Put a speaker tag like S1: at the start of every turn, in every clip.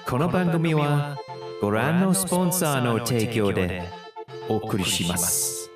S1: この番組はご覧のスポンサーの提供でお送りします。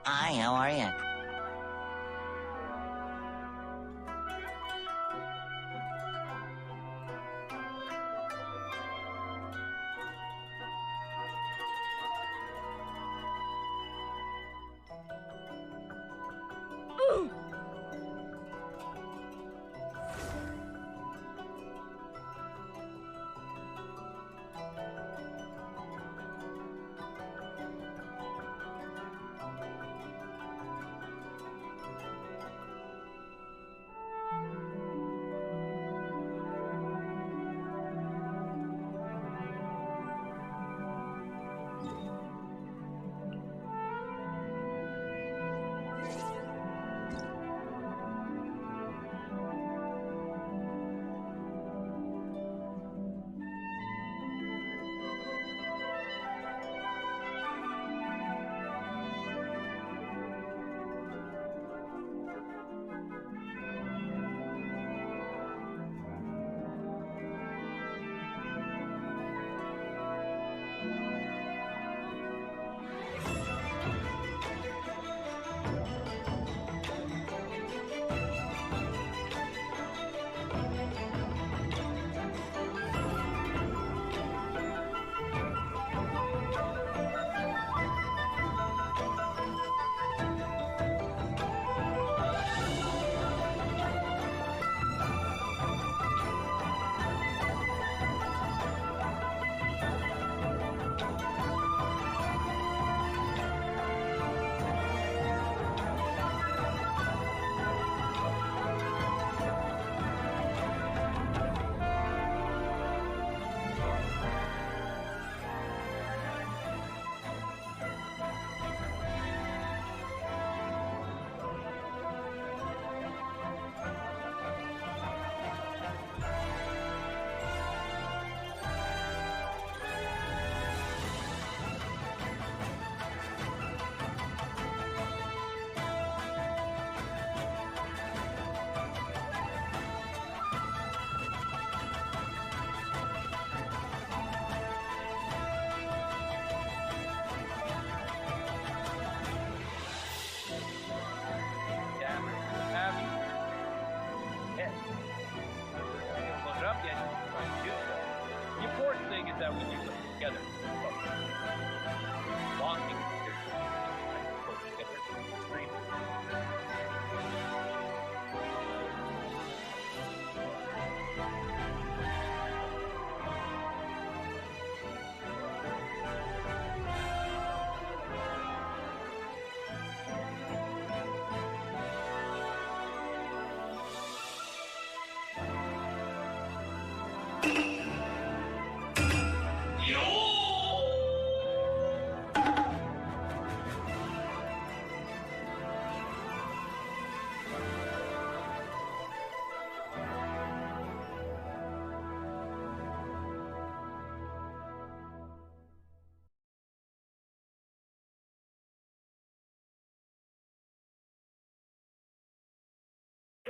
S2: Hi, how are you?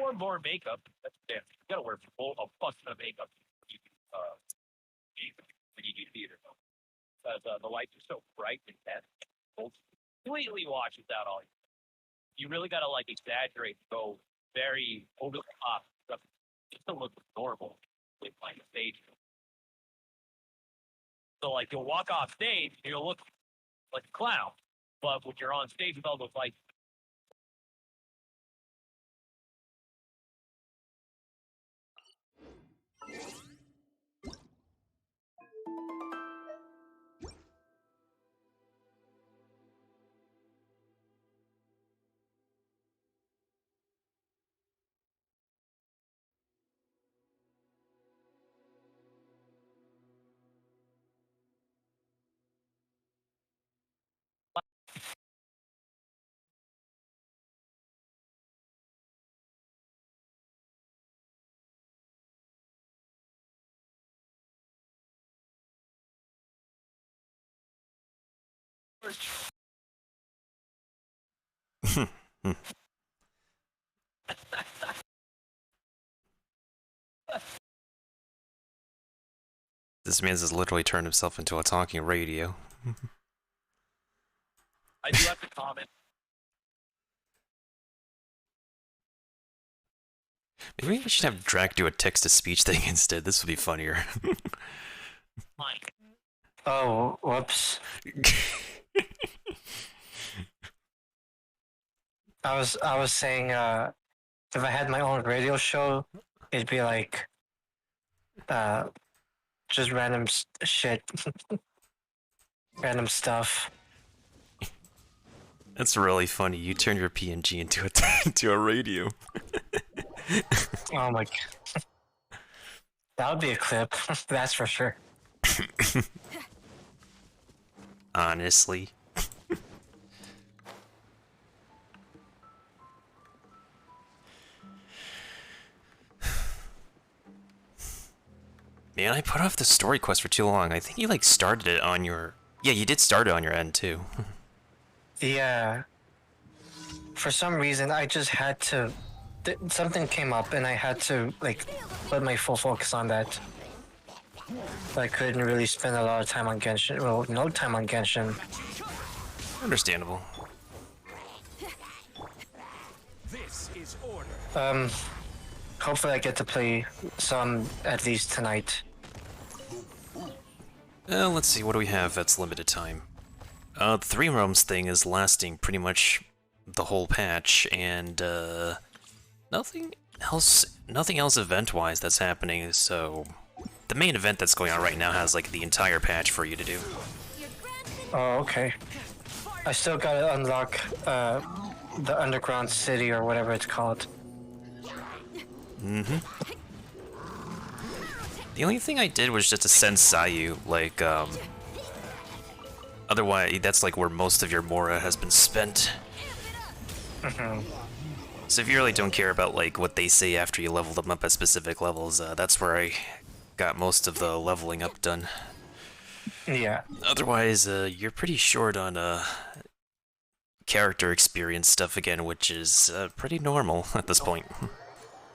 S2: wore more makeup. That's damn. You gotta wear a bunch of makeup when you do theater. Because the lights are so bright and intense. It completely washes out all. You really gotta like exaggerate, go very over the top stuff just to look normal with like stage. So like you'll walk off stage, and you'll look like a clown, but when you're on stage with all those lights.
S3: This man has literally turned himself into a talking radio.
S2: I do have to comment.
S3: Maybe we should have Drac do a text-to-speech thing instead. This would be funnier.
S4: Oh, whoops. I was saying, if I had my own radio show, it'd be like, just random shit, random stuff.
S3: That's really funny. You turn your PNG into a radio.
S4: Oh my god. That would be a clip, that's for sure.
S3: Honestly. Man, I put off the story quest for too long. I think you like started it on your... Yeah, you did start it on your end too.
S4: Yeah. For some reason, I just had to... something came up and I had to, like, put my full focus on that. I couldn't really spend a lot of time on Genshin. Well, no time on Genshin.
S3: Understandable.
S5: This is order.
S4: Hopefully I get to play some at least tonight.
S3: Let's see, what do we have that's limited time? The Three Realms thing is lasting pretty much the whole patch, and nothing else event-wise that's happening, so the main event that's going on right now has like the entire patch for you to do.
S4: Oh, okay. I still gotta unlock the underground city or whatever it's called.
S3: Mm-hmm. The only thing I did was just to send Sayu, like, otherwise, that's like where most of your Mora has been spent. So if you really don't care about, like, what they say after you level them up at specific levels, that's where I got most of the leveling up done.
S4: Yeah.
S3: Otherwise, you're pretty short on, character experience stuff again, which is, pretty normal at this point.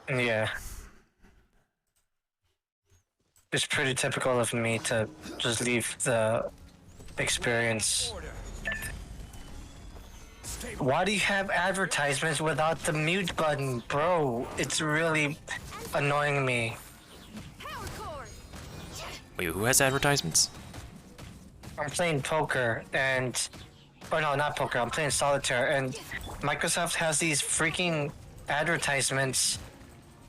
S4: Yeah. It's pretty typical of me to just leave the experience. Why do you have advertisements without the mute button, bro? It's really annoying me.
S3: Wait, who has advertisements?
S4: I'm playing poker and... Or no, not poker, I'm playing solitaire, and Microsoft has these freaking advertisements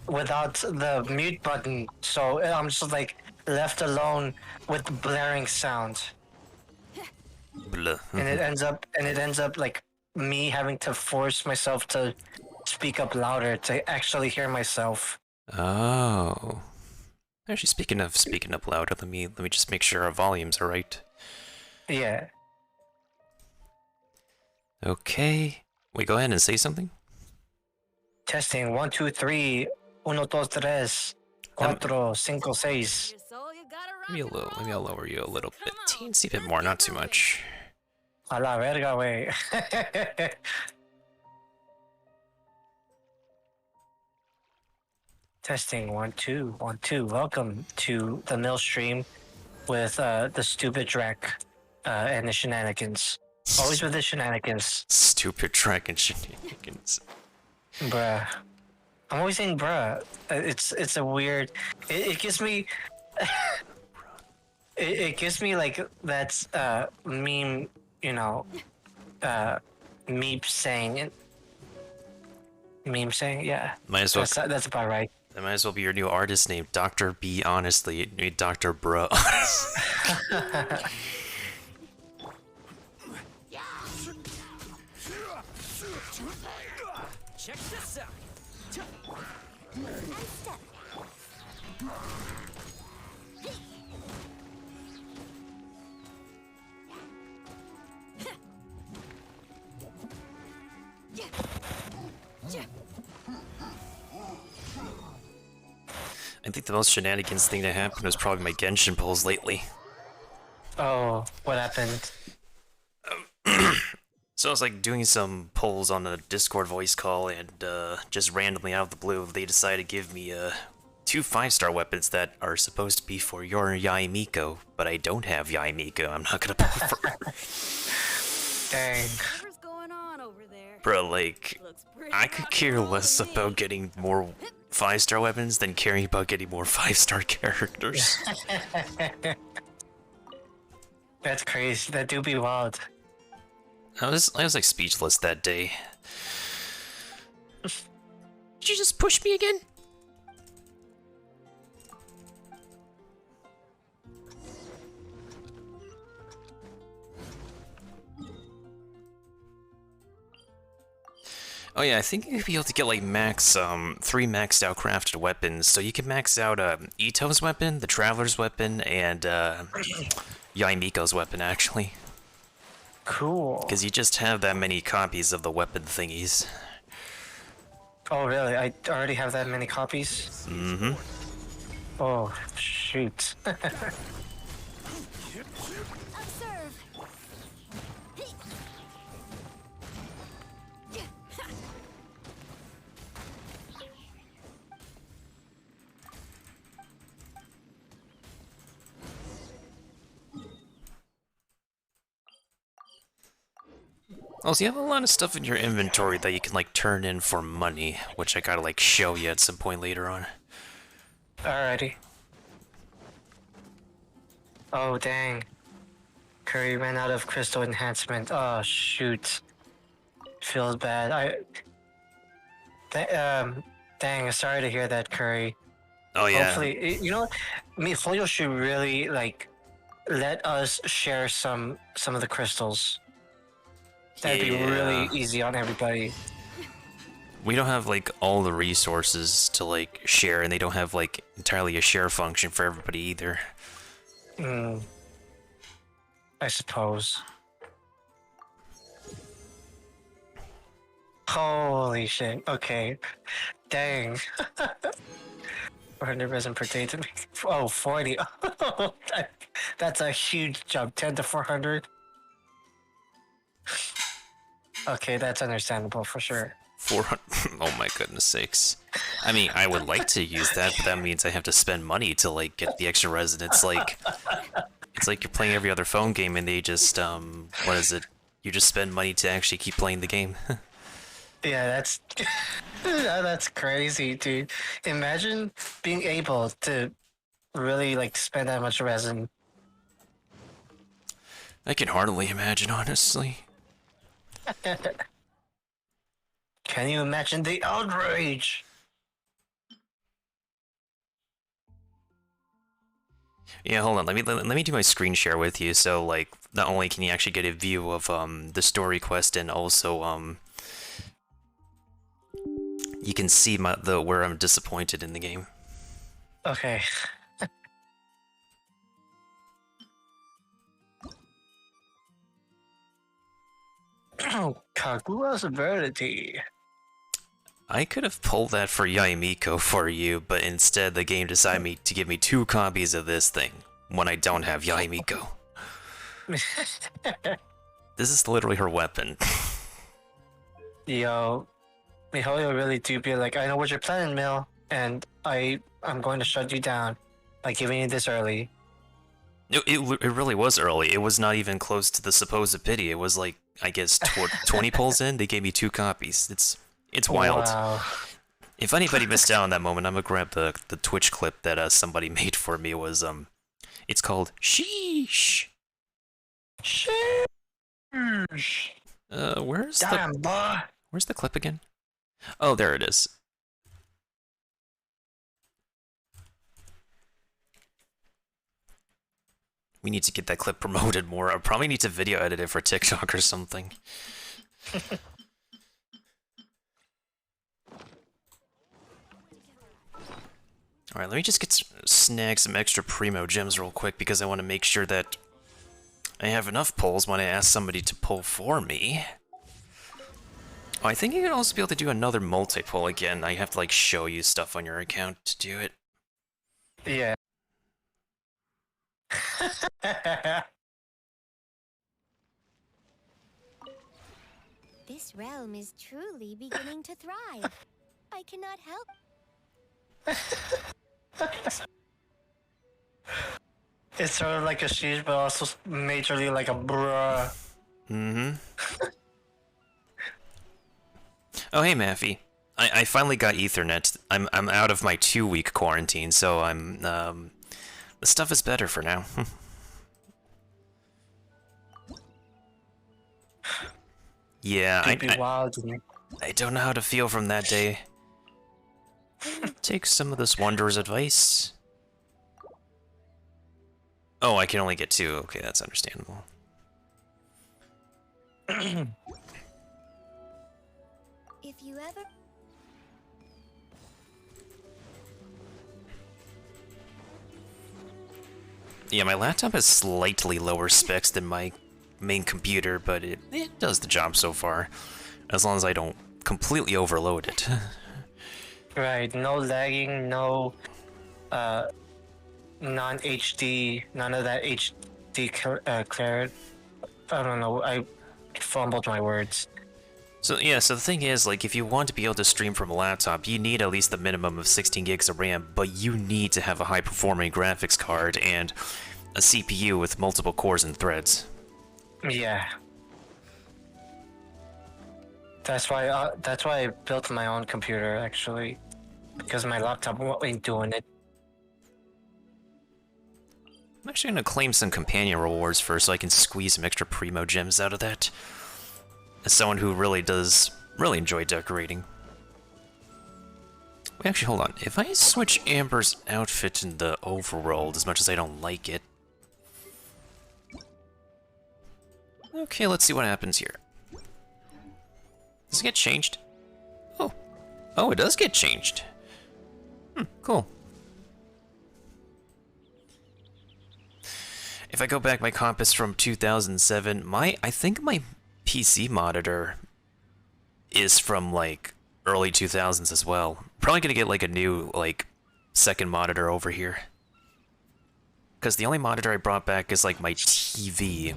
S4: without the mute button, so I'm just like left alone with the blaring sound.
S3: Blah.
S4: And it ends up like me having to force myself to speak up louder to actually hear myself.
S3: Oh. Actually, speaking up louder, let me just make sure our volumes are right.
S4: Yeah.
S3: Okay. Wait, go ahead and say something.
S4: Testing 1, 2, 3, 1, 2, 3, 4, 5, 6.
S3: Maybe I'll lower you a little bit. Teensy bit more, not too much.
S4: A la verga, wey. Testing 1 2 1 2. Welcome to the mill stream with the stupid Drek and the shenanigans. Always with the shenanigans.
S3: Stupid dragon shenanigans.
S4: Bruh. I'm always saying bruh. It's a weird. It gives me. it gives me like that's meme, you know, meme saying it. Meme saying, yeah.
S3: Might as well.
S4: That's about right.
S3: That might as well be your new artist name, Dr. B. Honestly, Dr. Bruh.
S5: Check this out.
S3: I think the most shenanigans thing that happened was probably my Genshin pulls lately.
S4: Oh, what happened?
S3: So I was like doing some polls on a Discord voice call, and just randomly out of the blue, they decided to give me 2 5-star weapons that are supposed to be for your Yaimiko, but I don't have Yaimiko. I'm not gonna pull for her.
S4: Dang.
S6: Whatever's going on over there.
S3: Bro, like,
S6: Looks pretty
S3: I could care
S6: rock and roll
S3: less
S6: to me.
S3: about getting more 5-star weapons than caring about getting more 5-star characters.
S4: That's crazy. That do be wild.
S3: I was like speechless that day. Did you just push me again? Oh yeah, I think you'd be able to get like max 3 maxed out crafted weapons. So you can max out Ito's weapon, the Traveler's weapon, and Yaimiko's weapon actually.
S4: Cool.
S3: Because you just have that many copies of the weapon thingies.
S4: Oh, really? I already have that many copies?
S3: Mm-hmm.
S4: Oh, shoot.
S6: Observe.
S3: Also, you have a lot of stuff in your inventory that you can like turn in for money, which I gotta like show you at some point later on.
S4: Alrighty. Oh, dang. Curry ran out of crystal enhancement. Oh, shoot. Feels bad. Dang, sorry to hear that, Curry.
S3: Oh yeah.
S4: Hopefully, you know, MiHoYo should really, like, let us share some of the crystals. That'd be really easy on everybody.
S3: We don't have like all the resources to like share, and they don't have like entirely a share function for everybody either.
S4: I suppose. Holy shit. Okay. Dang. 400 resin per day to make. Oh, 40. That's a huge jump. 10 to 400. Okay, that's understandable for sure.
S3: 400. Oh my goodness sakes. I mean, I would like to use that, but that means I have to spend money to like get the extra resin. It's like you're playing every other phone game and they just what is it? You just spend money to actually keep playing the game.
S4: Yeah, that's crazy, dude. Imagine being able to really like spend that much resin.
S3: I can hardly imagine, honestly.
S4: Can you imagine the outrage?
S3: Yeah, hold on. Let me do my screen share with you. So like, not only can you actually get a view of the story quest, and also you can see where I'm disappointed in the game.
S4: Okay. Kaguya's ability.
S3: I could have pulled that for Yaimiko for you, but instead the game decided to give me 2 copies of this thing when I don't have Yaimiko. This is literally her weapon.
S4: Yo, MiHoYo really do be like, I know what you're planning, Mil. and I'm going to shut you down by giving you this early.
S3: It really was early. It was not even close to the supposed pity. It was like, I guess, 20 pulls in, they gave me 2 copies. It's wild.
S4: Wow.
S3: If anybody missed out on that moment, I'm gonna grab the Twitch clip that somebody made for me. Was it's called Sheesh.
S4: Sheesh.
S3: Where's
S4: Damn, boy.
S3: where's the clip again? Oh, there it is. We need to get that clip promoted more. I probably need to video edit it for TikTok or something. Alright, let me just snag some extra primo gems real quick because I want to make sure that I have enough pulls when I ask somebody to pull for me. Oh, I think you can also be able to do another multi-pull again. I have to like show you stuff on your account to do it.
S4: Yeah.
S7: This realm is truly beginning to thrive. I cannot help.
S4: It's sort of like a sheesh, but also majorly like a bruh.
S3: Mm-hmm. Oh, hey, Maffy. I finally got Ethernet. I'm out of my 2-week quarantine, so I'm the stuff is better for now. Yeah, I don't know how to feel from that day. Take some of this Wanderer's advice. Oh, I can only get 2. Okay, that's understandable.
S7: If you ever...
S3: Yeah, my laptop has slightly lower specs than my main computer, but it does the job so far. As long as I don't completely overload it.
S4: Right, no lagging, no non-HD, none of that HD cleared. I don't know, I fumbled my words.
S3: So yeah, so the thing is, like, if you want to be able to stream from a laptop, you need at least the minimum of 16 gigs of RAM, but you need to have a high-performing graphics card and a CPU with multiple cores and threads.
S4: Yeah. That's why I built my own computer, actually, because my laptop ain't doing it.
S3: I'm actually gonna claim some companion rewards first so I can squeeze some extra primo gems out of that. As someone who really does enjoy decorating. Wait, actually, hold on. If I switch Amber's outfit in the overworld, as much as I don't like it... Okay, let's see what happens here. Does it get changed? Oh. Oh, it does get changed. Cool. If I go back, my comp is from 2007. I think my PC monitor is from, like, early 2000s as well. Probably gonna get, like, a new, like, second monitor over here. Because the only monitor I brought back is, like, my TV.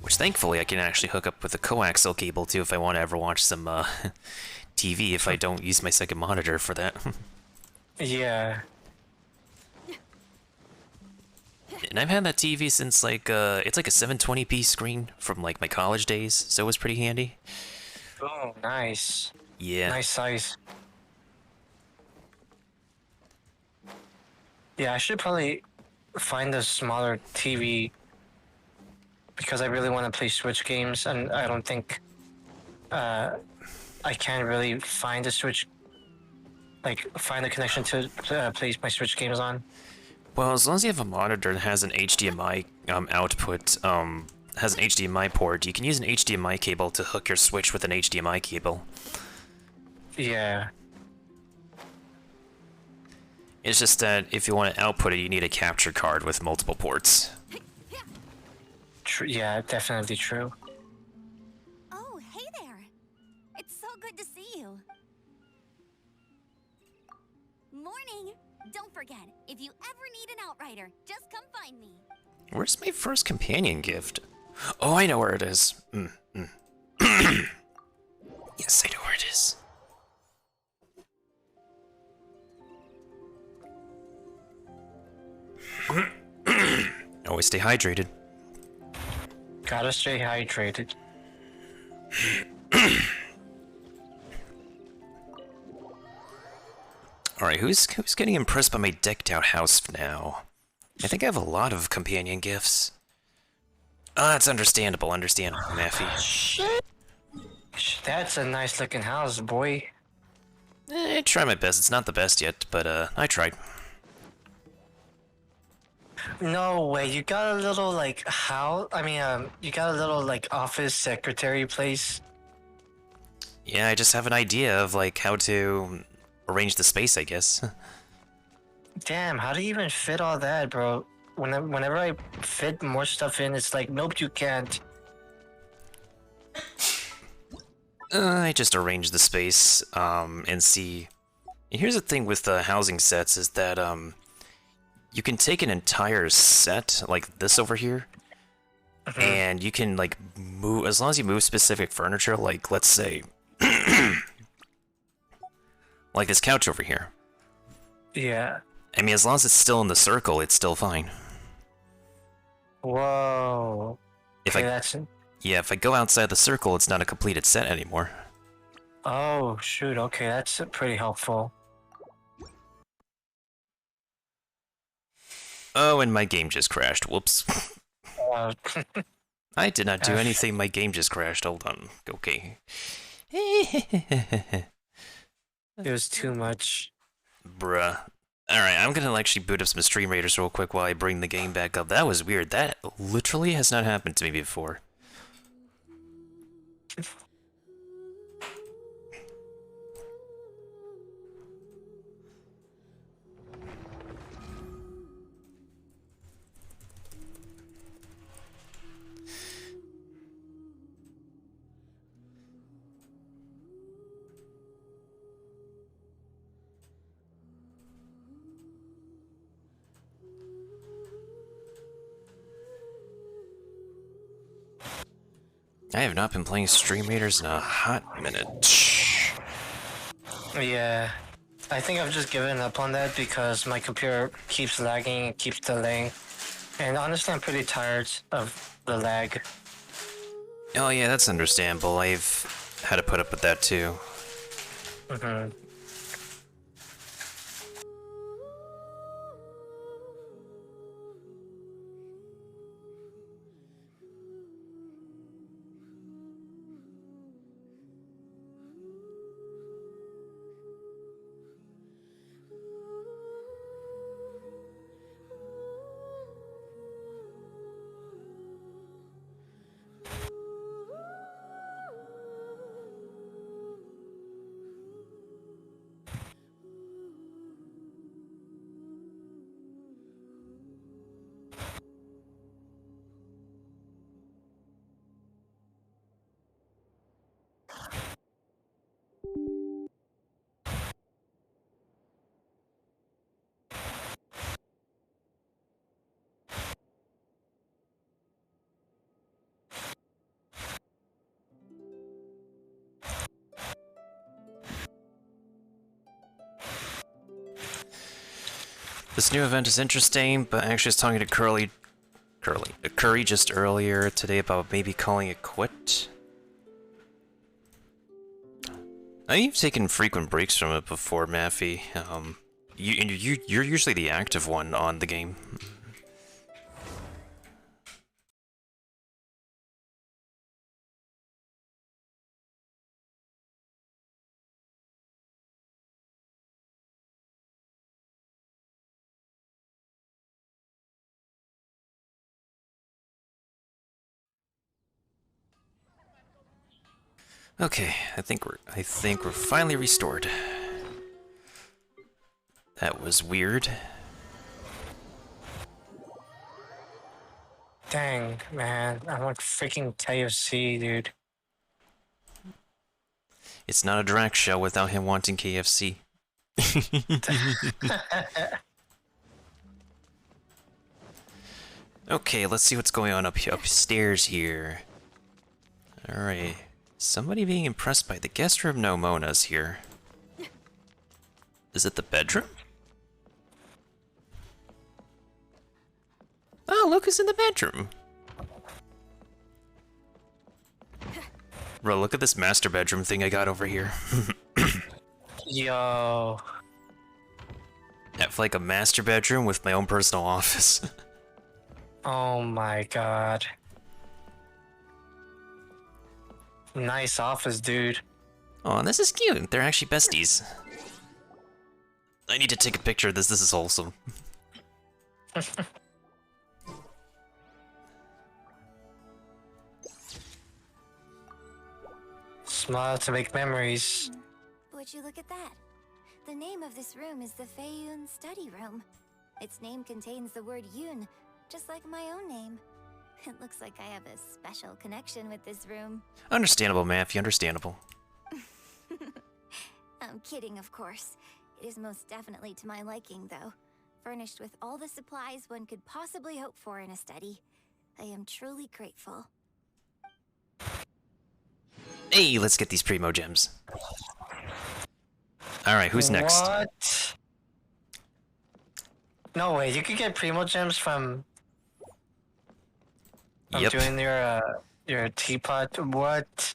S3: Which, thankfully, I can actually hook up with a coaxial cable, too, if I want to ever watch some, TV, if I don't use my second monitor for that.
S4: Yeah.
S3: And I've had that TV since, like, it's like a 720p screen from, like, my college days, so it was pretty handy.
S4: Oh, nice.
S3: Yeah.
S4: Nice size. Yeah, I should probably find a smaller TV because I really want to play Switch games, and I don't think I can't really find a Switch, like, find a connection to play my Switch games on.
S3: Well, as long as you have a monitor that has an HDMI output, has an HDMI port, you can use an HDMI cable to hook your Switch with an HDMI cable.
S4: Yeah.
S3: It's just that if you want to output it, you need a capture card with multiple ports.
S4: Yeah, definitely true.
S7: Oh, hey there. It's so good to see you. Morning. Don't forget, if you ever need an outrider, just come find me.
S3: Where's my first companion gift? Oh, I know where it is. Yes, I know where it is. Always stay hydrated.
S4: Gotta stay hydrated.
S3: Alright, who's getting impressed by my decked out house now? I think I have a lot of companion gifts. Ah, it's understandable, Maffy.
S4: That's a nice looking house, boy.
S3: I try my best. It's not the best yet, but I tried.
S4: No way, you got a little like house. I mean, you got a little like office secretary place.
S3: Yeah, I just have an idea of like how to arrange the space, I guess.
S4: Damn, how do you even fit all that, bro? Whenever I fit more stuff in, it's like, nope, you can't.
S3: I just arrange the space, and see. And here's the thing with housing sets is that you can take an entire set like this over here, and you can like move as long as you move specific furniture. Like let's say, like this couch over here.
S4: Yeah.
S3: I mean, as long as it's still in the circle, it's still fine.
S4: Whoa.
S3: If
S4: Okay,
S3: I
S4: that's it.
S3: Yeah, if I go outside the circle, it's not a completed set anymore.
S4: Oh shoot. Okay, that's pretty helpful.
S3: Oh, and my game just crashed. Whoops.
S4: Uh,
S3: I did not do
S4: F.
S3: anything. My game just crashed. Hold on. Okay.
S4: it was too much.
S3: Bruh. Alright, I'm gonna actually boot up some Stream Raiders real quick while I bring the game back up. That was weird. That literally has not happened to me before. I have not been playing Stream Raiders in a hot minute.
S4: Yeah. I think I've just given up on that because my computer keeps lagging and keeps delaying. And honestly, I'm pretty tired of the lag.
S3: Oh yeah, that's understandable. I've had to put up with that too.
S4: Mm-hmm.
S3: This new event is interesting, but actually I was talking to Curry just earlier today about maybe calling it quit. I think you've taken frequent breaks from it before, Maffy. You're usually the active one on the game. Okay, I think we're finally restored. That was weird.
S4: Dang, man. I want freaking KFC, dude.
S3: It's not a Drax show without him wanting KFC. Okay, let's see what's going on upstairs here. Alright. Somebody being impressed by the guest room? No, Mona's here. Is it the bedroom? look who's in the bedroom. Bro, look at this master bedroom thing I got over here.
S4: Yo.
S3: I have like a master bedroom with my own personal office.
S4: Oh my god. Nice office, dude.
S3: Oh, this is cute. They're actually besties. I need to take a picture of this. This is wholesome.
S4: Smile to make memories.
S7: Would you look at that? The name of this room is the Feiyun Study Room. Its name contains the word Yun, just like my own name. It looks like I have a special connection with this room.
S3: Understandable, Matthew. Understandable.
S7: I'm kidding, of course. It is most definitely to my liking, though. Furnished with all the supplies one could possibly hope for in a study. I am truly grateful.
S3: Hey, let's get these primo gems. Alright, who's next?
S4: What? No way, you could get primo gems from
S3: Yep.
S4: doing your teapot. What?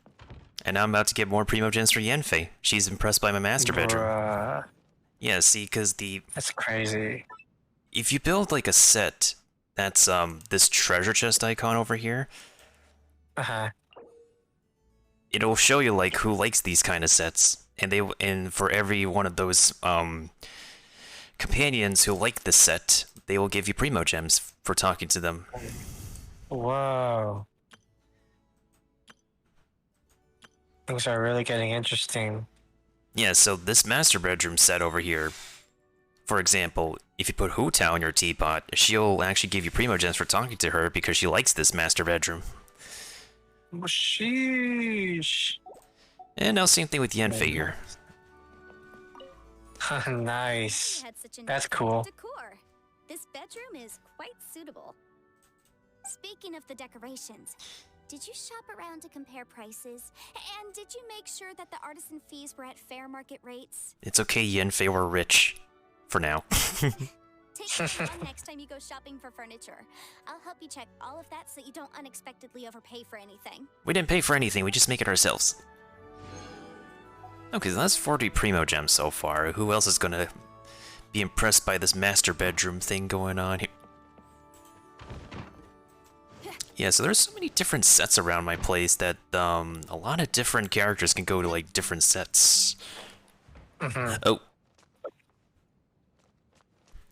S3: And I'm about to get more primo gems for Yenfei. She's impressed by my master bedroom.
S4: Bruh,
S3: Yeah, see, because
S4: that's crazy.
S3: if you build like a set that's this treasure chest icon over here,
S4: Uh-huh.
S3: it'll show you like who likes these kind of sets, and for every one of those companions who like this set, they will give you primo gems for talking to them.
S4: Whoa. Things are really getting interesting.
S3: Yeah, so this master bedroom set over here, for example, if you put Hu Tao in your teapot, she'll actually give you primo gems for talking to her because she likes this master bedroom.
S4: Sheesh.
S3: And now same thing with Yenfei here.
S4: Nice.
S6: Had such a
S4: That's
S6: nice
S4: cool.
S6: Decor. This bedroom is quite suitable. Speaking of the decorations, did you shop around to compare prices? And did you make sure that the artisan fees were at fair market rates?
S3: It's okay, Yenfei, we're rich. For now.
S6: Take me along next time you go shopping for furniture. I'll help you check all of that so you don't unexpectedly overpay for anything.
S3: We didn't pay for anything, we just make it ourselves. Okay, so that's 40 primo gems so far. Who else is gonna be impressed by this master bedroom thing going on here? Yeah, so there's so many different sets around my place that a lot of different characters can go to like different sets. Oh.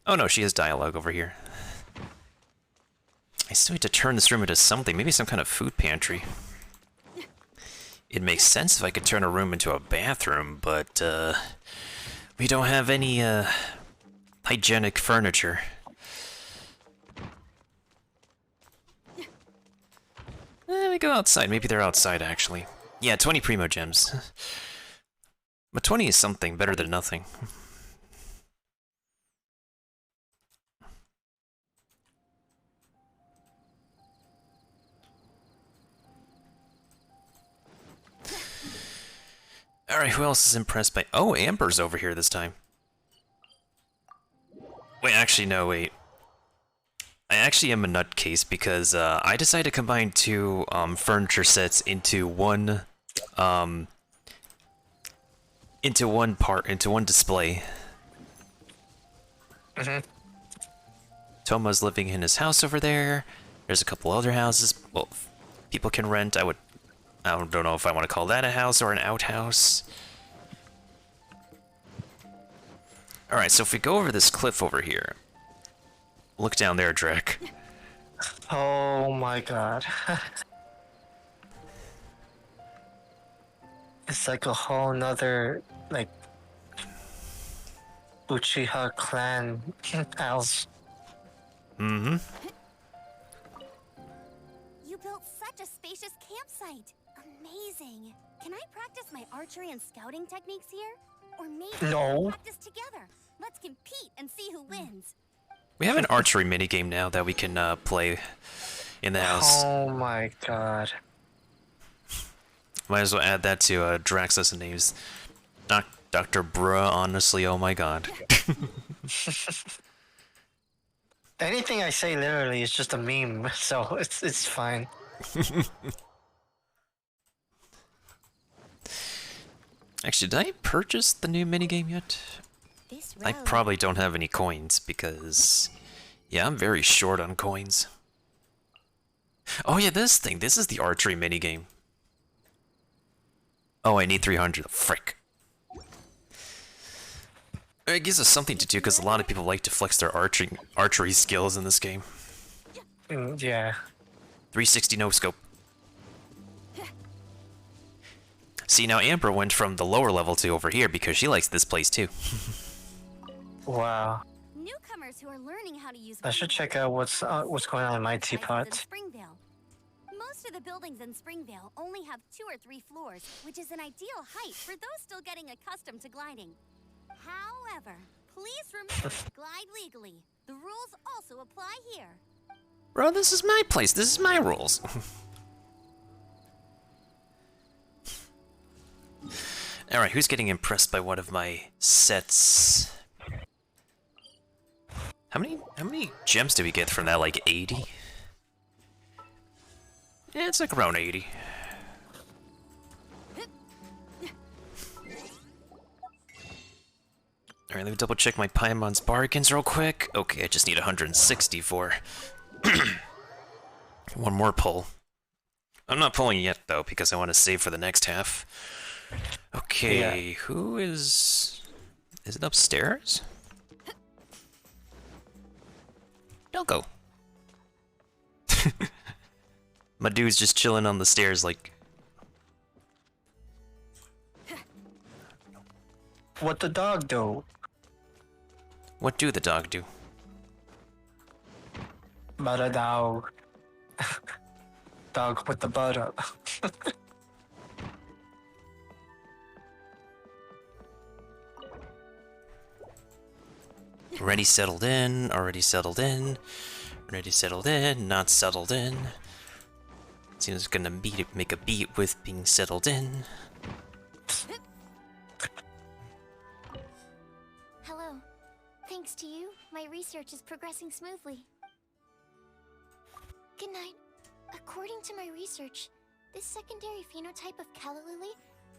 S3: Oh no, she has dialogue over here. I still need to turn this room into something, maybe some kind of food pantry. It makes sense if I could turn a room into a bathroom, but we don't have any hygienic furniture. We go outside. Maybe they're outside, actually. Yeah, 20 primo gems. But 20 is something better than nothing. Alright, who else is impressed by... Oh, Amber's over here this time. Wait, actually, no, wait. I actually am a nutcase because I decided to combine two furniture sets into one display. Toma's living in his house over there. There's a couple other houses. Well, people can rent. I don't know if I want to call that a house or an outhouse. Alright, so if we go over this cliff over here. Look down there, Drek.
S4: Oh my god. It's like a whole nother, like, Uchiha clan house.
S7: You built such a spacious campsite. Amazing. Can I practice my archery and scouting techniques here? Or maybe
S4: No.
S7: we'll practice together. Let's compete and see who wins.
S3: We have an archery minigame now that we can play in the house.
S4: Oh my god.
S3: Might as well add that to Drax's names. Dr. Bruh, honestly, oh my god.
S4: Anything I say literally is just a meme, so it's fine.
S3: Actually, did I purchase the new minigame yet?
S7: This
S3: I
S7: road.
S3: probably don't have any coins because, yeah, I'm very short on coins. Oh yeah, this thing. This is the archery minigame. Oh, I need 300. Frick. It gives us something to do because a lot of people like to flex their archery skills in this game.
S4: Yeah.
S3: 360 no scope. See, now Amber went from the lower level to over here because she likes this place too.
S4: Wow.
S6: Newcomers who are learning how to use
S4: I should check out what's going on in my teapot.
S6: Springvale. Most of the buildings in Springvale only have 2 or 3 floors, which is an ideal height for those still getting accustomed to gliding. However, please remember to glide legally. The rules also apply here.
S3: Bro, this is my place. This is my rules. Alright, who's getting impressed by one of my sets? How many gems do we get from that? Like 80? Yeah, it's like around 80. Alright, let me double check my Paimon's bargains real quick. Okay, I just need 160 for one more pull. I'm not pulling yet though, because I want to save for the next half. Okay,
S4: Yeah.
S3: who is... Is it upstairs? Don't go. My dude's just chilling on the stairs like...
S4: What the dog do?
S3: What do the dog do?
S4: But a dog. Dog with the butt up.
S3: Already settled in, already settled in, already settled in, not settled in. Seems gonna make a beat with being settled in.
S7: Hello. Thanks to you, my research is progressing smoothly. Good night. According to my research, this secondary phenotype of calla lily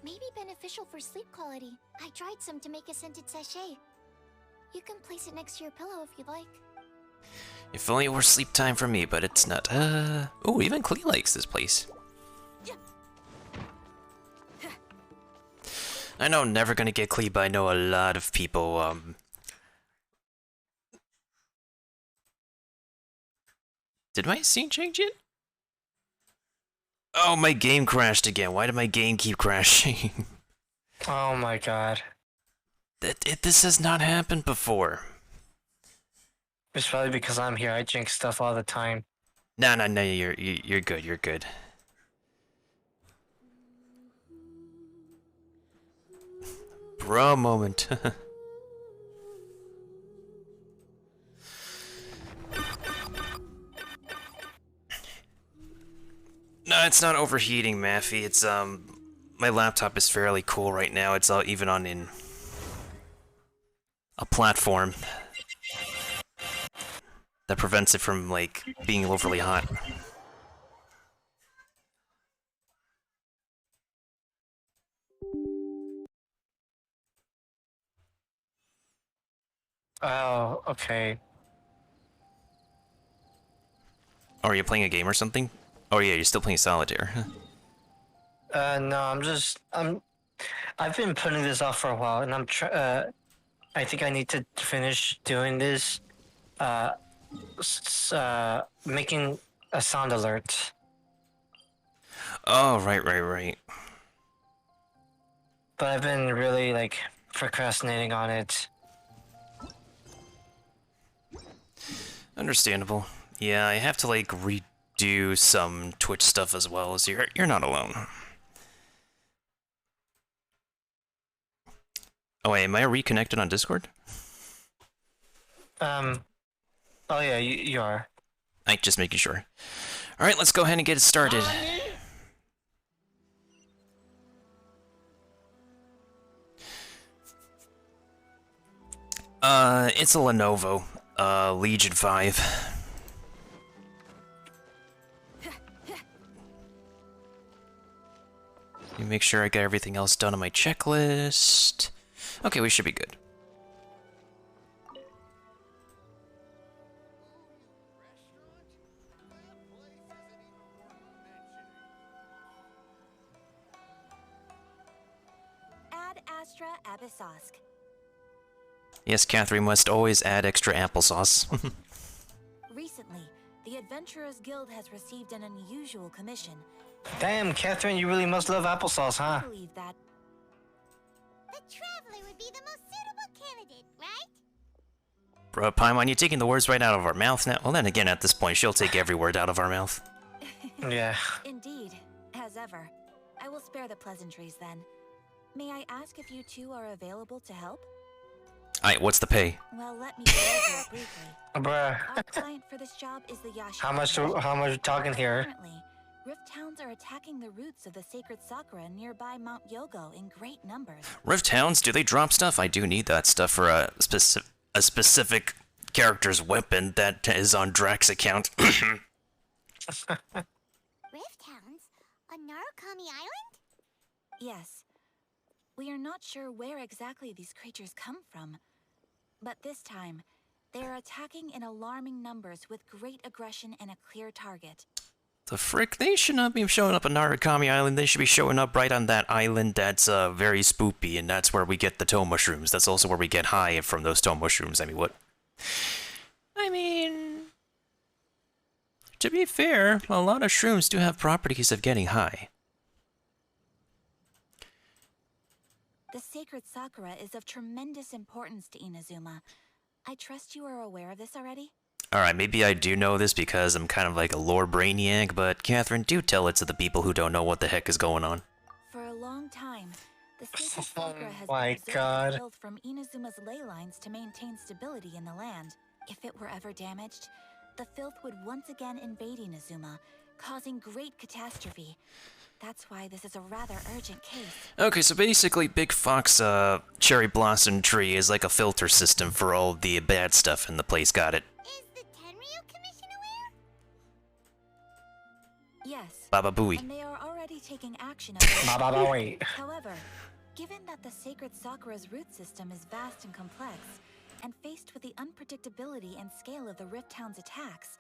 S7: may be beneficial for sleep quality. I dried some to make a scented sachet. You can place it next to your pillow if you'd like.
S3: If only it were sleep time for me, but it's not. Oh, even Klee likes this place. I know I'm never gonna get Klee, but I know a lot of people, Did my scene change yet? Oh, my game crashed again. Why did my game keep crashing?
S4: Oh my god.
S3: This has not happened before.
S4: It's probably because I'm here. I jinx stuff all the time.
S3: No, you're good, you're good. Bro moment. No, it's not overheating, Maffy. It's, my laptop is fairly cool right now. It's all even on in a platform that prevents it from, like, being overly hot.
S4: Oh, okay.
S3: Oh, are you playing a game or something? Oh yeah, you're still playing solitaire.
S4: No, I've been putting this off for a while, and I think I need to finish doing this. Making a sound alert.
S3: Oh, right.
S4: But I've been really, like, procrastinating on it.
S3: Understandable. Yeah, I have to, like, redo some Twitch stuff as well, so you're not alone. Oh wait, am I reconnected on Discord?
S4: Oh yeah, you are.
S3: I'm just making sure. Alright, let's go ahead and get it started. It's a Lenovo. Legion 5. Let me make sure I got everything else done on my checklist. Okay, we should be good.
S7: Ad Astra Abyssosk.
S3: Yes, Catherine must always add extra applesauce.
S7: Recently, the Adventurers Guild has received an unusual commission.
S4: Damn, Catherine, you really must love applesauce, huh?
S7: I believe that
S6: The Traveler would be the most suitable candidate, right?
S3: Bro, Paimon, you're taking the words right out of our mouth now. Well, then again, at this point, she'll take every word out of our mouth.
S4: Yeah.
S7: Indeed, as ever. I will spare the pleasantries then. May I ask if you two are available to help?
S3: Alright, what's the pay?
S7: Well, let me go over it briefly.
S4: Bruh.
S7: Our client for this job is the Yashi.
S4: How much we talking here?
S7: Currently, Rift Hounds are attacking the roots of the sacred sakura nearby Mount Yogo in great numbers.
S3: Rift Hounds, do they drop stuff? I do need that stuff for a specific character's weapon that is on Drax's account.
S6: Rift Hounds? On Narukami Island?
S7: Yes. We are not sure where exactly these creatures come from. But this time, they are attacking in alarming numbers with great aggression and a clear target.
S3: The frick? They should not be showing up on Narukami Island. They should be showing up right on that island that's very spoopy, and that's where we get the toe mushrooms. That's also where we get high from those toe mushrooms. I mean, what? I mean, to be fair, a lot of shrooms do have properties of getting high.
S7: The sacred sakura is of tremendous importance to Inazuma. I trust you are aware of this already?
S3: Alright, maybe I do know this because I'm kind of like a lore brainiac, but Catherine, do tell it to the people who don't know what the heck is going on.
S7: For a long time, the sacred sakura has
S4: my
S7: been
S4: God.
S7: built from Inazuma's ley lines to maintain stability in the land. If it were ever damaged, the filth would once again invade Inazuma, causing great catastrophe. That's why this is a rather urgent case.
S3: Okay, so basically Big Fox Cherry Blossom Tree is like a filter system for all the bad stuff in the place, got it?
S6: Is the Tenryu Commission aware?
S7: Yes.
S3: Baba Booey.
S7: And they are already taking action.
S4: Wait.
S7: However, given that the sacred sakura's root system is vast and complex, and faced with the unpredictability and scale of the Rift Hound's attacks,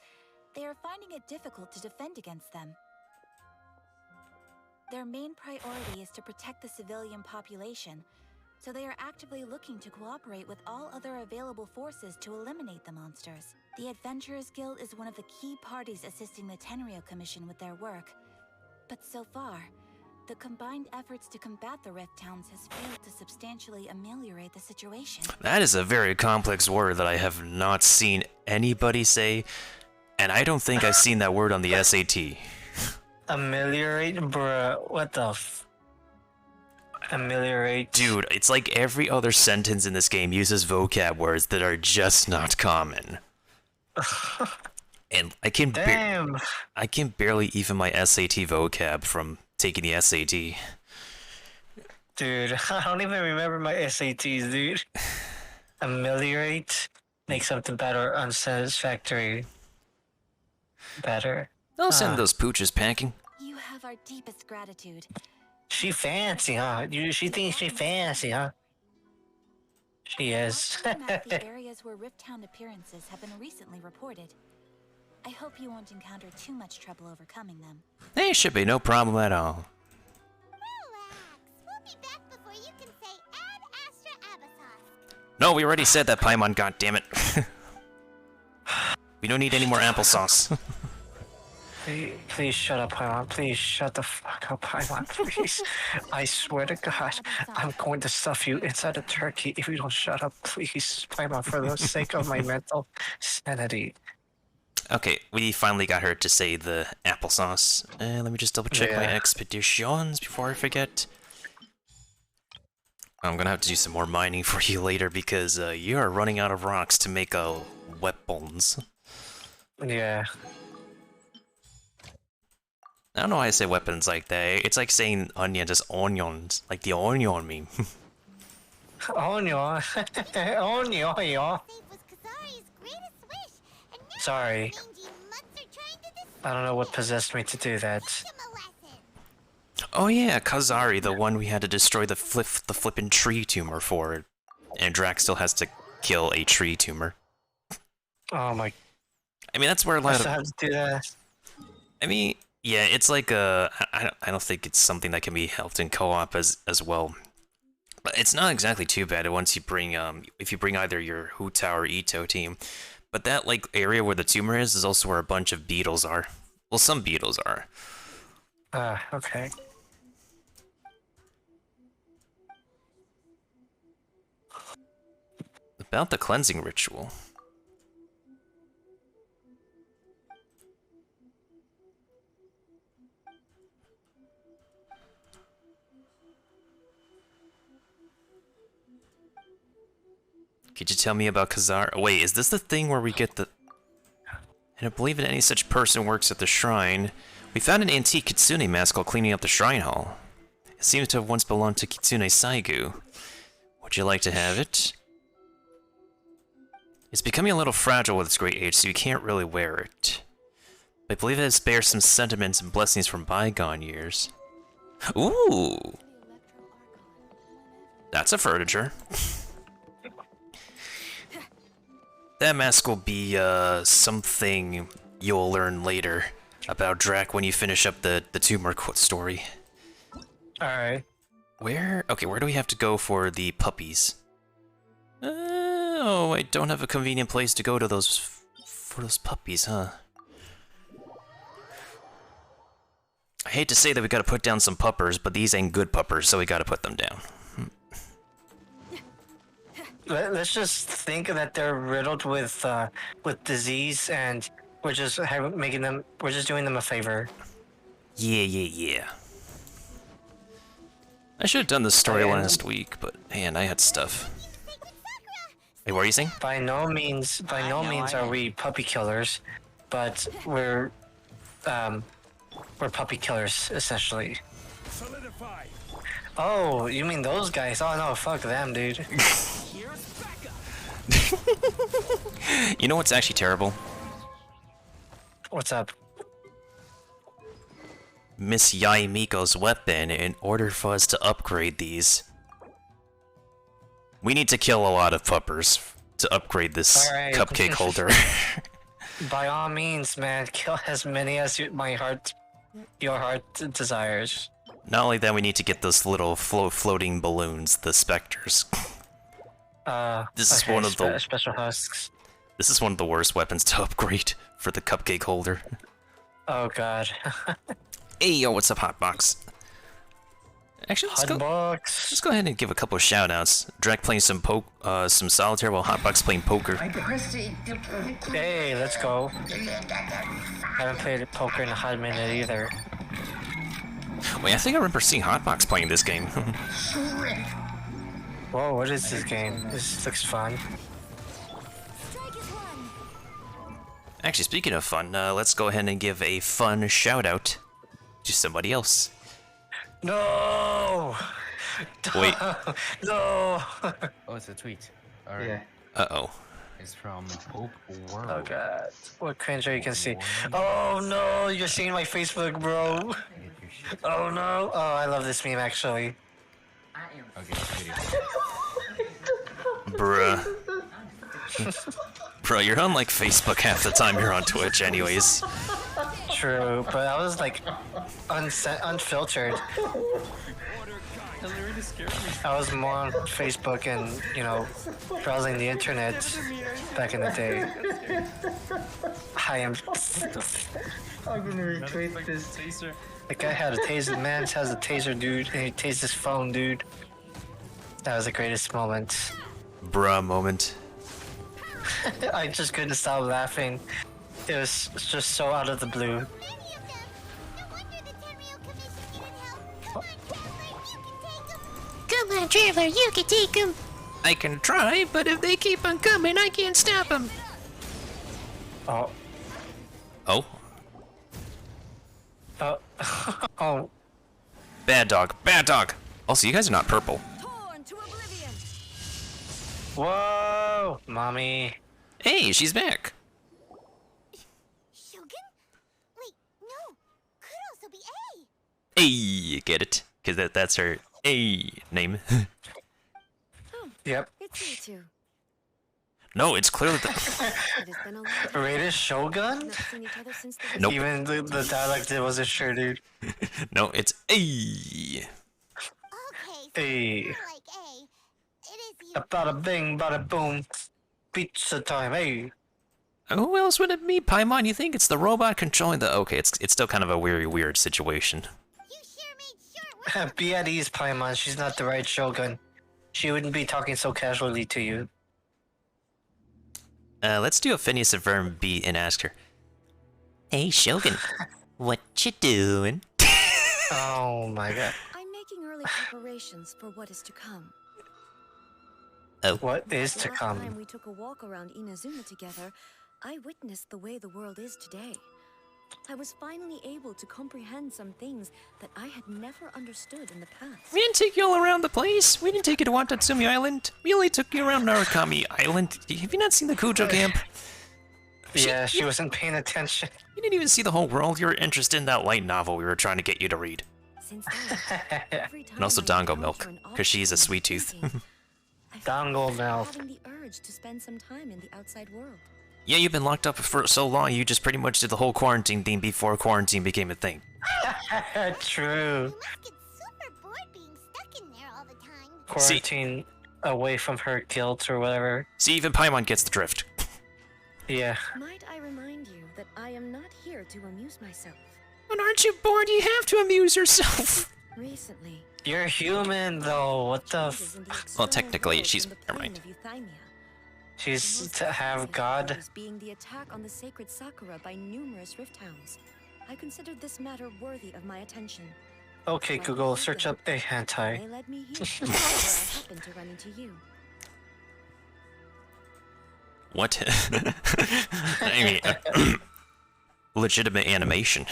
S7: they are finding it difficult to defend against them. Their main priority is to protect the civilian population, so they are actively looking to cooperate with all other available forces to eliminate the monsters. The Adventurers Guild is one of the key parties assisting the Tenryu Commission with their work. But so far, the combined efforts to combat the Rift Hounds has failed to substantially ameliorate the situation.
S3: That is a very complex word that I have not seen anybody say, and I don't think I've seen that word on the SAT.
S4: Ameliorate? Bruh, what the ameliorate?
S3: Dude, it's like every other sentence in this game uses vocab words that are just not common. And I can barely even my SAT vocab from taking the SAT.
S4: Dude, I don't even remember my SATs, dude. Ameliorate? Make something better, unsatisfactory. Better.
S3: I'll send those pooches packing.
S7: You have our deepest gratitude.
S4: She fancy, huh? She thinks she fancy, huh? She is.
S7: Also map the areas where Rift Hound appearances have been recently reported. I hope you won't encounter too much trouble overcoming them.
S3: There should be no problem at all.
S6: Relax. We'll be back before you can say Ad Astra Abyssos.
S3: No, we already said that, Paimon, goddammit. We don't need any more applesauce.
S4: Please shut up, Paimon. Please shut the fuck up, Paimon. Please. I swear to God, I'm going to stuff you inside a turkey if you don't shut up, please, Paimon, for the sake of my mental sanity.
S3: Okay, we finally got her to say the applesauce. Let me just double check my expeditions before I forget. I'm gonna have to do some more mining for you later because you are running out of rocks to make weapons.
S4: Yeah.
S3: I don't know why I say weapons like that. It's like saying onion, just onions, like the onion meme.
S4: Onion. Onion, yeah.
S6: Save was Kazari's greatest
S4: sorry. I don't know what possessed me to do that.
S3: Oh yeah, Kazari, the one we had to destroy the flippin' tree tumor for. And Drax still has to kill a tree tumor.
S4: Oh my.
S3: I mean, that's where a
S4: I
S3: lot
S4: still
S3: of...
S4: have to do that.
S3: I mean, yeah, it's like I don't think it's something that can be helped in co-op as well. But it's not exactly too bad once you bring if you bring either your Huta or Ito team. But that like area where the tumor is also where a bunch of beetles are. Well, some beetles are.
S4: Okay.
S3: About the cleansing ritual. Could you tell me about Kazar? Oh, wait, is this the thing where we get the... I don't believe that any such person works at the shrine. We found an antique Kitsune mask while cleaning up the shrine hall. It seems to have once belonged to Kitsune Saigu. Would you like to have it? It's becoming a little fragile with its great age, so you can't really wear it. I believe it bears some sentiments and blessings from bygone years. Ooh! That's a furniture. That mask will be, something you'll learn later about Drac when you finish up the tumor story.
S4: Alright.
S3: Where do we have to go for the puppies? Oh, I don't have a convenient place to go to for those puppies, huh? I hate to say that we gotta put down some puppers, but these ain't good puppers, so we gotta put them down.
S4: Let's just think that they're riddled with disease, and we're just doing them a favor.
S3: Yeah. I should have done this story last week, but man, I had stuff. Hey, what are you saying?
S4: By no means are we puppy killers, but we're puppy killers essentially.
S5: Solidify.
S4: Oh, you mean those guys? Oh no, fuck them, dude.
S3: You know what's actually terrible?
S4: What's up?
S3: Miss Yaimiko's weapon, in order for us to upgrade these, we need to kill a lot of puppers to upgrade this
S4: Alright.
S3: cupcake holder.
S4: By all means, man, kill as many as your heart desires.
S3: Not only that, we need to get those little floating balloons, the specters. This is one of the
S4: special husks.
S3: This is one of the worst weapons to upgrade for the cupcake holder.
S4: Oh god.
S3: Hey yo, what's up, Hotbox? Actually, let's go ahead and give a couple of shout-outs. Drake playing some solitaire while Hotbox playing poker.
S4: Hey, let's go. I haven't played poker in a hot minute either.
S3: Wait, I think I remember seeing Hotbox playing this game.
S4: Whoa, what is this game? This looks fun.
S3: Actually, speaking of fun, let's go ahead and give a fun shout-out to somebody else.
S4: No!
S3: Wait.
S4: No!
S8: Oh, it's a tweet. Alright.
S4: Yeah.
S3: Uh-oh.
S8: It's from Poke World.
S4: Oh god. What cringe are you can see? Oh no, you're seeing my Facebook, bro. Oh no. Oh, I love this meme actually.
S8: Okay,
S3: Bruh. Bro, you're on like Facebook half the time you're on Twitch anyways.
S4: True, but I was like unfiltered. I was more on Facebook and, you know, browsing the internet back in the day. I am. I'm gonna retweet this. The guy had a taser. Man has a taser, dude, and he tased his phone, dude. That was the greatest moment.
S3: Bruh moment.
S4: I just couldn't stop laughing. It was just so out of the blue.
S9: Come on, Traveler, you can take them.
S3: I can try, but if they keep on coming, I can't stop them.
S4: Oh.
S3: Oh?
S4: Oh. Oh.
S3: Bad dog. Bad dog. Also, you guys are not purple.
S4: Whoa! Mommy.
S3: Hey, she's back. A, get it? Because that's her A name.
S4: Yep.
S7: It's you two.
S3: No, it's clearly the...
S7: It has been a long time.
S4: Rated Shogun?
S7: Not seen each other since the
S3: Nope.
S4: Even the dialect it wasn't sure, dude.
S3: No, it's A.
S6: Okay, so
S4: Hey.
S6: more like A. It is you.
S4: Bada bing, bada boom. Pizza time, hey.
S3: Who else would it be, Paimon? You think it's the robot controlling the... Okay, it's still kind of a weird situation.
S6: You sure made sure
S4: Be at ease, Paimon. She's not the right Shogun. She wouldn't be talking so casually to you.
S3: Let's do a Phineas and Ferb beat and ask her. Hey, Shogun, what you doing?
S4: Oh my god.
S7: I'm making early preparations for what is to come.
S4: What is
S7: The
S4: to
S7: last
S4: come?
S7: time we took a walk around Inazuma together, I witnessed the way the world is today. I was finally able to comprehend some things that I had never understood in the past.
S3: We didn't take you all around the place. We didn't take you to Watatsumi Island. We only took you around Narukami Island. Have you not seen the Kujo camp?
S4: Yeah, she wasn't paying attention.
S3: You didn't even see the whole world. You were interested in that light novel we were trying to get you to read.
S7: Since then, every time
S3: And also
S7: I
S3: Dango
S7: encounter
S3: milk,
S7: an
S3: because she's a
S7: obstacle
S3: sweet
S7: in
S3: tooth.
S7: thinking, I find
S4: Dango
S7: myself
S4: milk.
S7: having the urge to spend some time in the outside world.
S3: Yeah, you've been locked up for so long, you just pretty much did the whole quarantine thing before quarantine became a thing.
S4: True.
S6: You must get super bored being stuck in there all the time.
S4: Quarantine away from her guilt or whatever.
S3: See, even Paimon gets the drift.
S4: Yeah.
S7: Might I remind you that I am not here to amuse myself.
S3: But aren't you bored? You have to amuse yourself.
S7: Recently,
S4: You're human though. What the
S7: changes in the
S3: Well,
S7: external
S3: technically,
S7: world
S3: she's...
S7: in the
S3: Never
S7: plane
S3: mind.
S7: of Euthymia.
S4: She's to have God.
S7: Being the attack on the sacred Sakura by numerous rift hounds. I considered this matter worthy of my attention.
S4: Okay, Google, search up a hentai.
S7: They led me here, where I happened to run into you.
S3: What? I mean, legitimate animation.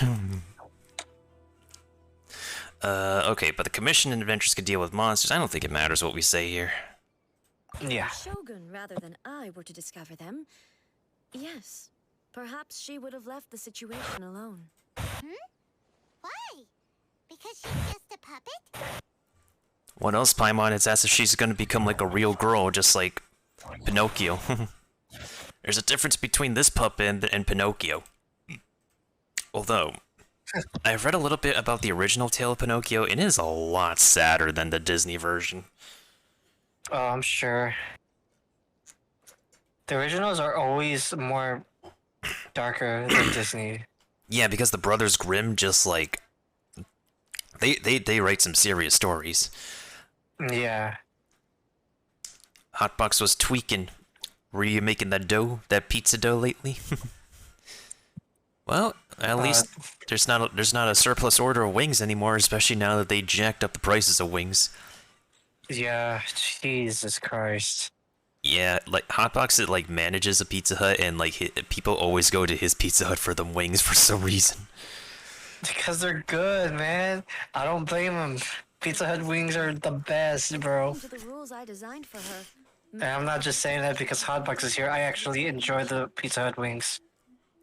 S3: Okay, but the Commission and Adventures could deal with monsters. I don't think it matters what we say here.
S4: Yeah.
S7: If Shogun rather than I were to discover them, yes, perhaps she would have left the situation alone.
S6: Why? Because she's just a puppet?
S3: What else, Paimon? It's as if she's gonna become like a real girl, just like Pinocchio. There's a difference between this puppet and Pinocchio. Although, I've read a little bit about the original tale of Pinocchio, and it is a lot sadder than the Disney version.
S4: Oh, I'm sure. The originals are always more darker than Disney.
S3: Yeah, because the Brothers Grimm just like they write some serious stories.
S4: Yeah.
S3: Hotbox was tweaking. Were you making that dough, that pizza dough lately? Well, at least there's not a surplus order of wings anymore, especially now that they jacked up the prices of wings.
S4: Yeah, Jesus Christ.
S3: Yeah, like Hotbox, it like manages a Pizza Hut, and like people always go to his Pizza Hut for the wings for some reason.
S4: Because they're good, man. I don't blame them. Pizza Hut wings are the best, bro.
S7: To the rules I designed for her.
S4: And I'm not just saying that because Hotbox is here. I actually enjoy the Pizza Hut wings.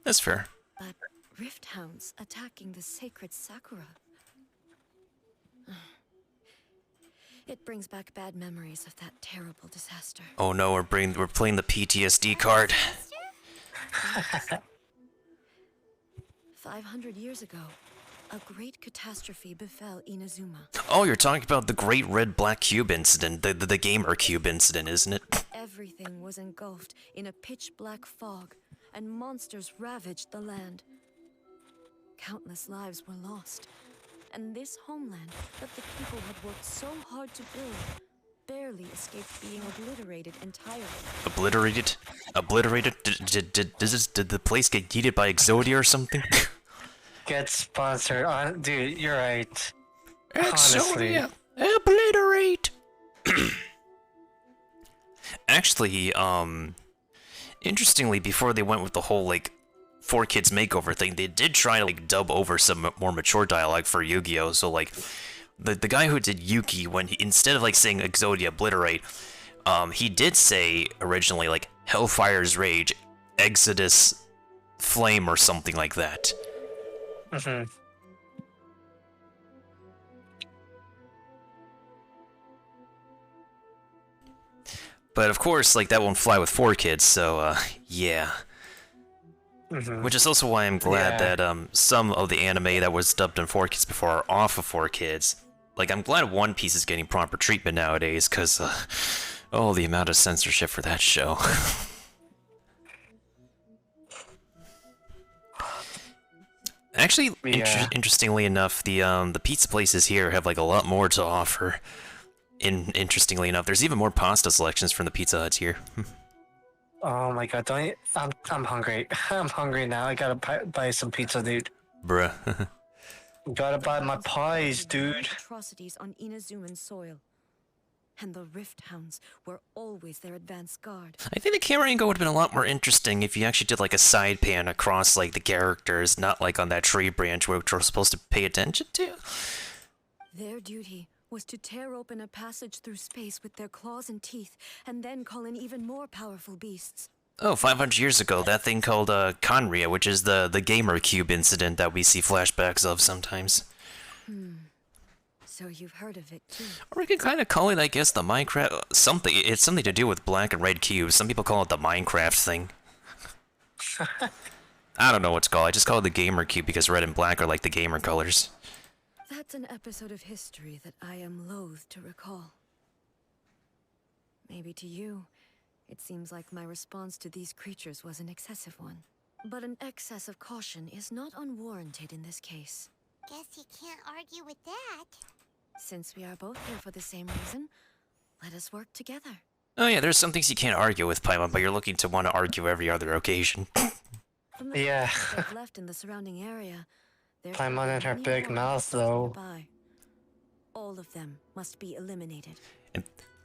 S3: That's fair.
S7: But rift hounds attacking the sacred Sakura. It brings back bad memories of that terrible disaster.
S3: Oh no, we're playing the PTSD card.
S7: 500 years ago, a great catastrophe befell Inazuma.
S3: Oh, you're talking about the Great Red Black Cube incident, the Gamer Cube incident, isn't it?
S7: Everything was engulfed in a pitch-black fog, and monsters ravaged the land. Countless lives were lost, and this homeland that the people had worked so hard to build barely escaped being obliterated entirely.
S3: Obliterated? Obliterated? Did the place get yeeted by Exodia or something?
S4: Get sponsored. Dude, you're right. Honestly.
S3: Exodia! Obliterate! Actually, interestingly, before they went with the whole, like, 4Kids makeover thing, they did try to, like, dub over some more mature dialogue for Yu-Gi-Oh! So, like, the guy who did Yuki, when he, instead of, like, saying Exodia obliterate, he did say, originally, like, Hellfire's Rage, Exodus Flame, or something like that.
S4: Mm-hmm.
S3: But of course, like, that won't fly with 4 kids, so, yeah. Which is also why I'm glad that, some of the anime that was dubbed in 4 kids before are off of 4 kids. Like, I'm glad One Piece is getting proper treatment nowadays, because, oh, the amount of censorship for that show. Actually, interestingly enough, the pizza places here have, like, a lot more to offer. Interestingly enough, there's even more pasta selections from the Pizza Huts here.
S4: Oh my god, I'm hungry. I'm hungry now. I gotta buy some pizza, dude.
S3: Bruh.
S4: Gotta buy my pies, dude.
S10: Atrocities on Inazuman soil. And the Rift Hounds were always their advance guard.
S3: I think the camera angle would have been a lot more interesting if you actually did like a side pan across like the characters, not like on that tree branch which we're supposed to pay attention to.
S10: Their duty was to tear open a passage through space with their claws and teeth, and then call in even more powerful beasts.
S3: Oh, 500 years ago, that thing called Conria, which is the Gamer Cube incident that we see flashbacks of sometimes.
S10: So you've heard of it too.
S3: Or we could kind of call it, I guess, the Minecraft... It's something to do with black and red cubes. Some people call it the Minecraft thing. I don't know what's called. I just call it the Gamer Cube because red and black are like the gamer colors.
S10: That's an episode of history that I am loath to recall. Maybe to you, it seems like my response to these creatures was an excessive one. But an excess of caution is not unwarranted in this case.
S9: Guess you can't argue with that.
S10: Since we are both here for the same reason, let us work together.
S3: Oh yeah, there's some things you can't argue with, Paimon, but you're looking to want to argue every other occasion.
S4: Yeah.
S10: Left in the surrounding area,
S4: Paimon and her big mouth, though.
S10: All of them must be eliminated.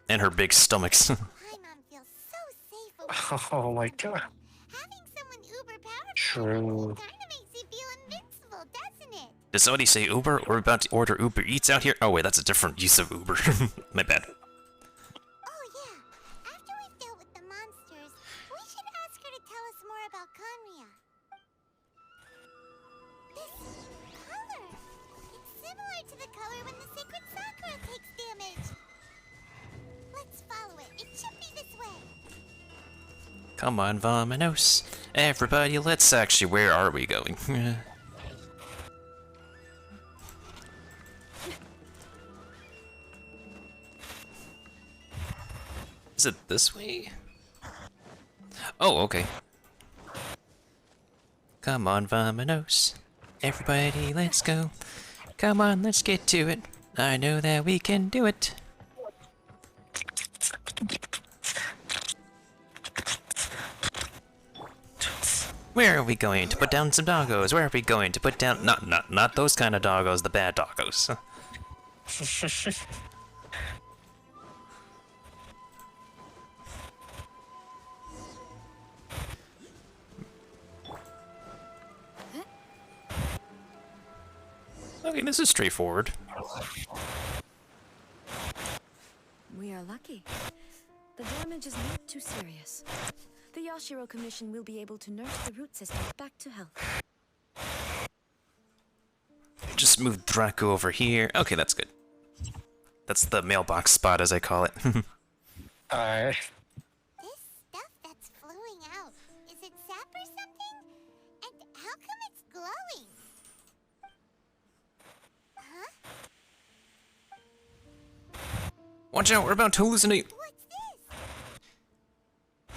S3: And her big stomachs.
S9: Paimon feels so safe.
S4: Oh my god.
S9: Having someone uber powerful
S4: True.
S9: kind of makes you feel invincible, doesn't it?
S3: Did somebody say Uber? We're about to order Uber Eats out here? Oh wait, that's a different use of Uber. My bad.
S9: Oh yeah. After we've dealt with the monsters, we should ask her to tell us more about Conria. This color. It's similar to the color when the sacred Sakura takes damage. Let's follow it. It should be this way.
S3: Come on, Vamanos. Everybody, let's actually... Where are we going? Is it this way? Oh, okay. Come on, Vamanos. Everybody, let's go. Come on, let's get to it. I know that we can do it. Where are we going to put down some doggos? Where are we going to put down... Not those kind of doggos, the bad doggos. Okay, this is straightforward.
S10: We are lucky. The damage is not too serious. The Yashiro Commission will be able to nurse the root system back to health.
S3: Just move Draku over here. Okay, that's good. That's the mailbox spot, as I call it.
S4: Alright.
S9: This stuff that's flowing out, is it sap or something? And how come it's glowing? Huh?
S3: Watch out, we're about to hallucinate.
S9: What's this?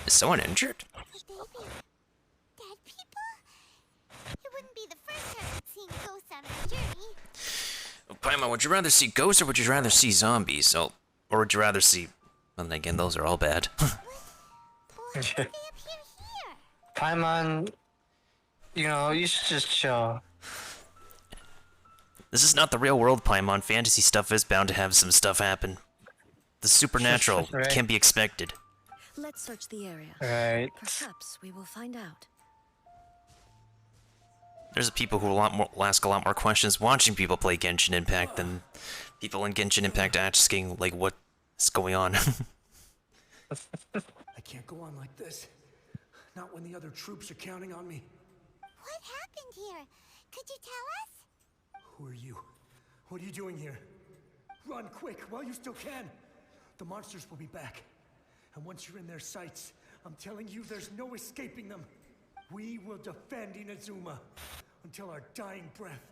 S3: Is someone injured?
S9: A baby? Dead people? It wouldn't be the first time I've seen ghosts on a journey.
S3: Oh, Paimon, would you rather see ghosts or would you rather see zombies? Oh, or would you rather see... Well, then again, those are all bad.
S9: Why did they appear here?
S4: Paimon, you know, you should just chill.
S3: This is not the real world, Paimon. Fantasy stuff is bound to have some stuff happen. The supernatural
S4: Right.
S3: can be expected.
S10: Let's search the area.
S4: Right.
S10: Perhaps we will find out.
S3: There's people who will ask a lot more questions watching people play Genshin Impact than people in Genshin Impact asking, like, what's going on.
S5: I can't go on like this. Not when the other troops are counting on me.
S9: What happened here? Could you tell us?
S5: Who are you? What are you doing here? Run quick while you still can. The monsters will be back. And once you're in their sights, I'm telling you, there's no escaping them. We will defend Inazuma until our dying breath.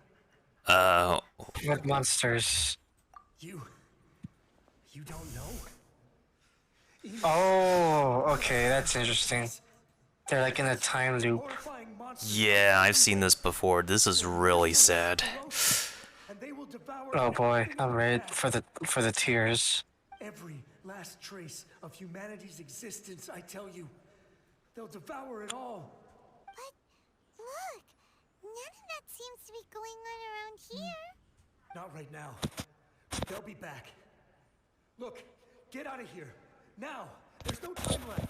S4: What monsters?
S5: You don't know?
S4: Oh, okay, that's interesting. They're like in a time loop.
S5: Horrifying monsters
S3: Yeah, I've seen this before. This is really sad.
S5: and they will devour
S4: Oh boy,
S5: everything
S4: I'm
S5: in
S4: ready
S5: their path.
S4: for the tears.
S5: Every last trace of humanity's existence, I tell you. They'll devour it all.
S9: But look, none of that seems to be going on around here.
S5: Not right now. They'll be back. Look, get out of here. Now! There's no time left.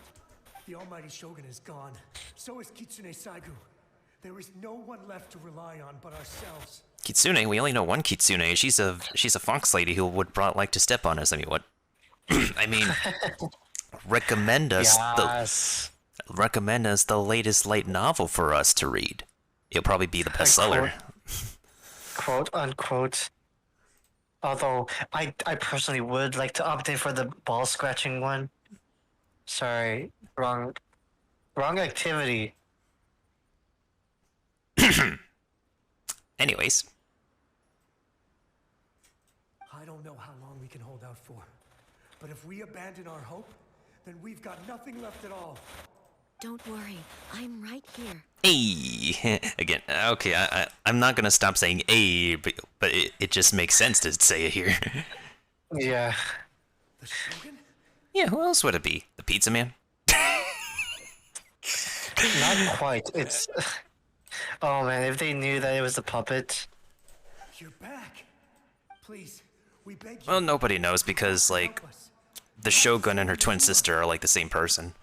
S5: The almighty Shogun is gone. So is Kitsune Saigu. There is no one left to rely on but ourselves.
S3: Kitsune, we only know one Kitsune. She's a fox lady who would like to step on us. I mean, what? I mean, recommend us the latest light novel for us to read. It'll probably be the bestseller.
S4: Quote unquote. Although I personally would like to opt in for the ball scratching one. Sorry, wrong activity.
S3: Anyways,
S5: I don't know how long we can hold out for. But if we abandon our hope, then we've got nothing left at all.
S10: Don't worry, I'm right here.
S3: hey, again, okay, I'm not gonna stop saying a, but it just makes sense to say it here.
S4: Yeah.
S5: The Shogun?
S3: Yeah, who else would it be? The Pizza Man?
S4: Not quite. It's. Oh man, if they knew that it was the puppet.
S5: You're back. Please, we beg you.
S3: Well, nobody knows because, like,
S5: Help us.
S3: the Shogun and her twin sister are like the same person.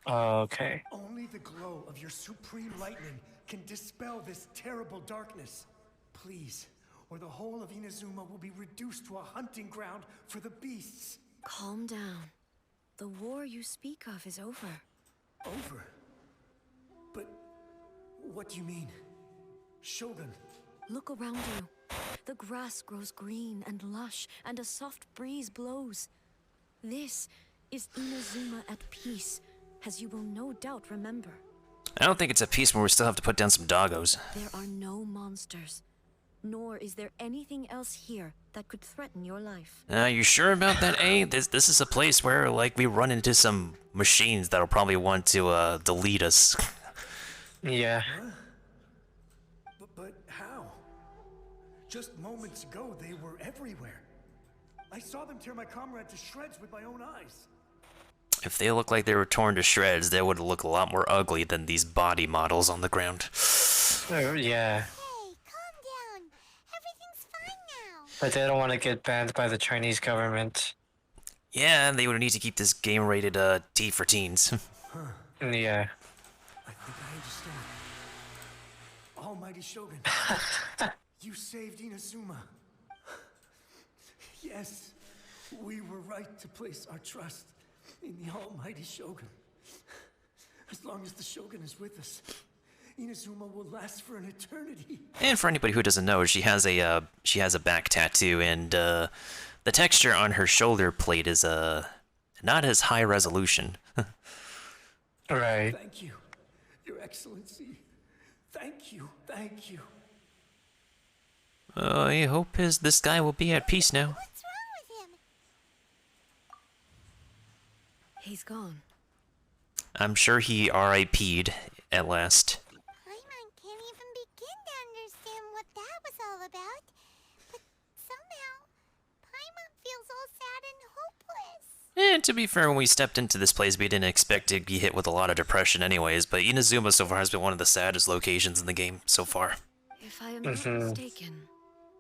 S4: Oh, okay.
S5: Only the glow of your supreme lightning can dispel this terrible darkness. Please, or the whole of Inazuma will be reduced to a hunting ground for the beasts.
S10: Calm down. The war you speak of is over.
S5: Over? But what do you mean? Shogun?
S10: Look around you. The grass grows green and lush, and a soft breeze blows. This is Inazuma at peace, as you will no doubt remember.
S3: I don't think it's a piece where we still have to put down some doggos.
S10: There are no monsters, nor is there anything else here that could threaten your life.
S3: You sure about that, A? This is a place where, like, we run into some machines that'll probably want to, delete us.
S4: Yeah.
S5: But how? Just moments ago, they were everywhere. I saw them tear my comrade to shreds with my own eyes.
S3: If they look like they were torn to shreds, they would look a lot more ugly than these body models on the ground.
S4: Yeah.
S9: Hey, calm down. Everything's fine now.
S4: But they don't want to get banned by the Chinese government.
S3: Yeah, they would need to keep this game rated, T for teens.
S4: Yeah.
S5: I think I understand. Almighty Shogun, you saved Inazuma. Yes, we were right to place our trust in the Almighty Shogun. As long as the Shogun is with us, Inazuma will last for an eternity.
S3: And for anybody who doesn't know, she has a back tattoo, and the texture on her shoulder plate is not as high resolution.
S4: Right.
S5: Thank you, Your Excellency. Thank you, thank you.
S3: I hope this guy will be at peace now.
S9: What's wrong with him?
S10: He's gone.
S3: I'm sure he RIP'd at last.
S9: Paimon can't even begin to understand what that was all about. But somehow, Paimon feels all sad and hopeless.
S3: And to be fair, when we stepped into this place, we didn't expect to be hit with a lot of depression anyways, but Inazuma so far has been one of the saddest locations in the game so far.
S10: If I am not mistaken,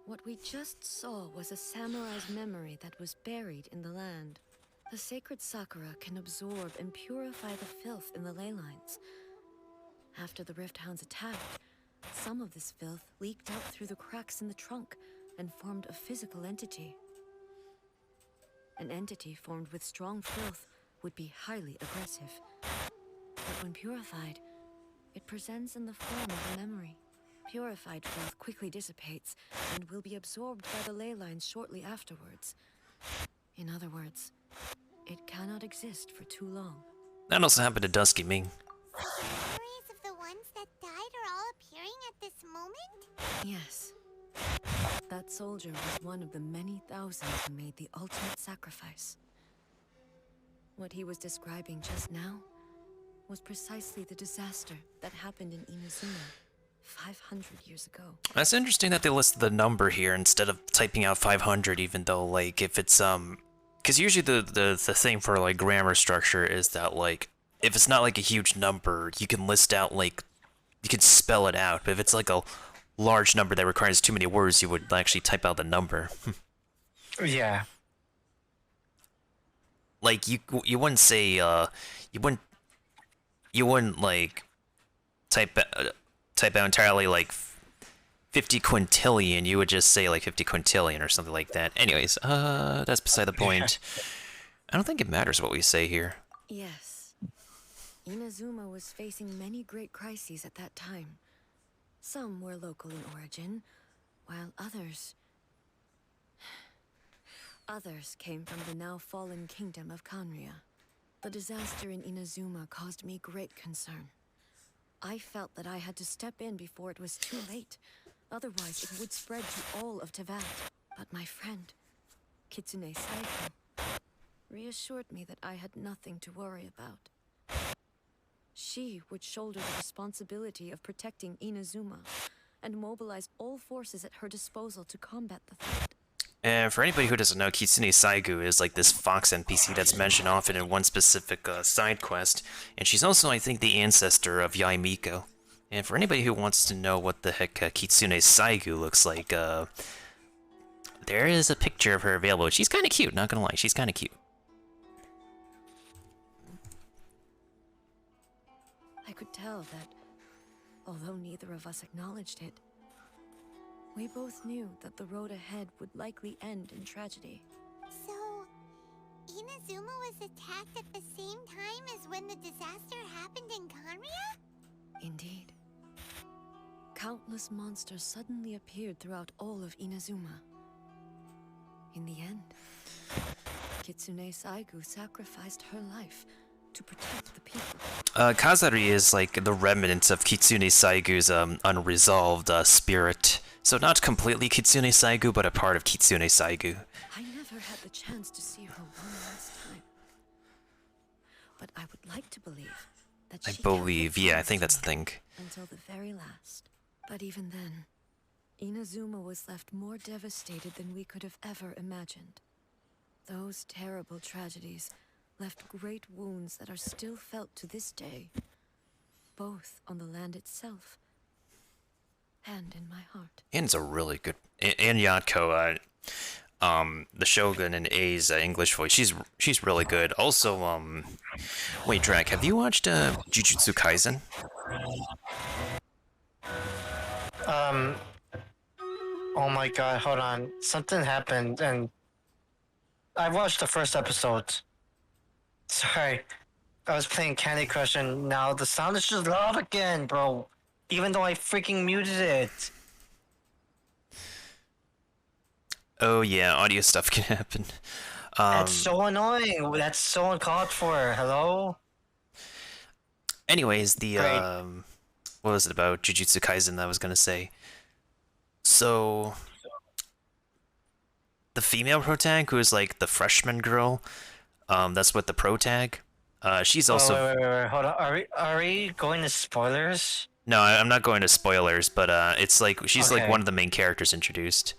S10: what we just saw was a samurai's memory that was buried in the land. The sacred sakura can absorb and purify the filth in the ley lines. After the Rift Hounds attacked, some of this filth leaked out through the cracks in the trunk and formed a physical entity. An entity formed with strong filth would be highly aggressive. But when purified, it presents in the form of a memory. Purified filth quickly dissipates and will be absorbed by the ley lines shortly afterwards. In other words, it cannot exist for too long.
S3: That also happened to Dusky Ming.
S9: So the memories of the ones that died are all appearing at this moment?
S10: Yes. That soldier was one of the many thousands who made the ultimate sacrifice. What he was describing just now was precisely the disaster that happened in Inazuma 500 years ago.
S3: That's interesting that they listed the number here instead of typing out 500, even though, like, if it's, because usually the thing for, like, grammar structure is that, like, if it's not, like, a huge number, you can list out, like, you can spell it out, but if it's, like, a large number that requires too many words, you would actually type out the number.
S4: Yeah.
S3: Like, you wouldn't say, you wouldn't, like, type out entirely, like, 50 quintillion, you would just say, like, 50 quintillion or something like that. Anyways, that's beside the point. I don't think it matters what we say here.
S10: Yes. Inazuma was facing many great crises at that time. Some were local in origin, while others came from the now fallen kingdom of Kanria. The disaster in Inazuma caused me great concern. I felt that I had to step in before it was too late. Otherwise, it would spread to all of Tevat. But my friend, Kitsune Saiko, reassured me that I had nothing to worry about. She would shoulder the responsibility of protecting Inazuma and mobilize all forces at her disposal to combat the threat.
S3: And for anybody who doesn't know, Kitsune Saigu is like this fox NPC that's mentioned often in one specific side quest, and she's also, I think, the ancestor of Yai Miko. And for anybody who wants to know what the heck Kitsune Saigu looks like, there is a picture of her available. She's kind of cute, not gonna lie, she's kind of cute.
S10: I could tell that, although neither of us acknowledged it, we both knew that the road ahead would likely end in tragedy.
S9: So, Inazuma was attacked at the same time as when the disaster happened in Kanria?
S10: Indeed. Countless monsters suddenly appeared throughout all of Inazuma. In the end, Kitsune Saigu sacrificed her life to protect the people.
S3: Kazari is like the remnant of Kitsune Saigu's unresolved spirit. So not completely Kitsune Saigu, but a part of Kitsune Saigu.
S10: I never had the chance to see her one last time. But I would like to believe that she
S3: Yeah, I think that's the thing.
S10: until the very last. But even then, Inazuma was left more devastated than we could have ever imagined. Those terrible tragedies left great wounds that are still felt to this day, both on the land itself and in my heart.
S3: And it's a really good... And Yatko, the Shogun and A's English voice, she's really good. Also, wait, Drac, have you watched Jujutsu Kaisen?
S4: Oh my god, hold on. Something happened and I watched the first episode. Sorry. I was playing Candy Crush and now the sound is just loud again, bro. Even though I freaking muted it.
S3: Oh yeah, audio stuff can happen.
S4: That's so annoying. That's so uncalled for. Hello?
S3: Anyways, the what was it about Jujutsu Kaisen that I was gonna say? So the female protag, who is like the freshman girl, that's what the protag. She's also.
S4: Wait, hold on. Are we going to spoilers?
S3: No, I'm not going to spoilers, but it's like she's like
S4: Okay.
S3: one of the main characters introduced.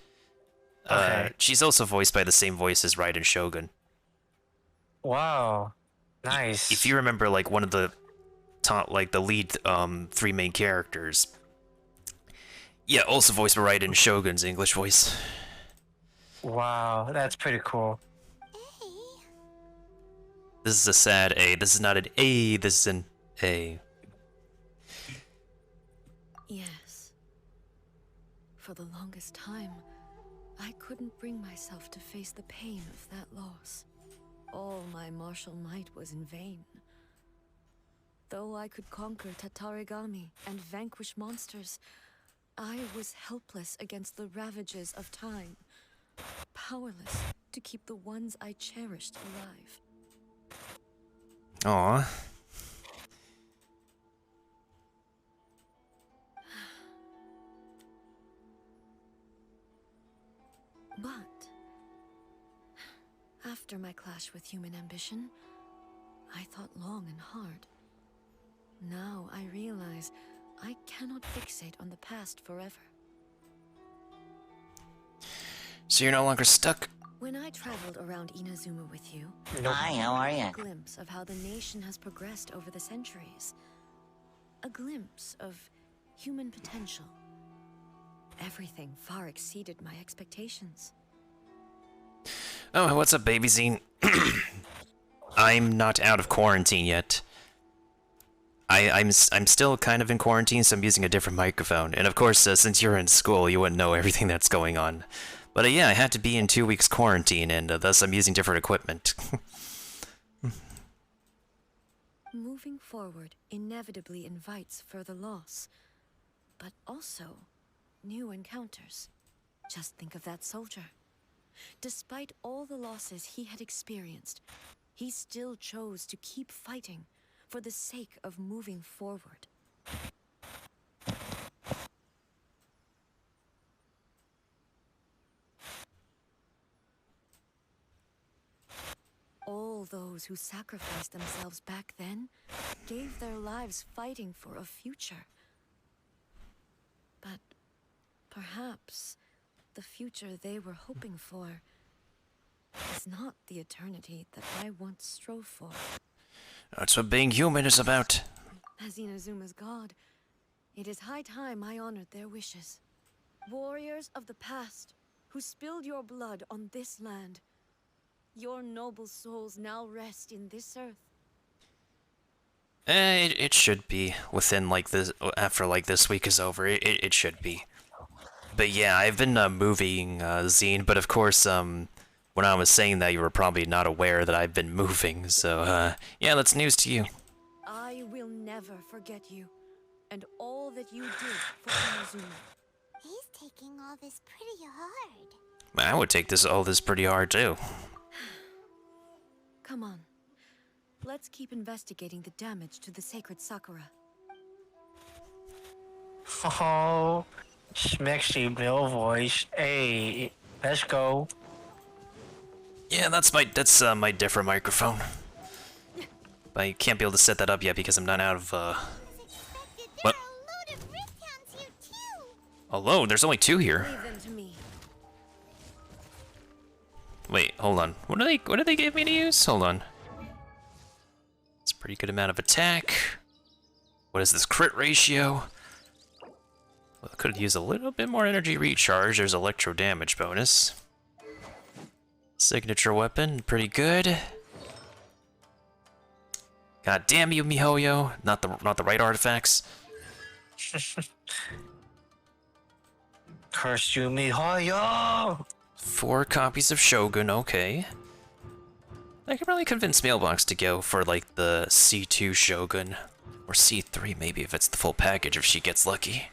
S4: Okay.
S3: She's also voiced by the same voice as Raiden Shogun.
S4: Wow. Nice.
S3: If you remember, like one of the top, like the lead three main characters. Yeah, also voiced by Raiden Shogun's English voice.
S4: Wow, that's pretty cool.
S3: This is a sad A. This is not an A. This is an A.
S10: Yes. For the longest time, I couldn't bring myself to face the pain of that loss. All my martial might was in vain. Though I could conquer Tatarigami and vanquish monsters, I was helpless against the ravages of time, powerless to keep the ones I cherished alive.
S3: Aw.
S10: But after my clash with human ambition, I thought long and hard. Now I realize I cannot fixate on the past forever.
S3: So you're no longer stuck?
S10: When I traveled around Inazuma with you,
S11: Hi, how are
S10: I
S11: you?
S10: had a glimpse of how the nation has progressed over the centuries. A glimpse of human potential. Everything far exceeded my expectations.
S3: Oh, what's up, Baby Zine? I'm not out of quarantine yet. I'm still kind of in quarantine, so I'm using a different microphone. And of course, since you're in school, you wouldn't know everything that's going on. But yeah, I had to be in 2 weeks quarantine, and thus I'm using different equipment.
S10: Moving forward inevitably invites further loss, but also new encounters. Just think of that soldier. Despite all the losses he had experienced, he still chose to keep fighting for the sake of moving forward. All those who sacrificed themselves back then gave their lives fighting for a future. But perhaps the future they were hoping for is not the eternity that I once strove for.
S3: That's what being human is about.
S10: As Inazuma's god, it is high time I honored their wishes. Warriors of the past, who spilled your blood on this land, your noble souls now rest in this earth.
S3: It should be within like this, after like this week is over. It should be. But yeah, I've been moving, Zine. But of course, when I was saying that, you were probably not aware that I've been moving. So yeah, that's news to you.
S10: I will never forget you, and all that you did for Inazuma.
S9: He's taking all this pretty hard.
S3: I would take all this pretty hard too.
S10: Come on. Let's keep investigating the damage to the sacred Sakura.
S4: Oh, smexy Bill voice. Hey, let's go.
S3: Yeah, that's my different microphone. But I can't be able to set that up yet because I'm not out of what? A load? There's only 2 here.
S10: Leave them to me.
S3: Wait, hold on. What do they give me to use? Hold on. It's a pretty good amount of attack. What is this crit ratio? Well, could use a little bit more energy recharge. There's electro damage bonus. Signature weapon, pretty good. God damn you, MiHoYo. Not the right artifacts.
S4: Curse you, MiHoYo!
S3: 4 copies of Shogun, okay. I could probably convince Mailbox to go for like the C2 Shogun. Or C3 maybe if it's the full package if she gets lucky.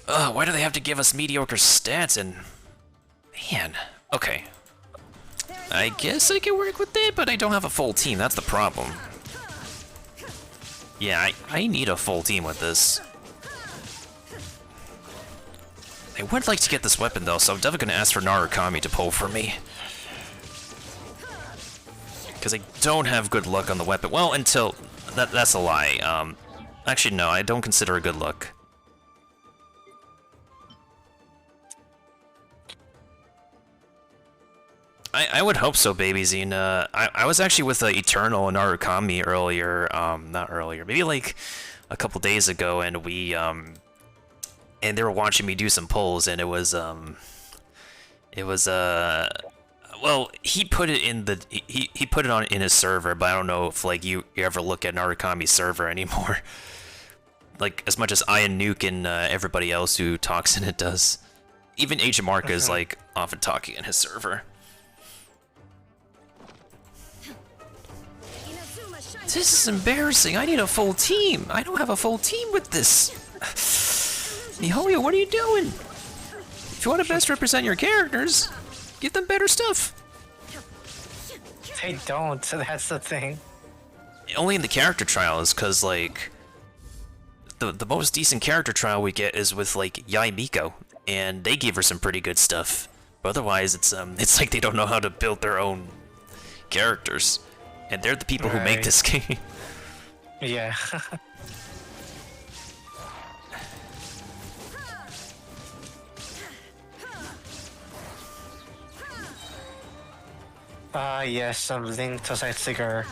S3: Why do they have to give us mediocre stats and... Man, okay. I guess I can work with it, but I don't have a full team, that's the problem. Yeah, I need a full team with this. I would like to get this weapon though, so I'm definitely gonna ask for Narukami to pull for me. Because I don't have good luck on the weapon. Well, until... That's a lie. Actually, no, I don't consider it good luck. I would hope so, Baby Zine. I was actually with Eternal and Narukami earlier, not earlier, maybe like a couple days ago, and we, and they were watching me do some pulls, and well, he put it in the, he put it on in his server, but I don't know if, like, you ever look at Narukami's server anymore. Like, as much as I and Nuke and everybody else who talks in it does. Even Agent Mark is, like, often talking in his server. This is embarrassing. I need a full team. I don't have a full team with this. MiHoYo, what are you doing? If you want to best represent your characters, give them better stuff.
S4: They don't, so that's the thing.
S3: only in the character trials, because, like, the most decent character trial we get is with, like, Yai Miko, and they gave her some pretty good stuff. But otherwise, it's like they don't know how to build their own characters, and they're the people who make this game.
S4: Yeah. Yes, something to side figure.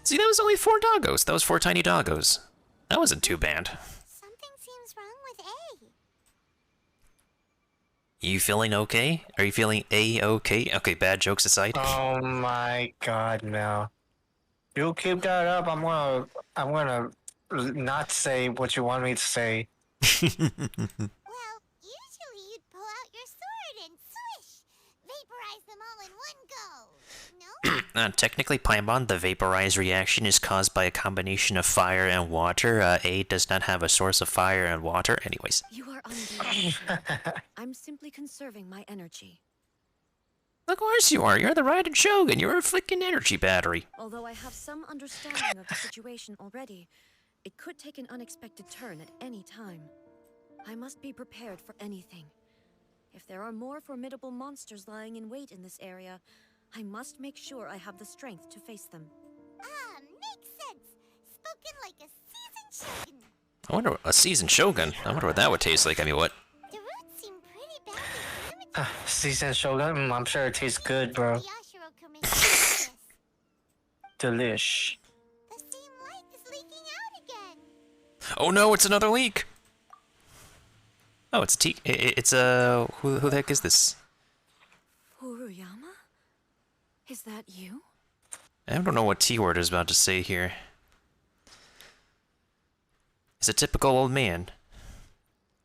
S3: See, that was only 4 doggos. That was 4 tiny doggos. That wasn't too bad.
S9: Something seems wrong with A.
S3: You feeling okay? Are you feeling A-okay? Okay, bad jokes aside.
S4: Oh my god, Mel. You keep that up, I'm gonna not say what you want me to say.
S9: Well, usually you'd pull out your sword and swish! Vaporize them all in one go! No?
S3: Technically, Paimon, the vaporize reaction is caused by a combination of fire and water. A does not have a source of fire and water. Anyways.
S10: You are unbelievable. I'm simply conserving my energy.
S3: Of course you are. You're the Raiden Shogun. You're a freaking energy battery.
S10: Although I have some understanding of the situation already, it could take an unexpected turn at any time. I must be prepared for anything. If there are more formidable monsters lying in wait in this area, I must make sure I have the strength to face them.
S9: Ah, makes sense. Spoken like a seasoned shogun.
S3: I wonder, a seasoned Shogun? I wonder what that would taste like. I mean, what?
S9: The roots seem pretty badly limited.
S4: Seasoned Shogun? I'm sure it tastes good, bro.
S9: The Yashiro commission.
S4: Delish.
S9: The steam light is leaking out again.
S3: Oh no, it's another leak! Oh, it's a T. It's a. Who the heck is this?
S10: Furuyama? Is that you?
S3: I don't know what T-word is about to say here. He's a typical old man.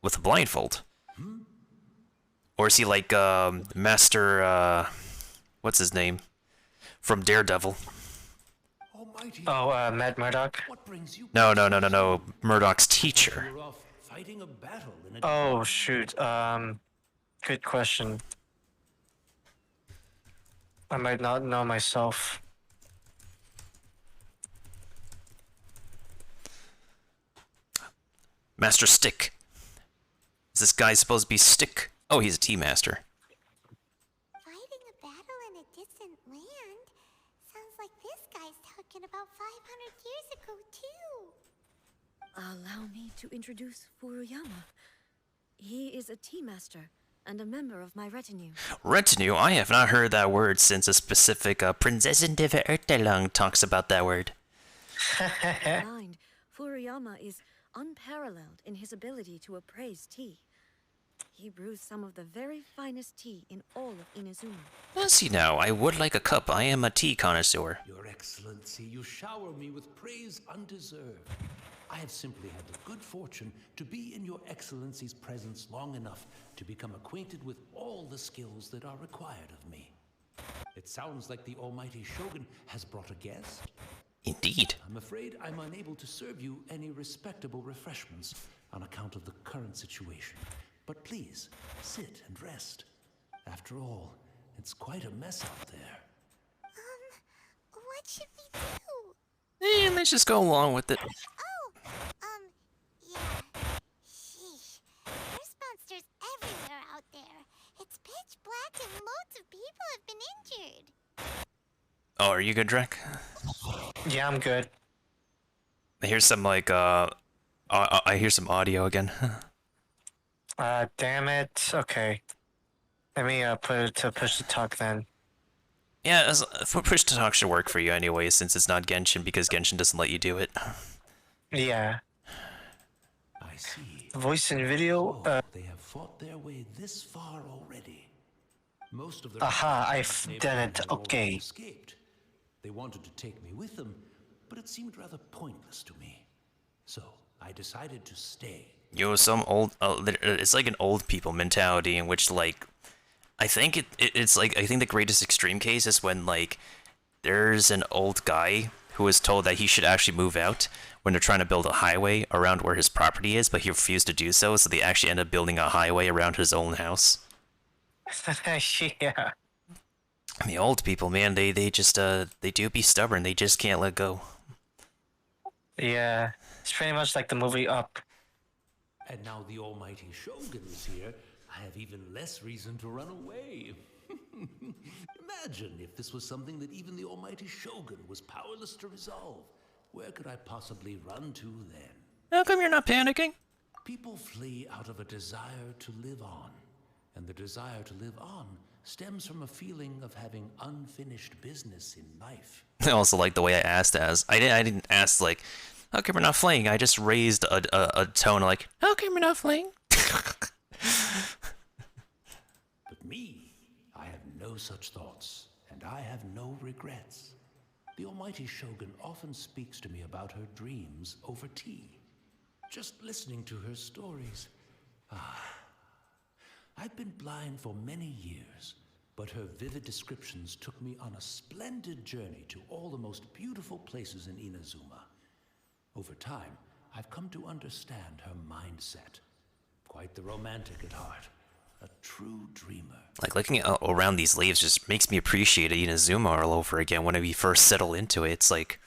S3: With a blindfold. Or is he like, Master, what's his name? From Daredevil.
S5: Almighty,
S4: Oh, Matt Murdock?
S5: what brings you
S3: No. Murdoch's teacher.
S5: You're off fighting a battle in a
S4: Oh, shoot. Good question. I might not know myself.
S3: Master Stick. Is this guy supposed to be Stick? Oh, he's a T-Master.
S9: Fighting a battle in a distant land? Sounds like this guy's talking about 500 years ago, too.
S10: Allow me to introduce Furuyama. He is a tea master and a member of my retinue.
S3: Retinue? I have not heard that word since a specific Prinzessin de Vertelung talks about that word.
S10: Blind, Furuyama is unparalleled in his ability to appraise tea. He brews some of the very finest tea in all of Inazuma.
S3: Does he now? I would like a cup. I am a tea connoisseur.
S5: Your Excellency, you shower me with praise undeserved. I have simply had the good fortune to be in your Excellency's presence long enough to become acquainted with all the skills that are required of me. It sounds like the almighty Shogun has brought a guest.
S3: Indeed.
S5: I'm afraid I'm unable to serve you any respectable refreshments on account of the current situation. But please, sit and rest. After all, it's quite a mess out there.
S9: What should we do?
S3: Let's just go along with it.
S9: Yeah. Sheesh. There's monsters everywhere out there. It's pitch black and loads of people have been injured.
S3: Oh, are you good, Drek?
S4: Yeah, I'm good.
S3: I hear some, like, I hear some audio again.
S4: Damn it. Okay. Let me, put it to push to talk then.
S3: Yeah, push to talk should work for you anyway, since it's not Genshin, because Genshin doesn't let you do it.
S4: Yeah.
S5: I see.
S4: Voice and video,
S5: They have fought their way this far already. Most of the
S4: Aha, I've done it.
S5: had already
S4: Okay.
S5: escaped. They wanted to take me with them, but it seemed rather pointless to me. So I decided to stay.
S3: Yo, some old, it's like an old people mentality in which, like, I think it's like, I think the greatest extreme case is when, like, there's an old guy who is told that he should actually move out when they're trying to build a highway around where his property is, but he refused to do so, so they actually end up building a highway around his own house.
S4: Yeah.
S3: The old people, man, they just they do be stubborn. They just can't let go.
S4: Yeah, it's pretty much like the movie Up.
S11: And now the almighty Shogun is here, I have even less reason to run away. Imagine if this was something that even the almighty Shogun was powerless to resolve. Where could I possibly run to then?
S3: How come you're not panicking?
S11: People flee out of a desire to live on. And the desire to live on stems from a feeling of having unfinished business in life.
S3: I also like the way I asked as. I didn't ask like, how come we're not fleeing? I just raised a tone like, how come we're not fleeing?
S11: But me, I have no such thoughts, and I have no regrets. The almighty Shogun often speaks to me about her dreams over tea. Just listening to her stories. I've been blind for many years, but her vivid descriptions took me on a splendid journey to all the most beautiful places in Inazuma. Over time, I've come to understand her mindset. Quite the romantic at heart. A true dreamer.
S3: Like, looking around these leaves just makes me appreciate Inazuma all over again when we first settle into it. It's like,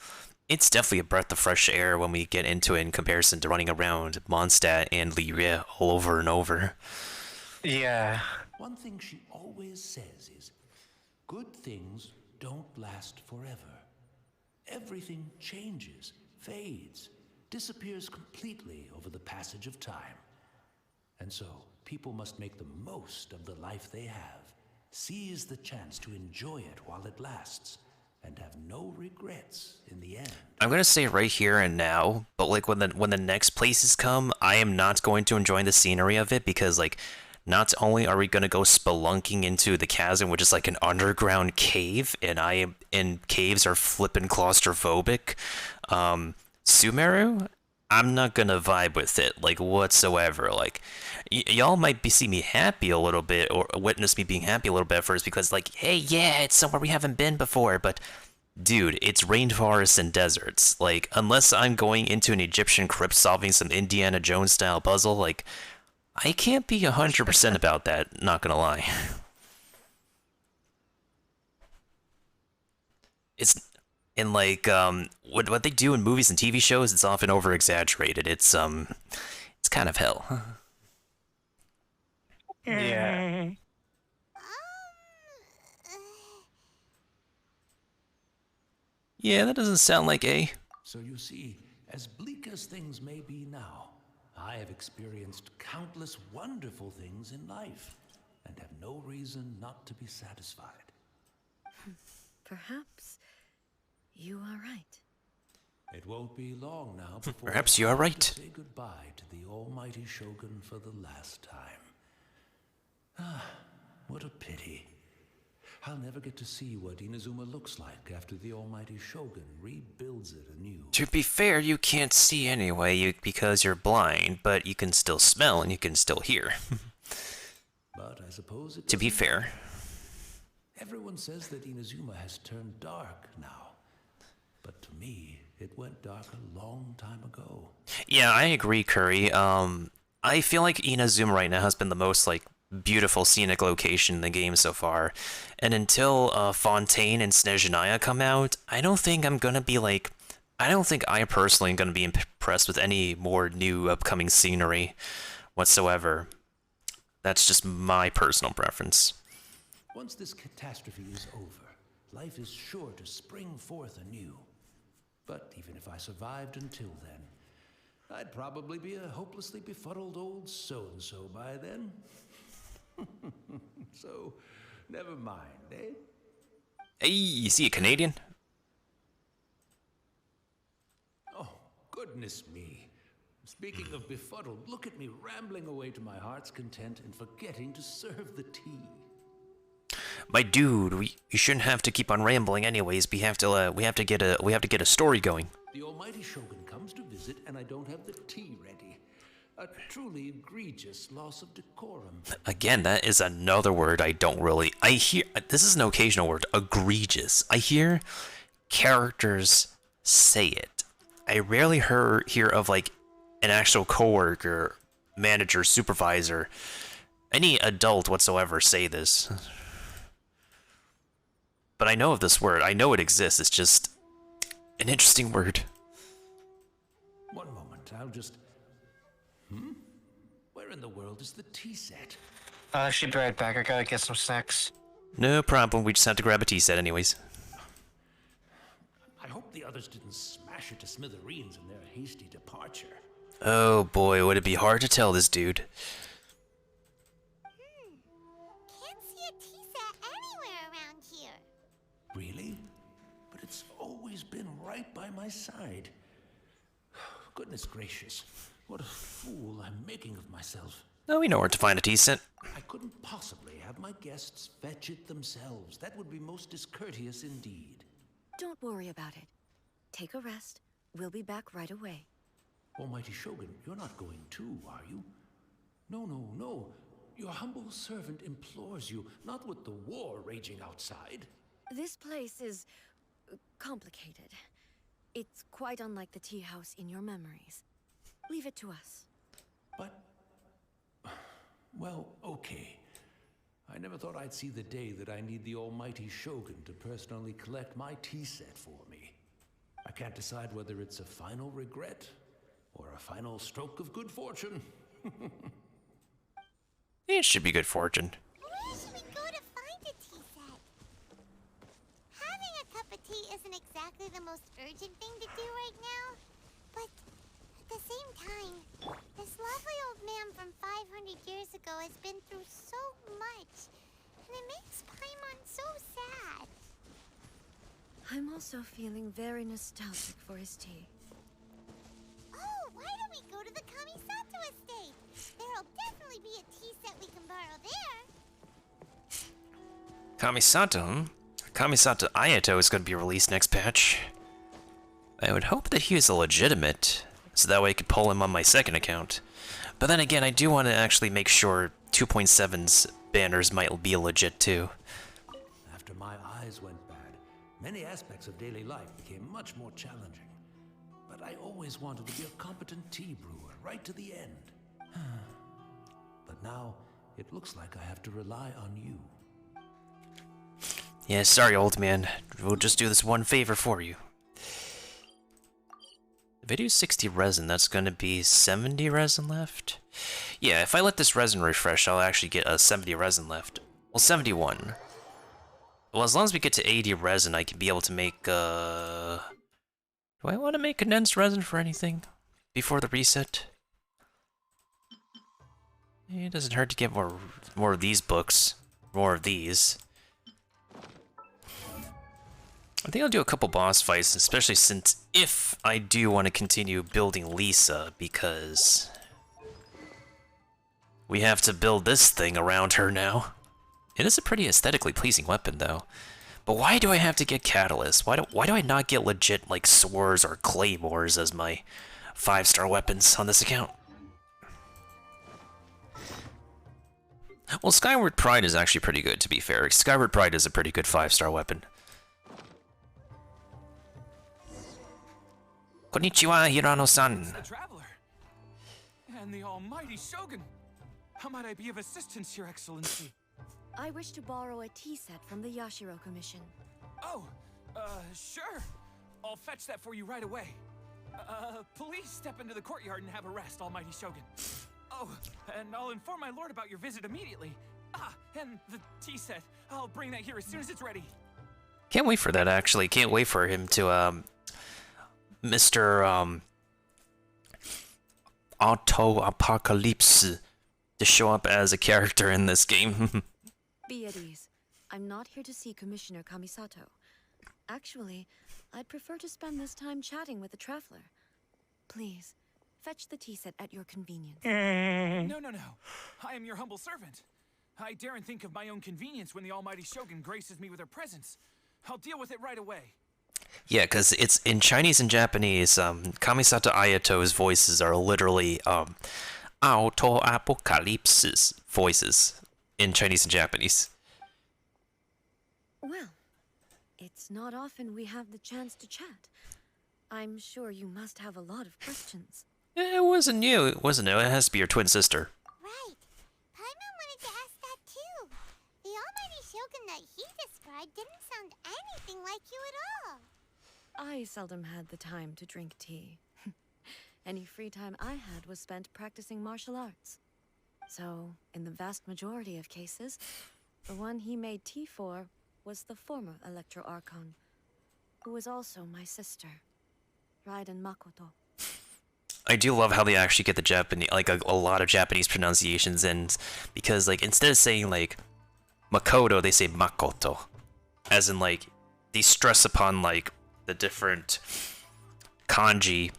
S3: it's definitely a breath of fresh air when we get into it in comparison to running around Mondstadt and Lyria all over and over.
S4: Yeah.
S11: One thing she always says is, good things don't last forever. Everything changes, fades, disappears completely over the passage of time. And so, people must make the most of the life they have, seize the chance to enjoy it while it lasts, and have no regrets in the end.
S3: I'm gonna say right here and now, but like when the next places come, I am not going to enjoy the scenery of it because like, not only are we gonna go spelunking into the chasm, which is like an underground cave, and caves are flippin' claustrophobic. Sumeru, I'm not gonna vibe with it like whatsoever. Like, y'all might see me happy a little bit, or witness me being happy a little bit at first because like, hey, yeah, it's somewhere we haven't been before, but dude, it's rainforests and deserts. Like, unless I'm going into an Egyptian crypt solving some Indiana Jones style puzzle, like, I can't be 100% about that, not gonna lie. It's, and like, what they do in movies and TV shows, it's often over-exaggerated. It's kind of hell.
S4: Yeah.
S3: Yeah, that doesn't sound like A.
S11: So you see, as bleak as things may be now, I have experienced countless wonderful things in life, and have no reason not to be satisfied.
S10: Perhaps you are right.
S11: It won't be long now before
S3: Perhaps you are right.
S11: to say goodbye to the almighty Shogun for the last time. Ah, what a pity. I'll never get to see what Inazuma looks like after the almighty Shogun rebuilds it anew.
S3: To be fair, you can't see anyway because you're blind, but you can still smell and you can still hear.
S11: But I suppose it
S3: To be
S11: doesn't
S3: fair.
S11: matter. Everyone says that Inazuma has turned dark now. But to me, it went dark a long time ago.
S3: Yeah, I agree, Curry. I feel like Inazuma right now has been the most, like, beautiful scenic location in the game so far. And until Fontaine and Snezhnaya come out, I don't think I'm gonna be, like... I don't think I personally am gonna be impressed with any more new upcoming scenery whatsoever. That's just my personal preference.
S11: Once this catastrophe is over, life is sure to spring forth anew. But even if I survived until then, I'd probably be a hopelessly befuddled old so-and-so by then. So, never mind, eh?
S3: Hey, you see a Canadian?
S11: Oh, goodness me. Speaking of befuddled, look at me rambling away to my heart's content and forgetting to serve the tea.
S3: My dude, you shouldn't have to keep on rambling anyways. We have to get a story going.
S11: The almighty Shogun comes to visit and I don't have the tea ready. A truly egregious loss of decorum.
S3: Again, that is another word I don't really... I hear... This is an occasional word. Egregious. I hear characters say it. I rarely hear of, like, an actual coworker, manager, supervisor, any adult whatsoever say this. but I know of this word. I know it exists. It's just an interesting word.
S11: One moment, I'll just... Where in the world is the tea set?
S4: I'll actually be right back. I gotta get some snacks.
S3: No problem. We just have to grab a tea set anyways.
S11: I hope the others didn't smash it to smithereens in their hasty departure.
S3: Oh boy, would it be hard to tell this dude.
S9: Can't see a tea set anywhere around here.
S11: Really? But it's always been right by my side. Goodness gracious, what a fool I'm making of myself.
S3: No, we know where to find a tea set.
S11: I couldn't possibly have my guests fetch it themselves. That would be most discourteous indeed.
S10: Don't worry about it. Take a rest. We'll be back right away.
S11: Almighty Shogun, you're not going too, are you? No, no, no. Your humble servant implores you, not with the war raging outside.
S10: This place is complicated. It's quite unlike the tea house in your memories. Leave it to us.
S11: But... well, okay. I never thought I'd see the day that I need the almighty Shogun to personally collect my tea set for me. I can't decide whether it's a final regret or a final stroke of good fortune.
S3: It should be good fortune.
S9: Where should we go to find a tea set? Having a cup of tea isn't exactly the most urgent thing to do right now, but at the same time, this lovely old man from 500 years ago has been through so much, and it makes Paimon so sad.
S10: I'm also feeling very nostalgic for his tea.
S9: Oh, why don't we go to the Kamisato estate? There'll definitely be a tea set we can borrow there.
S3: Kamisato? Kamisato Ayato is going to be released next patch. I would hope that he is a legitimate, so that way I could pull him on my second account. But then again, I do want to actually make sure 2.7's banners might be legit too.
S11: After my eyes went bad, many aspects of daily life became much more challenging. But I always wanted to be a competent tea brewer, right to the end. But now, it looks like I have to rely on you.
S3: Yeah, sorry old man. We'll just do this one favor for you. If I do 60 resin, that's going to be 70 resin left? Yeah, if I let this resin refresh, I'll actually get a 70 resin left. Well, 71. Well, as long as we get to 80 resin, I can be able to make, Do I want to make condensed resin for anything before the reset? It doesn't hurt to get more of these books. More of these. I think I'll do a couple boss fights, especially since if I do want to continue building Lisa, because we have to build this thing around her now. It is a pretty aesthetically pleasing weapon, though. But why do I have to get Catalyst? Why do I not get legit, like, swords or claymores as my 5-star weapons on this account? Well, Skyward Pride is actually pretty good, to be fair. Skyward Pride is a pretty good 5-star weapon. Konnichiwa, Hirano-san.
S12: The Traveler. And the almighty Shogun. How might I be of assistance, Your Excellency?
S10: I wish to borrow a tea set from the Yashiro Commission.
S12: Oh, sure. I'll fetch that for you right away. Please step into the courtyard and have a rest, almighty Shogun. Oh, and I'll inform my lord about your visit immediately. Ah, and the tea set. I'll bring that here as soon as it's ready.
S3: Can't wait for that, actually. Can't wait for him to, Mr. Auto-Apocalypse to show up as a character in this game.
S10: Be at ease. I'm not here to see Commissioner Kamisato. Actually, I'd prefer to spend this time chatting with the Traveler. Please, fetch the tea set at your convenience.
S12: No. I am your humble servant. I daren't think of my own convenience when the almighty Shogun graces me with her presence. I'll deal with it right away.
S3: Yeah, because it's in Chinese and Japanese, Kamisato Ayato's voices are literally, Auto-Apocalypse's voices in Chinese and Japanese.
S10: Well, it's not often we have the chance to chat. I'm sure you must have a lot of questions.
S3: It wasn't you, it wasn't it. It has to be your twin sister.
S9: Right. Paimon wanted to ask that too. The almighty Shogun that he described didn't sound anything like you at all.
S10: I seldom had the time to drink tea. Any free time I had was spent practicing martial arts. So, in the vast majority of cases, the one he made tea for was the former Electro Archon, who was also my sister, Raiden Makoto.
S3: I do love how they actually get the Japanese, like a lot of Japanese pronunciations in, because like instead of saying like Makoto, they say Makoto, as in like they stress upon like the different kanji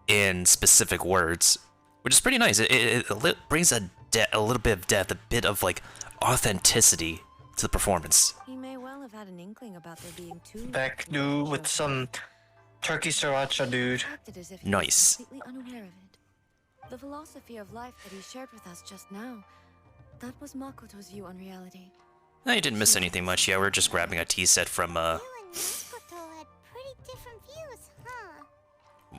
S3: in specific words, which is pretty nice. It brings a little bit of depth, a bit of like authenticity to the performance.
S10: He may well have had an inkling about there being two.
S4: Back dude with some turkey sriracha, dude.
S3: Nice.
S10: Completely unaware of it. The philosophy of life that he shared with us just now, that was Makoto's view on reality.
S3: I didn't miss anything much. Yeah, we're just grabbing a tea set from
S9: You and Makoto had pretty different views, huh?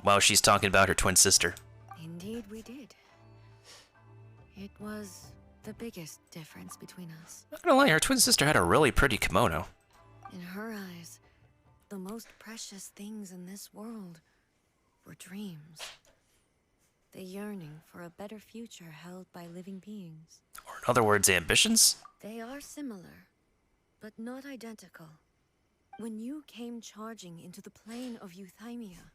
S3: while she's talking about her twin sister.
S10: Indeed, we did. It was the biggest difference between us.
S3: Not gonna lie, her twin sister had a really pretty kimono.
S10: In her eyes, the most precious things in this world were dreams. The yearning for a better future held by living beings.
S3: Or in other words, ambitions?
S10: They are similar, but not identical. When you came charging into the plane of euthymia,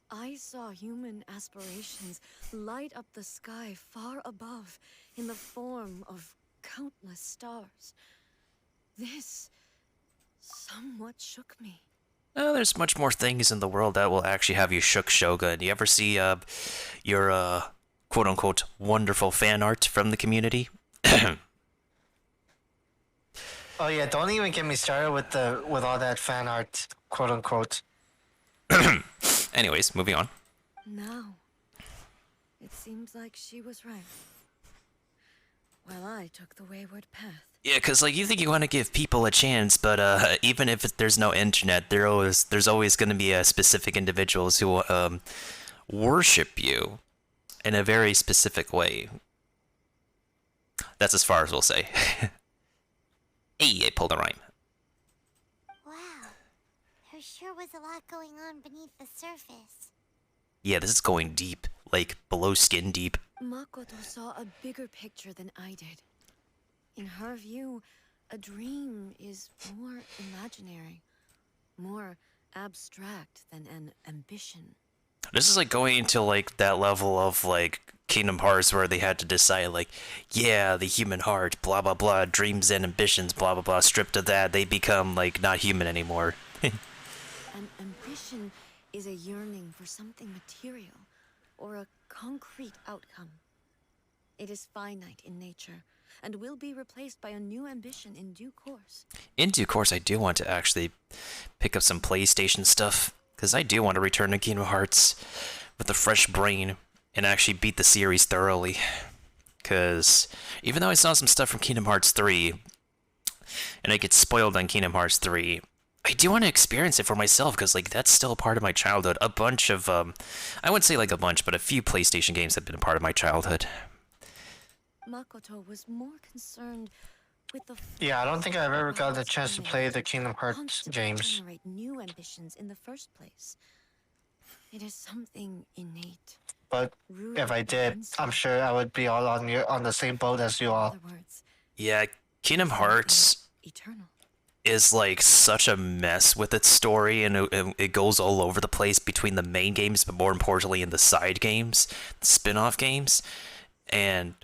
S10: I saw human aspirations light up the sky far above in the form of countless stars. This somewhat shook me.
S3: There's much more things in the world that will actually have you shook, Shogun. You ever see your quote-unquote wonderful fan art from the community?
S4: Oh yeah, don't even get me started with all that fan art, quote unquote.
S3: Anyways, moving on.
S10: Now, it seems like she was right. Well, I took the wayward path.
S3: Yeah, cause like you think you want to give people a chance, but even if there's no internet, there's always gonna be specific individuals who worship you in a very specific way. That's as far as we'll say. Hey, I pulled a rhyme.
S9: Wow. There sure was a lot going on beneath the surface.
S3: Yeah, this is going deep, like below skin deep.
S10: Makoto saw a bigger picture than I did. In her view, a dream is more imaginary, more abstract than an ambition.
S3: This is like going into like that level of like Kingdom Hearts where they had to decide like, yeah, the human heart, blah blah blah, dreams and ambitions, blah blah blah, stripped of that, they become like not human anymore.
S10: An ambition is a yearning for something material, or a concrete outcome. It is finite in nature, and will be replaced by a new ambition in due course.
S3: In due course, I do want to actually pick up some PlayStation stuff, because I do want to return to Kingdom Hearts with a fresh brain and actually beat the series thoroughly. Because even though I saw some stuff from Kingdom Hearts 3, and I get spoiled on Kingdom Hearts 3, I do want to experience it for myself, because like that's still a part of my childhood. A bunch of, I wouldn't say like a bunch, but a few PlayStation games have been a part of my childhood.
S10: Makoto was more concerned with the
S4: Yeah, I don't think I've ever gotten a chance to play the Kingdom Hearts games.
S10: generate new ambitions in the first place. It is something innate.
S4: But if I did, I'm sure I would be all on the same boat as you all.
S3: Yeah, Kingdom Hearts is like such a mess with its story, and it goes all over the place between the main games, but more importantly in the side games, the spin-off games, and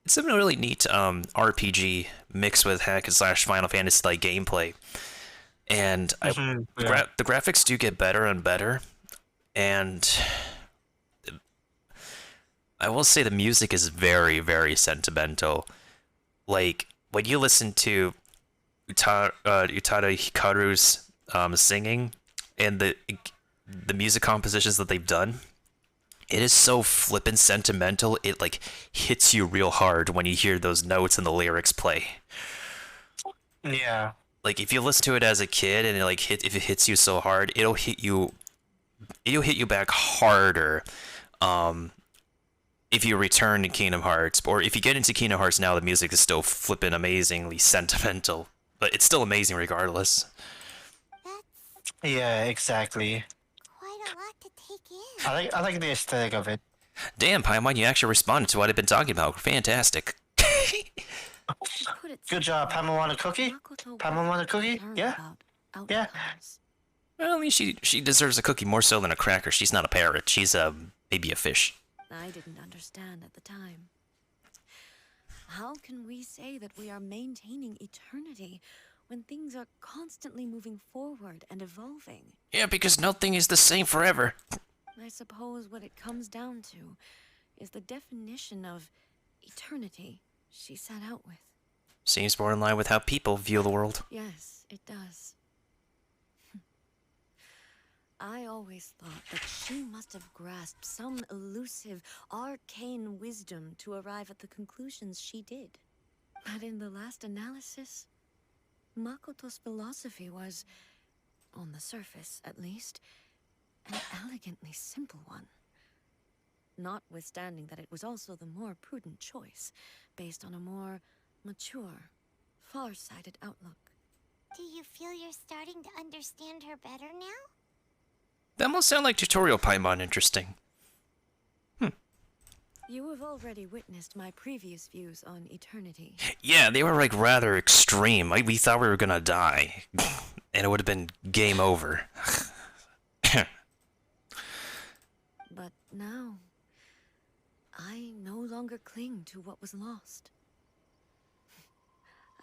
S3: it's a really neat RPG mixed with hack and slash Final Fantasy like gameplay, and the graphics do get better and better, and I will say the music is very, very sentimental. Like when you listen to Utada Hikaru's singing and the music compositions that they've done, it is so flippin' sentimental. It like hits you real hard when you hear those notes and the lyrics play.
S4: Yeah.
S3: Like if you listen to it as a kid and if it hits you so hard, it'll hit you back harder. If you return to Kingdom Hearts, or if you get into Kingdom Hearts now, the music is still flippin' amazingly sentimental. but it's still amazing regardless.
S4: Yeah, exactly.
S9: Quite a lot to take in.
S4: I like the aesthetic of it.
S3: Damn, Paimon, you actually responded to what I've been talking about. Fantastic.
S4: Good job. Paimon want a cookie? Paimon want a cookie? Yeah. Yeah.
S3: Well, at least she deserves a cookie more so than a cracker. She's not a parrot. She's maybe a fish.
S10: I didn't understand at the time. How can we say that we are maintaining eternity when things are constantly moving forward and evolving?
S3: Yeah, because nothing is the same forever.
S10: I suppose what it comes down to is the definition of eternity she set out with.
S3: Seems more in line with how people view the world.
S10: Yes, it does. I always thought that she must have grasped some elusive, arcane wisdom to arrive at the conclusions she did. But in the last analysis, Makoto's philosophy was, on the surface at least, an elegantly simple one. Notwithstanding that it was also the more prudent choice, based on a more mature, far-sighted outlook.
S9: Do you feel you're starting to understand her better now?
S3: That must sound like tutorial Paimon interesting.
S10: You have already witnessed my previous views on eternity.
S3: Yeah, they were like rather extreme. We thought we were gonna die. And it would have been game over.
S10: But now, I no longer cling to what was lost.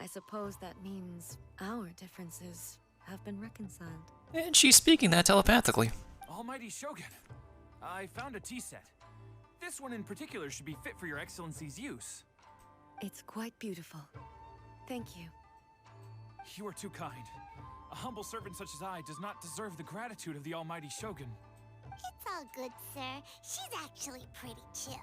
S10: I suppose that means our differences have been reconciled.
S3: And she's speaking that telepathically.
S12: Almighty Shogun, I found a tea set. This one in particular should be fit for your excellency's use.
S10: It's quite beautiful. Thank you.
S12: You are too kind. A humble servant such as I does not deserve the gratitude of the Almighty Shogun.
S9: It's all good, sir. She's actually pretty chill.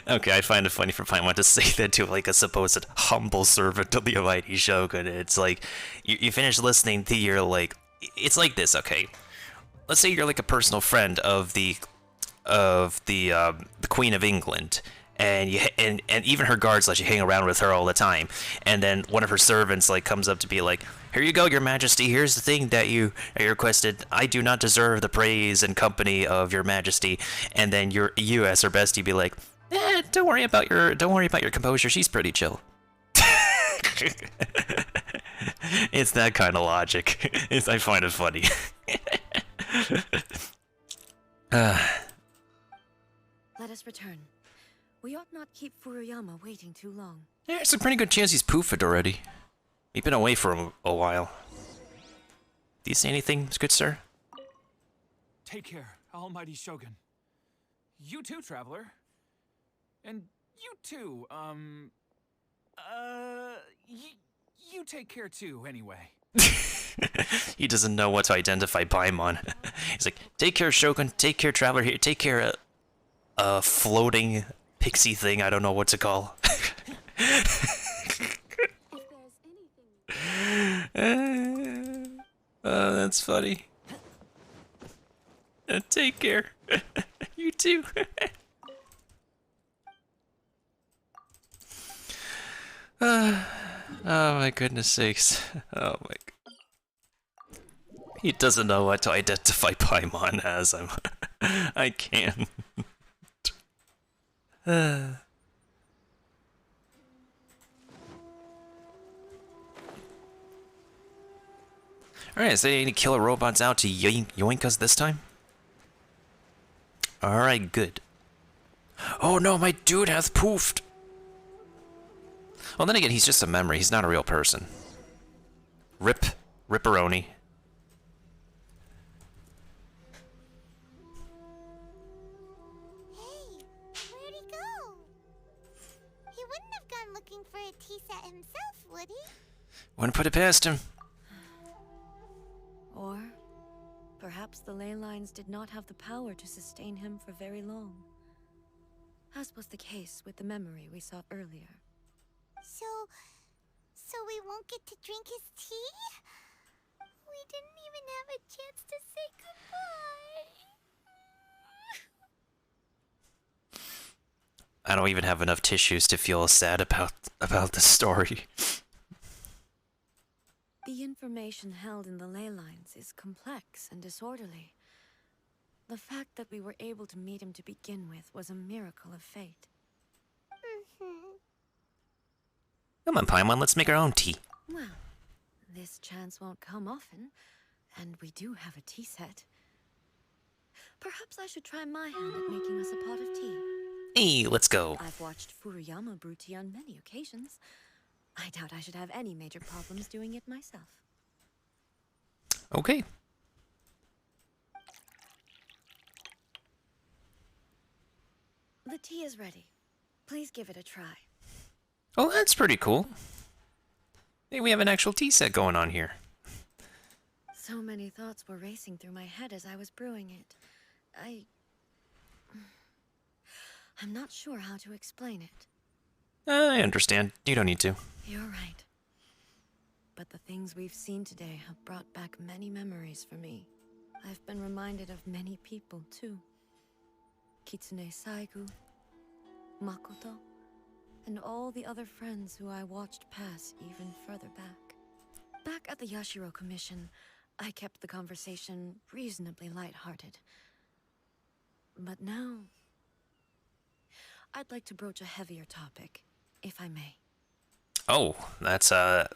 S3: Okay, I find it funny for Paimon to say that to like a supposed humble servant of the Almighty Shogun. It's like, you finish listening to your like, it's like this, okay? Let's say you're like a personal friend of the Queen of England, and even her guards let you hang around with her all the time. And then one of her servants like comes up to be like, "Here you go, Your Majesty. Here's the thing that you requested. I do not deserve the praise and company of Your Majesty." And then you as her bestie be like, don't worry about your composure. She's pretty chill." It's that kind of logic. I find it funny.
S10: Let us return. We ought not keep Furuyama waiting too long.
S3: Yeah, there's a pretty good chance he's poofed already. We've been away for a while. Do you see anything, good sir?
S12: Take care, Almighty Shogun. You too, traveler. And you too, you take care too, anyway.
S3: He doesn't know what to identify Paimon. He's like, take care, Shogun. Take care, traveler. Here, take care, floating pixie thing. I don't know what to call. That's funny. Take care. You too. Oh my goodness sakes. Oh my. He doesn't know what to identify Paimon as. I can't. Alright, is there any killer robots out to yoink us this time? Alright, good. Oh no, my dude has poofed! Well, then again, he's just a memory. He's not a real person. Ripperoni.
S9: Hey, where'd he go? He wouldn't have gone looking for a tea set himself, would he?
S3: Wouldn't put it past him.
S10: Or perhaps the ley lines did not have the power to sustain him for very long, as was the case with the memory we sought earlier.
S9: So we won't get to drink his tea? We didn't even have a chance to say goodbye.
S3: I don't even have enough tissues to feel sad about about the story.
S10: The information held in the ley lines is complex and disorderly. The fact that we were able to meet him to begin with was a miracle of fate.
S3: Come on, Paimon, let's make our own tea.
S10: Well, this chance won't come often, and we do have a tea set. Perhaps I should try my hand at making us a pot of tea.
S3: Hey, let's go.
S10: I've watched Furuyama brew tea on many occasions. I doubt I should have any major problems doing it myself.
S3: Okay.
S10: The tea is ready. Please give it a try.
S3: Oh, that's pretty cool. Hey, we have an actual tea set going on here.
S10: So many thoughts were racing through my head as I was brewing it. I'm not sure how to explain it.
S3: I understand. You don't need to.
S10: You're right. But the things we've seen today have brought back many memories for me. I've been reminded of many people, too. Kitsune Saigu, Makoto, and all the other friends who I watched pass even further back. Back at the Yashiro Commission, I kept the conversation reasonably lighthearted. But now, I'd like to broach a heavier topic, if I may.
S3: Oh, that's a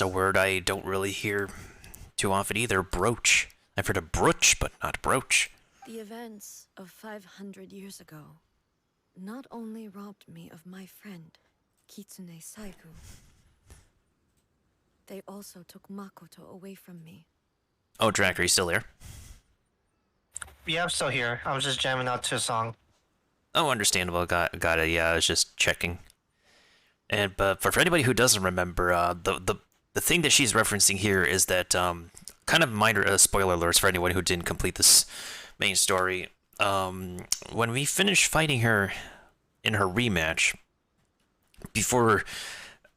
S3: word I don't really hear too often either. Broach. I've heard of brooch, but not broach.
S10: The events of 500 years ago not only robbed me of my friend, Kitsune Saigu, they also took Makoto away from me.
S3: Oh, Drac, are you still there?
S4: Yeah, I'm still here. I was just jamming out to a song.
S3: Oh, understandable. Got it. Yeah, I was just checking. And but for anybody who doesn't remember, the thing that she's referencing here is that kind of minor spoiler alerts for anyone who didn't complete this main story. When we finished fighting her in her rematch, before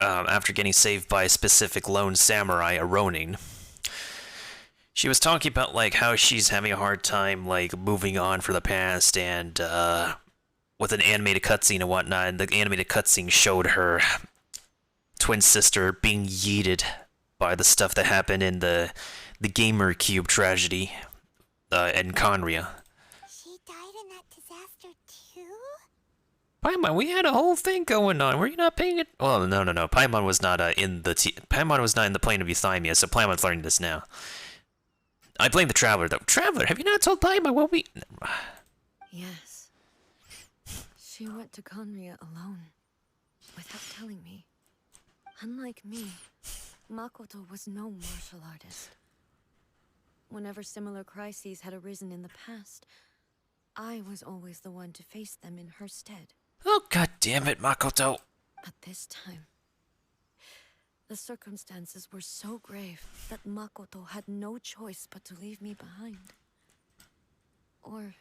S3: after getting saved by a specific lone samurai, a Ronin, she was talking about like how she's having a hard time like moving on for the past, and with an animated cutscene and whatnot, and the animated cutscene showed her twin sister being yeeted by the stuff that happened in the Gamer Cube tragedy in Conria.
S9: She died in that disaster too?
S3: Paimon, we had a whole thing going on. Were you not paying it? Well, no. Paimon was not Paimon was not in the plane of Euthymia, so Paimon's learning this now. I blame the Traveler, though. Traveler, have you not told Paimon what we...
S10: Yes. She went to Conria alone, without telling me. Unlike me, Makoto was no martial artist. Whenever similar crises had arisen in the past, I was always the one to face them in her stead.
S3: Oh, god damn it, Makoto.
S10: But this time, the circumstances were so grave that Makoto had no choice but to leave me behind. Or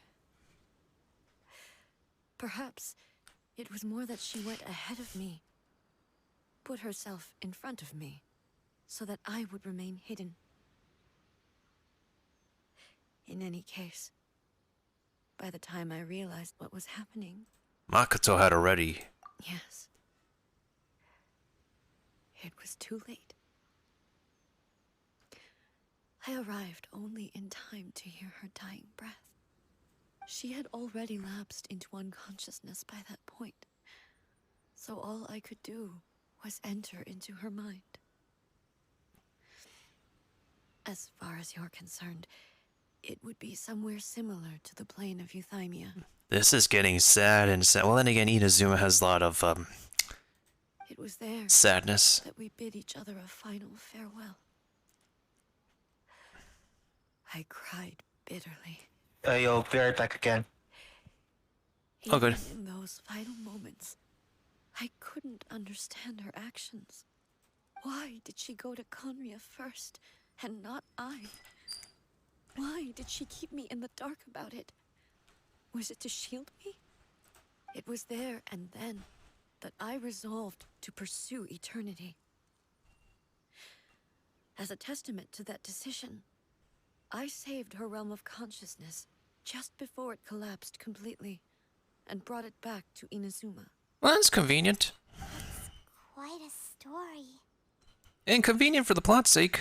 S10: perhaps it was more that she went ahead of me, put herself in front of me, so that I would remain hidden. In any case, by the time I realized what was happening...
S3: Makoto had already...
S10: Yes. It was too late. I arrived only in time to hear her dying breath. She had already lapsed into unconsciousness by that point, so all I could do was enter into her mind. As far as you're concerned, it would be somewhere similar to the plane of Euthymia.
S3: This is getting sad and sad. Well, then again, Inazuma has a lot of,
S10: It was there
S3: sadness.
S10: that we bid each other a final farewell. I cried bitterly.
S4: You'll be right back again.
S3: Oh, good.
S10: Even in those final moments, I couldn't understand her actions. Why did she go to Conria first, and not I? Why did she keep me in the dark about it? Was it to shield me? It was there and then that I resolved to pursue eternity. As a testament to that decision, I saved her realm of consciousness just before it collapsed completely, and brought it back to Inazuma.
S3: Well, that's convenient.
S10: That's
S9: quite a story.
S3: Inconvenient for the plot's sake.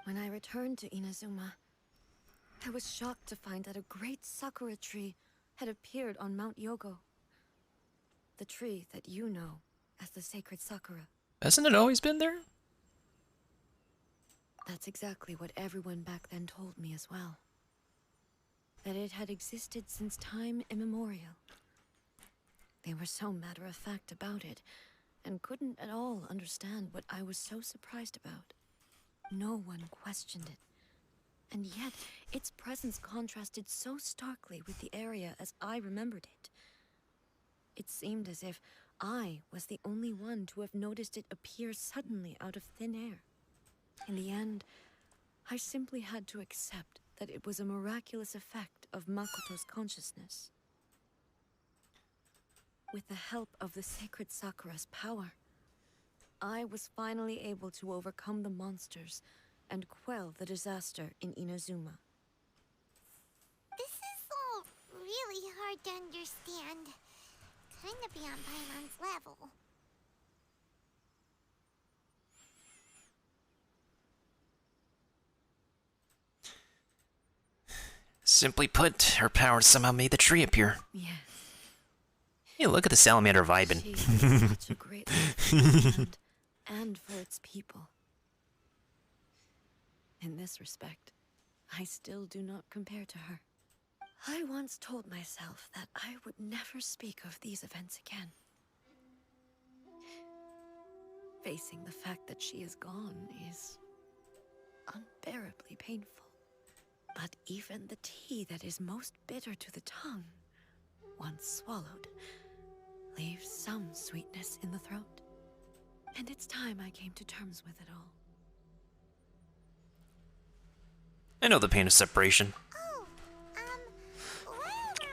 S10: When I returned to Inazuma, I was shocked to find that a great sakura tree had appeared on Mount Yogo. The tree that you know as the sacred sakura.
S3: Hasn't it always been there?
S10: That's exactly what everyone back then told me as well. That it had existed since time immemorial. They were so matter-of-fact about it, and couldn't at all understand what I was so surprised about. No one questioned it. And yet, its presence contrasted so starkly with the area as I remembered it. It seemed as if I was the only one to have noticed it appear suddenly out of thin air. In the end, I simply had to accept that it was a miraculous effect of Makoto's consciousness. With the help of the sacred Sakura's power, I was finally able to overcome the monsters and quell the disaster in Inazuma.
S9: This is all really hard to understand. Kinda beyond Paimon's level.
S3: Simply put, her power somehow made the tree appear.
S10: Yes.
S3: Hey, look at the salamander vibing.
S10: She is such a great life for the land and for its people. In this respect, I still do not compare to her. I once told myself that I would never speak of these events again. Facing the fact that she is gone is unbearably painful. But even the tea that is most bitter to the tongue, once swallowed, leaves some sweetness in the throat. And it's time I came to terms with it all.
S3: I know the pain of separation.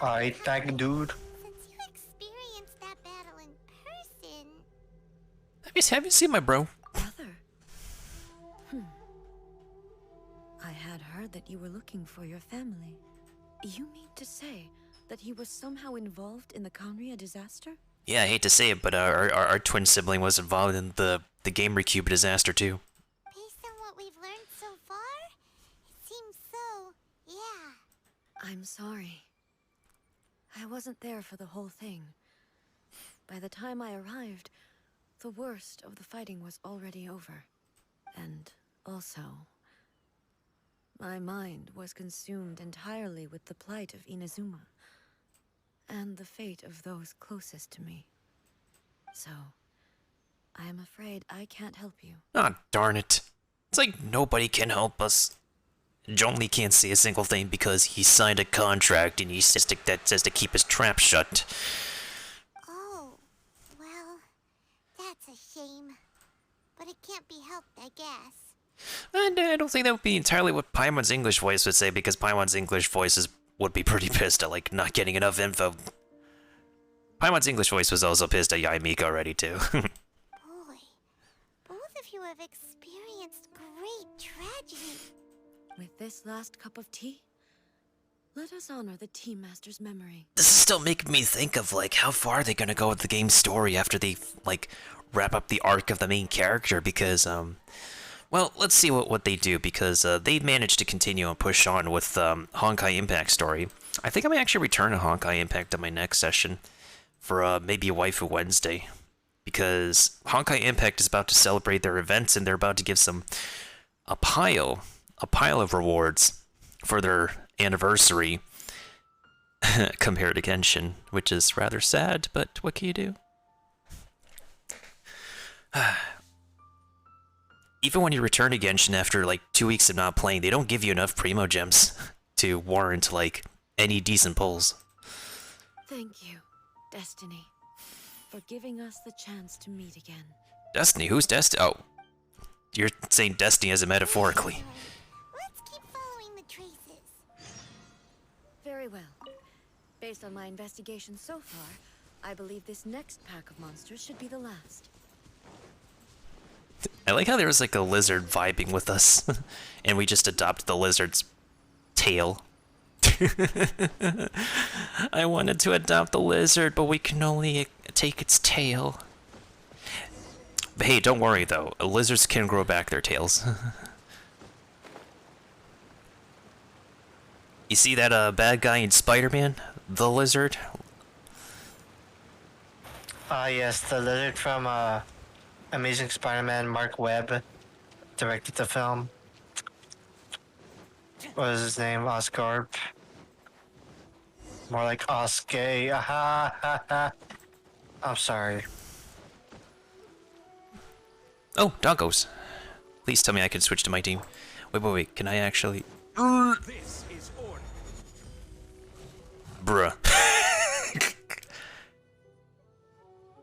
S4: Alright, thank dude.
S9: Since you experienced that battle in person...
S3: Have you seen my bro?
S10: Brother? I had heard that you were looking for your family. You mean to say that he was somehow involved in the Kanria disaster?
S3: Yeah, I hate to say it, but our twin sibling was involved in the Gamer Cube disaster too.
S9: Based on what we've learned so far, it seems so, yeah.
S10: I'm sorry. I wasn't there for the whole thing. By the time I arrived, the worst of the fighting was already over. And also, my mind was consumed entirely with the plight of Inazuma and the fate of those closest to me. So, I am afraid I can't help you.
S3: Ah, darn it. It's like nobody can help us. Zhongli can't say a single thing because he signed a contract and that says to keep his trap shut.
S9: Oh, well, that's a shame. But it can't be helped, I guess.
S3: And I don't think that would be entirely what Paimon's English voice would say, because Paimon's English voice would be pretty pissed at, like, not getting enough info. Paimon's English voice was also pissed at Yaimika already, too.
S9: Boy, both of you have experienced great tragedy.
S10: With this last cup of tea, let us honor the Tea Master's memory.
S3: This is still making me think of, like, how far are they gonna go with the game's story after they, like, wrap up the arc of the main character, because, well, let's see what they do, because they managed to continue and push on with Honkai Impact story. I think I may actually return to Honkai Impact in my next session for maybe a Waifu Wednesday, because Honkai Impact is about to celebrate their events, and they're about to give a pile of rewards for their anniversary compared to Genshin, which is rather sad, but what can you do? Even when you return to Genshin after like 2 weeks of not playing, they don't give you enough Primo Gems to warrant like any decent pulls.
S10: Thank you, Destiny, for giving us the chance to meet again.
S3: Destiny? Who's Destiny? Oh, you're saying Destiny as a metaphorically.
S9: Let's keep following the traces.
S10: Very well. Based on my investigation so far, I believe this next pack of monsters should be the last.
S3: I like how there was like a lizard vibing with us, and we just adopted the lizard's tail. I wanted to adopt the lizard, but we can only take its tail. But hey, don't worry though. Lizards can grow back their tails. You see that bad guy in Spider-Man? The lizard?
S4: Yes, the lizard from Amazing Spider-Man, Mark Webb, directed the film. What is his name? Oscar. More like Oscar. Aha, ha, ha. I'm sorry.
S3: Oh, doggos. Please tell me I can switch to my team. Wait. Can I actually...
S12: This is order.
S3: Bruh.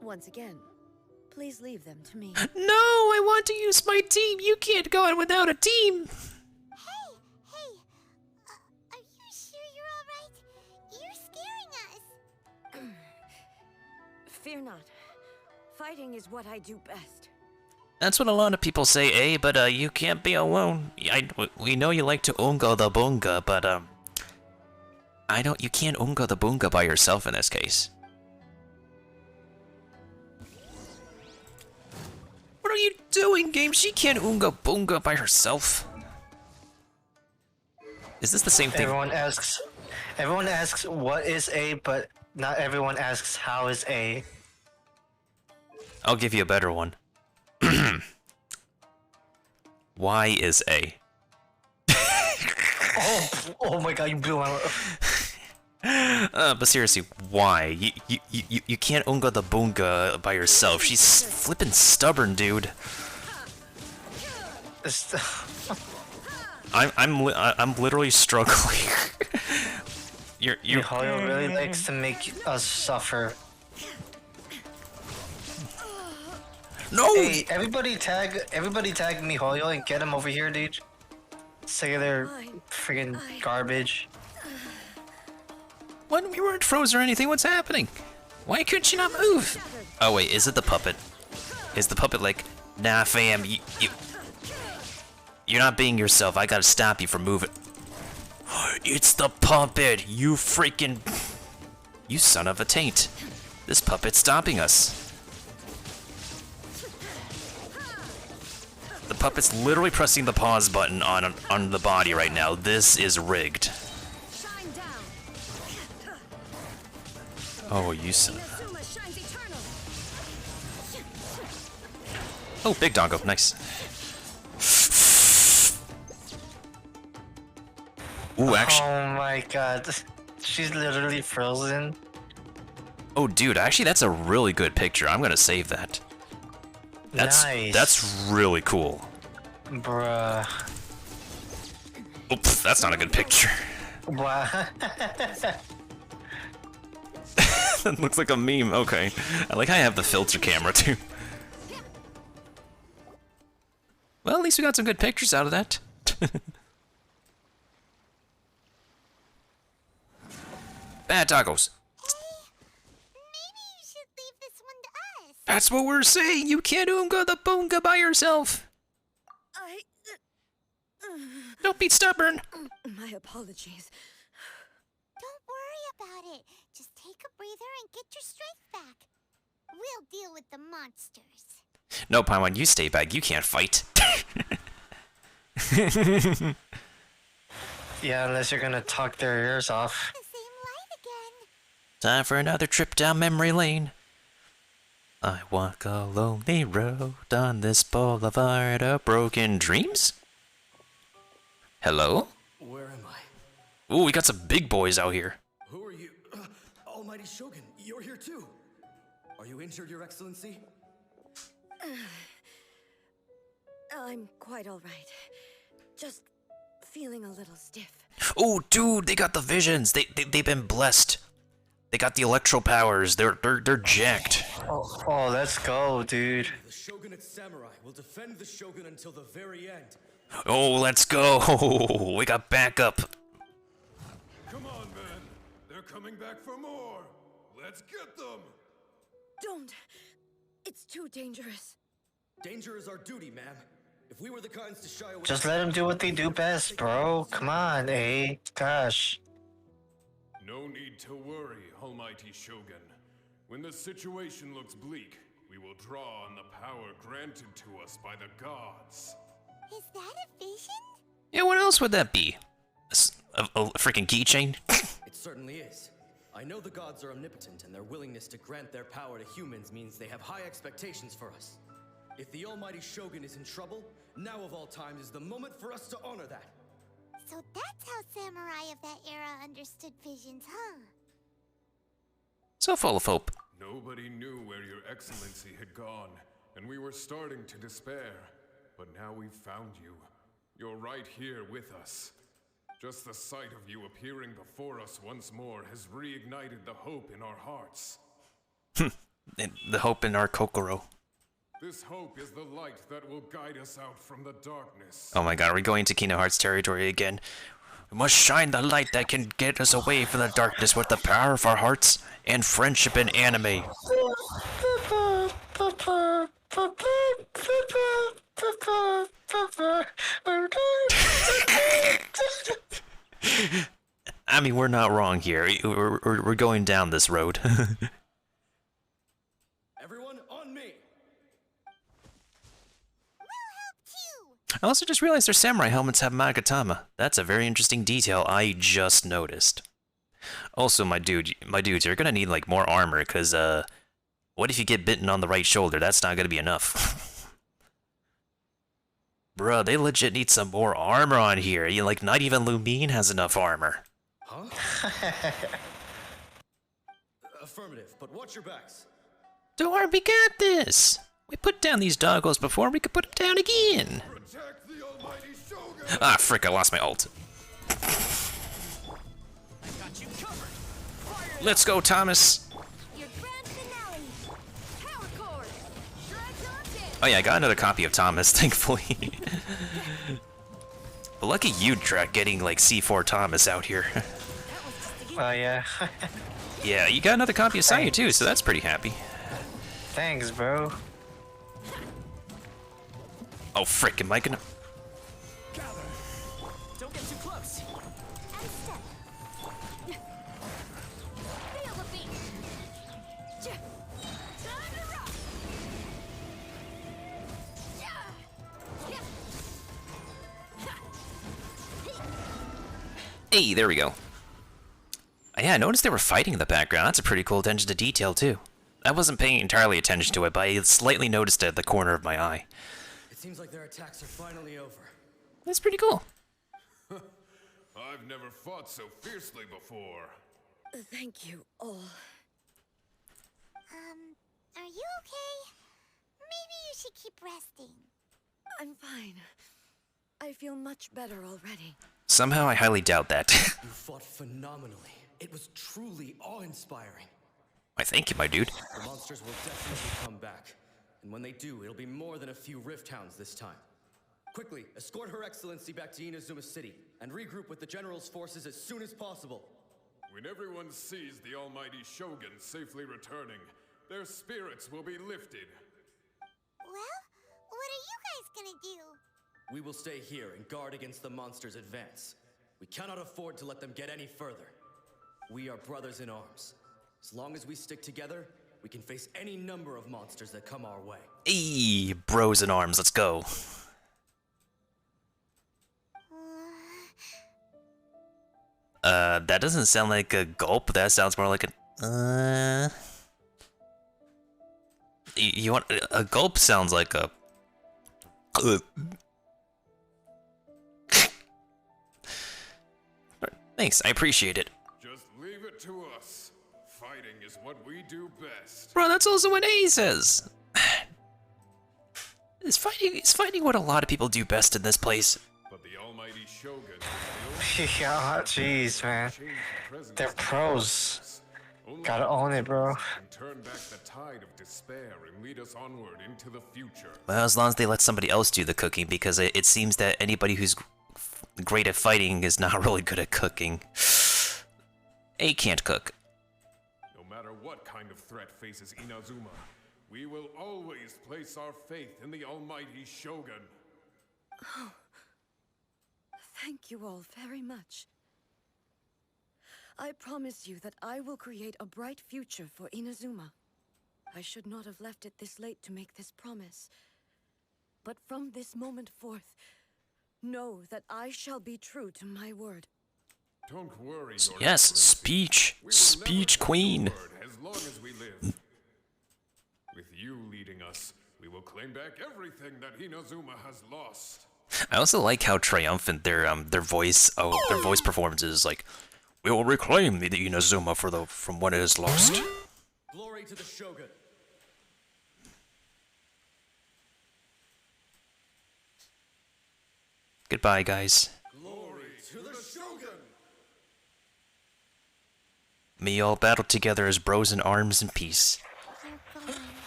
S10: Once again, please leave them to me.
S3: No, I want to use my team. You can't go on without a team.
S9: Hey, are you sure you're alright? You're scaring us.
S10: Fear not. Fighting is what I do best.
S3: That's what a lot of people say, eh? But you can't be alone. We know you like to unga the bunga, but you can't unga the bunga by yourself in this case. What are you doing, game? She can't unga bunga by herself. Is this the same thing?
S4: Everyone asks what is A, but not everyone asks how is A.
S3: I'll give you a better one. Why is A?
S4: oh my god, you blew my...
S3: But seriously, why? You can't unga the bunga by yourself. She's flippin' stubborn, dude. I'm literally struggling.
S4: Mihoyo really likes to make us suffer.
S3: No!
S4: Hey, everybody tag Mihoyo and get him over here, dude. Say they're friggin' garbage.
S3: What? We weren't froze or anything. What's happening? Why couldn't she not move? Oh wait, is it the puppet? Is the puppet like, nah, fam, you're not being yourself. I gotta stop you from moving. It's the puppet. You freaking, you son of a taint. This puppet's stopping us. The puppet's literally pressing the pause button on the body right now. This is rigged. Oh, you son of... Oh, big doggo. Nice. Ooh, actually...
S4: Oh my god. She's literally frozen.
S3: Oh, dude, actually, that's a really good picture. I'm gonna save that.
S4: Nice.
S3: That's really cool.
S4: Bruh.
S3: Oops, that's not a good picture.
S4: Wow.
S3: That looks like a meme. Okay. I have the filter camera, too. Well, at least we got some good pictures out of that. Bad tacos.
S9: Maybe you should leave this one to us.
S3: That's what we're saying. You can't unga the bunga by yourself. Don't be stubborn.
S10: My apologies.
S9: Don't worry about it. Just take a breather and get your strength back. We'll deal with the monsters.
S3: No, Paimon, you stay back. You can't fight.
S4: Yeah, unless you're gonna talk their ears off.
S9: The same light again.
S3: Time for another trip down memory lane. I walk a lonely road on this boulevard of broken dreams. Hello?
S5: Where am I?
S3: Ooh, we got some big boys out here.
S5: Who are you? Almighty Shogun, you're here too. Are you injured, Your Excellency?
S10: I'm quite all right. Just feeling a little stiff.
S3: Oh, dude, they got the visions. They've been blessed. They got the electro powers. They're jacked.
S4: Oh, let's go, dude.
S5: The Shogunate Samurai will defend the Shogun until the very end.
S3: Oh, let's go. We got backup.
S13: Come on, man. They're coming back for more. Let's get them.
S10: Don't. It's too dangerous.
S5: Danger is our duty, ma'am. If we were the kinds to shy away...
S4: Just let them do what they do best, bro. Come on, eh? Gosh.
S13: No need to worry, Almighty Shogun. When the situation looks bleak, we will draw on the power granted to us by the gods.
S9: Is that a vision?
S3: Yeah, what else would that be? A freaking keychain?
S14: It certainly is. I know the gods are omnipotent, and their willingness to grant their power to humans means they have high expectations for us. If the almighty Shogun is in trouble, now of all times is the moment for us to honor that.
S9: So that's how samurai of that era understood visions, huh?
S3: So full of hope.
S13: Nobody knew where your excellency had gone, and we were starting to despair. But now we've found you. You're right here with us. Just the sight of you appearing before us once more has reignited the hope in our hearts.
S3: The hope in our Kokoro.
S13: This hope is the light that will guide us out from the darkness.
S3: Oh my god, are we going to Kingdom Hearts territory again? We must shine the light that can get us away from the darkness with the power of our hearts and friendship in anime. I mean, we're not wrong here. We're going down this road.
S14: Everyone, on me!
S3: I also just realized their samurai helmets have Magatama. That's a very interesting detail I just noticed. Also, my dudes, you're gonna need like more armor, cause what if you get bitten on the right shoulder? That's not gonna be enough. Bruh, they legit need some more armor on here. Like, not even Lumine has enough armor.
S14: Huh? Affirmative, but watch your backs.
S3: Don't worry, we got this. We put down these doggos before, we could put them down again.
S13: Protect the almighty Shogun!
S3: Ah, frick, I lost my ult. Let's go, Thomas.
S7: Your grand finale. Power chord.
S3: Oh yeah, I got another copy of Thomas, thankfully. But lucky you, Trek, getting like C4 Thomas out here.
S4: Oh yeah.
S3: Yeah, you got another copy of Saya too, so that's pretty happy.
S4: Thanks, bro.
S3: Oh frick, am I gonna...
S12: Don't get too close.
S7: And step. Feel the beat. Time to rock.
S3: Hey, there we go. Yeah, I noticed they were fighting in the background. That's a pretty cool attention to detail too. I wasn't paying entirely attention to it, but I slightly noticed it at the corner of my eye.
S14: It seems like their attacks are finally over.
S3: That's pretty cool.
S13: I've never fought so fiercely before.
S10: Thank you all.
S9: Are you okay? Maybe you should keep resting.
S10: I'm fine. I feel much better already.
S3: Somehow I highly doubt that.
S14: You fought phenomenally. It was truly awe-inspiring.
S3: I thank you, my dude.
S14: The monsters will definitely come back. And when they do, it'll be more than a few Rift Hounds this time. Quickly, escort Her Excellency back to Inazuma City, and regroup with the General's forces as soon as possible.
S13: When everyone sees the almighty Shogun safely returning, their spirits will be lifted.
S9: Well, what are you guys gonna do?
S14: We will stay here and guard against the monsters' advance. We cannot afford to let them get any further. We are brothers in arms. As long as we stick together, we can face any number of monsters that come our way.
S3: Eee, bros in arms, let's go. That doesn't sound like a gulp, that sounds more like an, You want, a gulp sounds like a... Thanks, I appreciate it.
S13: Just leave it to us. Fighting is what we do best.
S3: Bro, that's also what A says. Is fighting what a lot of people do best in this place.
S13: But the almighty Shogun...
S4: Yeah, jeez, man. They're pros. Gotta own it, bro.
S13: Turn back the tide of despair and lead us onward into the future.
S3: Well, as long as they let somebody else do the cooking, because it seems that anybody who's great at fighting is not really good at cooking. A can't cook.
S13: No matter what kind of threat faces Inazuma, we will always place our faith in the almighty Shogun.
S10: Oh, thank you all very much. I promise you that I will create a bright future for Inazuma. I should not have left it this late to make this promise. But from this moment forth, know that I shall be true to my word.
S13: Don't worry, Your
S3: Yes,
S13: Excellency.
S3: speech.
S13: We will
S3: Speech
S13: never
S3: queen.
S13: forget your word as long as we live. With you leading us, we will claim back everything that Inazuma has lost.
S3: I also like how triumphant their voice performance is. Like, we will reclaim the Inazuma from what it has lost.
S14: Glory to the Shogun.
S3: Goodbye, guys.
S14: Glory to the Shogun.
S3: May you all battle together as bros in arms and peace.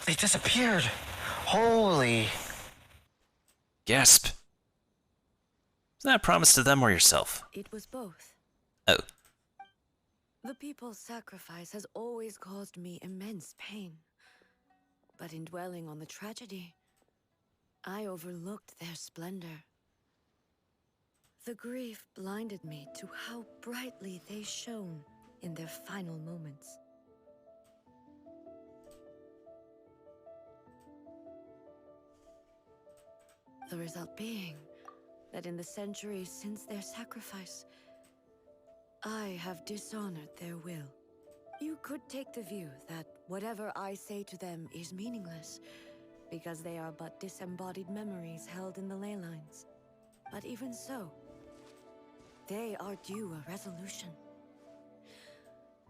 S4: They disappeared. Holy.
S3: Gasp. Is that a promise to them or yourself?
S10: It was both.
S3: Oh.
S10: The people's sacrifice has always caused me immense pain. But in dwelling on the tragedy, I overlooked their splendor. The grief blinded me to how brightly they shone in their final moments. The result being that in the centuries since their sacrifice, I have dishonored their will. You could take the view that whatever I say to them is meaningless, because they are but disembodied memories held in the ley lines. But even so, they are due a resolution.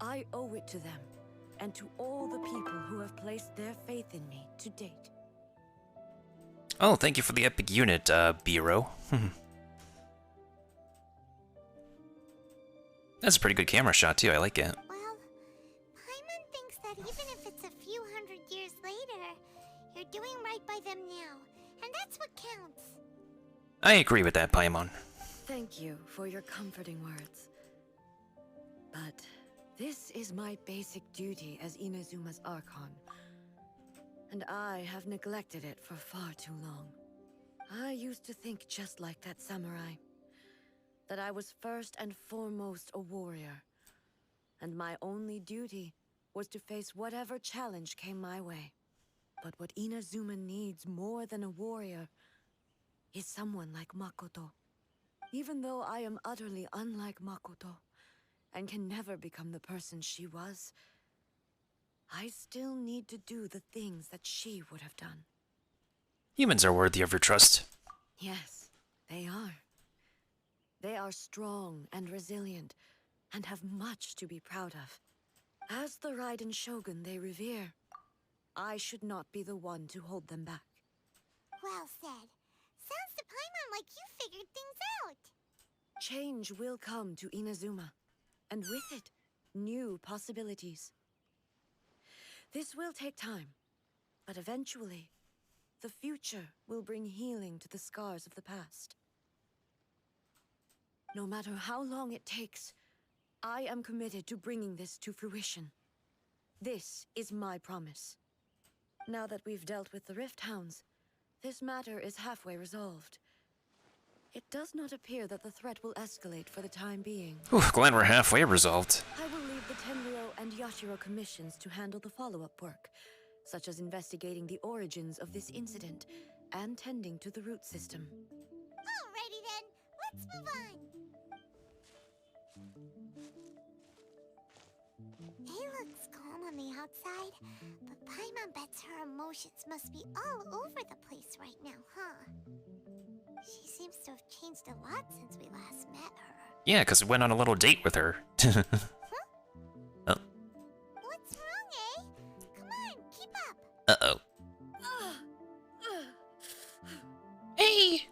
S10: I owe it to them, and to all the people who have placed their faith in me to date.
S3: Oh, thank you for the epic unit, Biro. That's a pretty good camera shot, too. I like it.
S9: Well, Paimon thinks that even if it's a few hundred years later, you're doing right by them now, and that's what counts.
S3: I agree with that, Paimon.
S10: Thank you for your comforting words. But this is my basic duty as Inazuma's Archon, and I have neglected it for far too long. I used to think just like that samurai, that I was first and foremost a warrior, and my only duty was to face whatever challenge came my way. But what Inazuma needs more than a warrior is someone like Makoto. Even though I am utterly unlike Makoto, and can never become the person she was, I still need to do the things that she would have done.
S3: Humans are worthy of your trust.
S10: Yes, they are. They are strong and resilient, and have much to be proud of. As the Raiden Shogun they revere, I should not be the one to hold them back.
S9: Well said. Sounds to Paimon like you figured things out.
S10: Change will come to Inazuma, and with it, new possibilities. This will take time, but eventually, the future will bring healing to the scars of the past. No matter how long it takes, I am committed to bringing this to fruition. This is my promise. Now that we've dealt with the Rift Hounds, this matter is halfway resolved. It does not appear that the threat will escalate for the time being.
S3: Whew, glad we're halfway resolved.
S10: I will leave the Tenryou and Yashiro commissions to handle the follow-up work, such as investigating the origins of this incident and tending to the root system.
S9: Alrighty then, let's move on. It looks calm on the outside, but Paimon bets her emotions must be all over the place right now, huh? She seems to have changed a lot since we last met her.
S3: Yeah, because we went on a little date with her.
S9: Huh?
S3: Oh.
S9: What's wrong, eh? Come on, keep up.
S3: Uh-oh. Hey!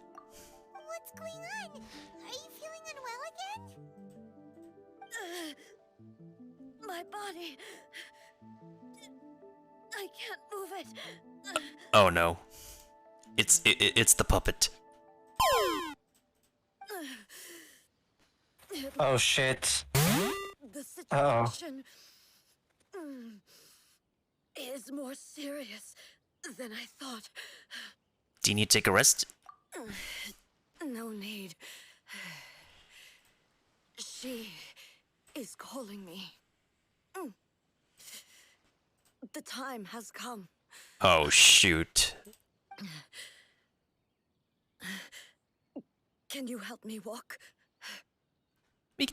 S9: What's going on? Are you feeling unwell again?
S10: My body... I can't move it.
S3: Oh no. It's the puppet.
S4: Oh shit.
S10: The
S4: Uh-oh.
S10: situation is more serious than I thought.
S3: Do you need to take a rest?
S10: No need. She is calling me. The time has come.
S3: Oh, shoot.
S10: Can you help me walk?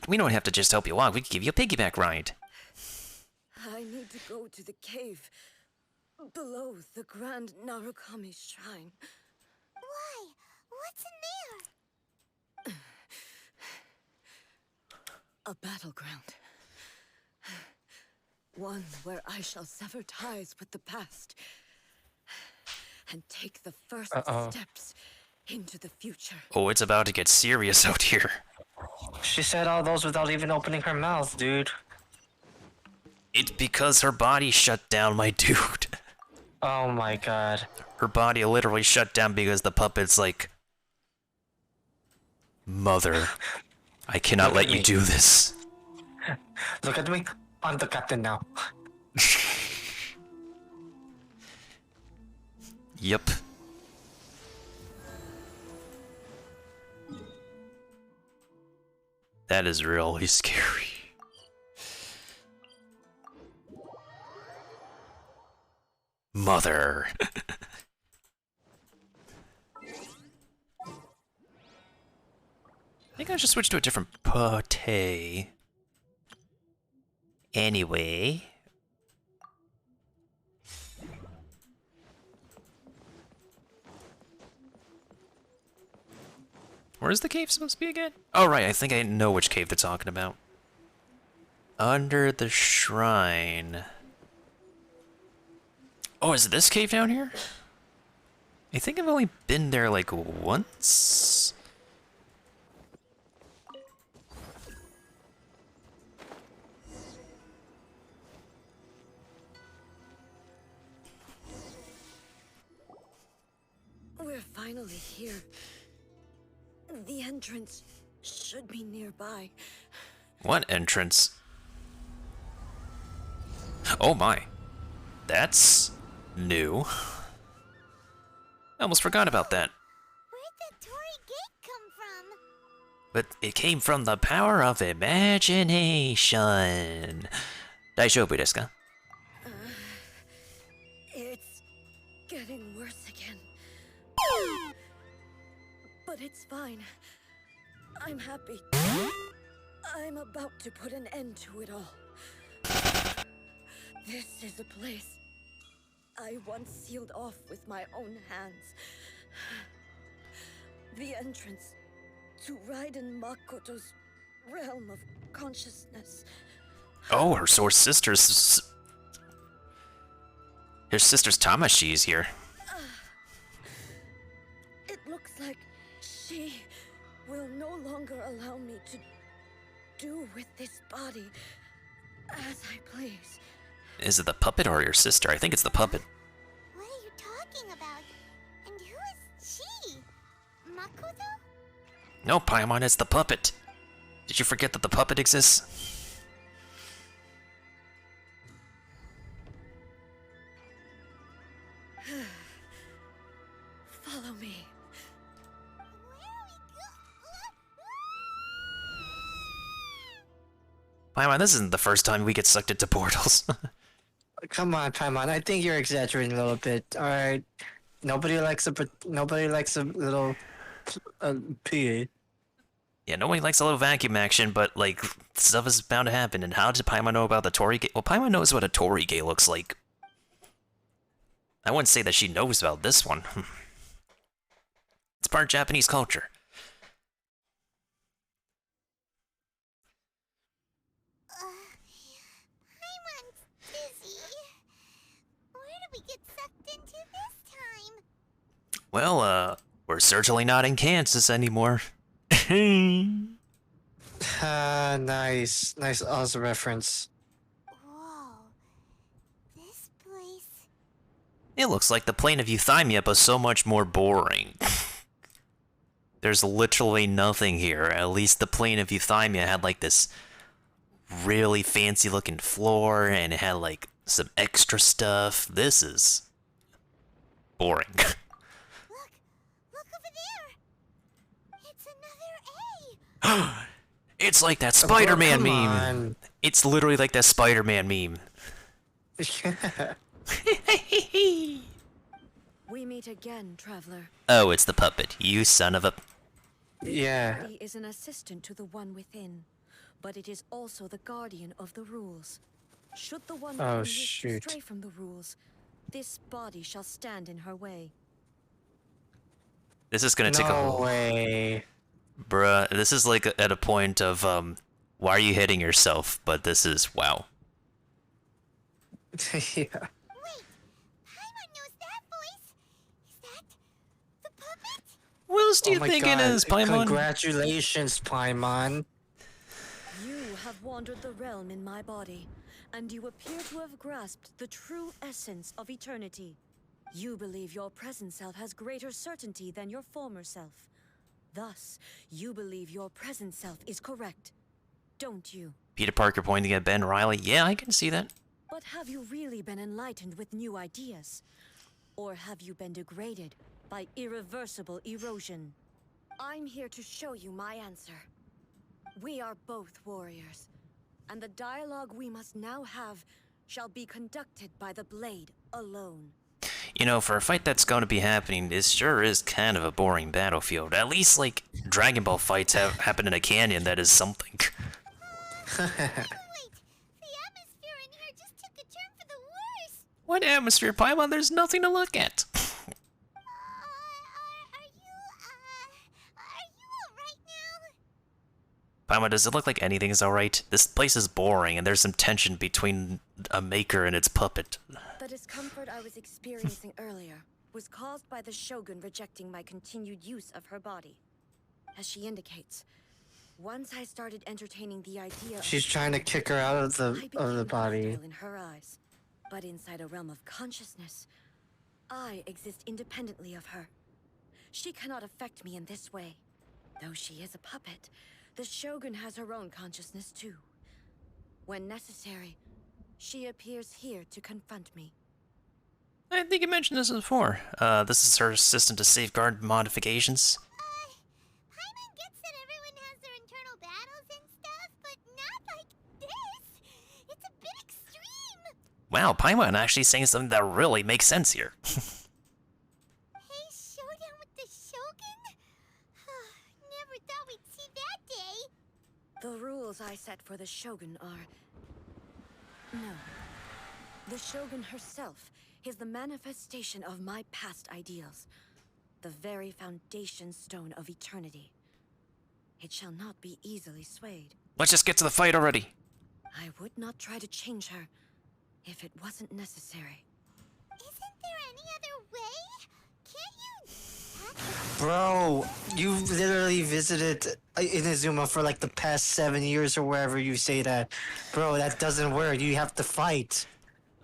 S3: We don't have to just help you walk. We can give you a piggyback ride.
S10: I need to go to the cave below the Grand Narukami Shrine.
S9: Why? What's in there?
S10: A battleground. One where I shall sever ties with the past and take the first steps into the future.
S3: Oh, it's about to get serious out here.
S4: She said all those without even opening her mouth, dude.
S3: It's because her body shut down, my dude.
S4: Oh my god.
S3: Her body literally shut down because the puppet's like, Mother, I cannot let you do this.
S4: Look at me. I'm the captain now.
S3: Yep. That is really scary. Mother. I think I should switch to a different pate. Anyway. Where's the cave supposed to be again? Oh, right, I think I know which cave they're talking about. Under the shrine. Oh, is it this cave down here? I think I've only been there like once.
S10: We're finally here. The entrance should be nearby.
S3: What entrance? Oh my. That's new. I almost forgot about that.
S9: Where'd the Torii Gate come from?
S3: But it came from the power of imagination. Daijoubu desu ka?
S10: It's getting worse again. But it's fine. I'm happy. I'm about to put an end to it all. This is a place I once sealed off with my own hands. The entrance to Raiden Makoto's realm of consciousness.
S3: Oh, her source sister's... Her sister's Tamashi is here.
S10: It looks like she will no longer allow me to do with this body as I please.
S3: Is it the puppet or your sister? I think it's the puppet.
S9: What are you talking about? And who is she? Makoto?
S3: No, Paimon, it's the puppet. Did you forget that the puppet exists?
S10: Follow me.
S3: Paimon, this isn't the first time we get sucked into portals.
S4: Come on, Paimon. I think you're exaggerating a little bit. All right. Nobody likes a little pee.
S3: Yeah, nobody likes a little vacuum action, but like stuff is bound to happen. And how does Paimon know about the Torii Gate? Well, Paimon knows what a Torii Gate looks like. I wouldn't say that she knows about this one. It's part Japanese culture.
S9: Paimon's busy. Where do we get sucked into this time?
S3: Well, we're certainly not in Kansas anymore.
S4: Nice. Nice Oz reference.
S9: Whoa. This place...
S3: It looks like the plane of Euthymia, but so much more boring. There's literally nothing here. At least the plane of Euthymia had like this really fancy looking floor, and it had like some extra stuff. This is boring.
S9: Look over there. It's another A.
S3: It's like that Spider-Man
S4: come
S3: meme.
S4: on.
S3: It's literally like that Spider-Man meme.
S10: We meet again, traveler.
S3: Oh, it's the puppet. You son of a...
S4: Yeah.
S10: Body is an assistant to the one within, but it is also the guardian of the rules. Should the one within wish to stray from the rules, this body shall stand in her way.
S3: This is gonna take a...
S4: No way.
S3: Bruh, this is like at a point of, why are you hitting yourself? But this is, wow.
S4: Yeah.
S9: Wait, Paimon knows that voice. Is that the puppet?
S3: What else do you think it is, Paimon?
S4: Congratulations, Paimon.
S10: You have wandered the realm in my body, and you appear to have grasped the true essence of eternity. You believe your present self has greater certainty than your former self. Thus, you believe your present self is correct, don't you?
S3: Peter Parker pointing at Ben Reilly. Yeah, I can see that.
S10: But have you really been enlightened with new ideas? Or have you been degraded by irreversible erosion? I'm here to show you my answer. We are both warriors, and the dialogue we must now have shall be conducted by the blade alone.
S3: You know, for a fight that's going to be happening, this sure is kind of a boring battlefield. At least, like, Dragon Ball fights happen in a canyon, that is something.
S9: Wait, the atmosphere in here just took a turn for the worse.
S3: What atmosphere, Paimon? There's nothing to look at.
S9: Are you alright now?
S3: Paimon, does it look like anything is alright? This place is boring, and there's some tension between a maker and its puppet.
S10: The discomfort I was experiencing earlier was caused by the Shogun rejecting my continued use of her body. As she indicates, once I started entertaining the idea
S4: She's trying to kick her out of the body.
S10: in her eyes. But inside a realm of consciousness, I exist independently of her. She cannot affect me in this way. Though she is a puppet, the Shogun has her own consciousness too. When necessary, she appears here to confront me.
S3: I think you mentioned this before. This is her system to safeguard modifications.
S9: Paimon gets that everyone has their internal battles and stuff, but not like this. It's a bit extreme.
S3: Wow, Paimon actually saying something that really makes sense here.
S9: Hey, showdown with the Shogun? Never thought we'd see that day.
S10: The rules I set for the Shogun are... No. The Shogun herself is the manifestation of my past ideals. The very foundation stone of eternity. It shall not be easily swayed.
S3: Let's just get to the fight already.
S10: I would not try to change her if it wasn't necessary.
S9: Isn't there any other way? Can't you...
S4: Bro, you literally visited Inazuma for like the past 7 years or wherever you say that. Bro, that doesn't work. You have to fight.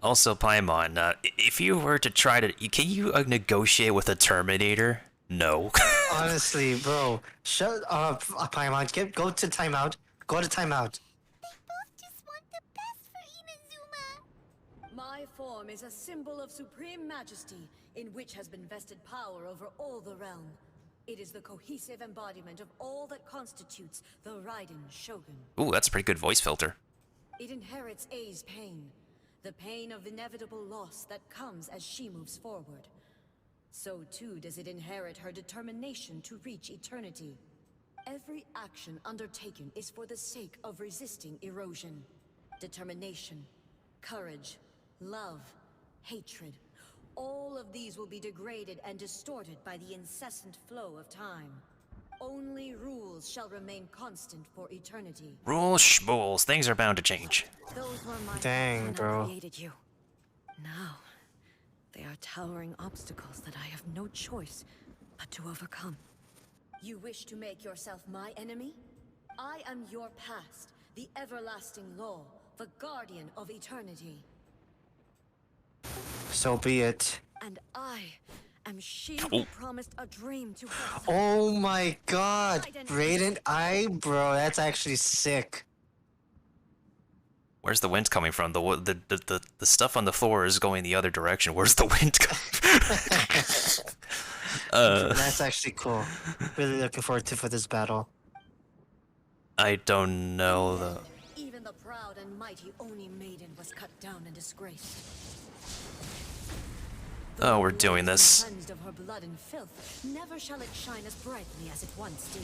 S3: Also, Paimon, if you were to try to... Can you negotiate with a Terminator? No.
S4: Honestly, bro. Shut up, Paimon. Go to timeout. Go to timeout.
S9: They both just want the best for Inazuma.
S10: My form is a symbol of supreme majesty, in which has been vested power over all the realm. It is the cohesive embodiment of all that constitutes the Raiden Shogun.
S3: Ooh, that's a pretty good voice filter.
S10: It inherits A's pain, the pain of inevitable loss that comes as she moves forward. So too does it inherit her determination to reach eternity. Every action undertaken is for the sake of resisting erosion. Determination, courage, love, hatred. All of these will be degraded and distorted by the incessant flow of time. Only rules shall remain constant for eternity.
S3: Rules, schmools, things are bound to change.
S10: Those were my
S4: Dang,
S10: when
S4: bro.
S10: I created you. Now, they are towering obstacles that I have no choice but to overcome. You wish to make yourself my enemy? I am your past, the everlasting law, the guardian of eternity.
S4: So be it.
S10: And I am she who promised a dream to herself.
S4: Oh my god. Raiden, bro, that's actually sick.
S3: Where's the wind coming from? The stuff on the floor is going the other direction. Where's the wind coming?
S4: That's actually cool. Really looking forward for this battle.
S3: I don't know though.
S10: the proud and mighty Oni maiden was cut down and disgraced.
S3: Oh, we're doing this.
S10: Cleansed of her blood and filth, never shall it shine as brightly as it once did.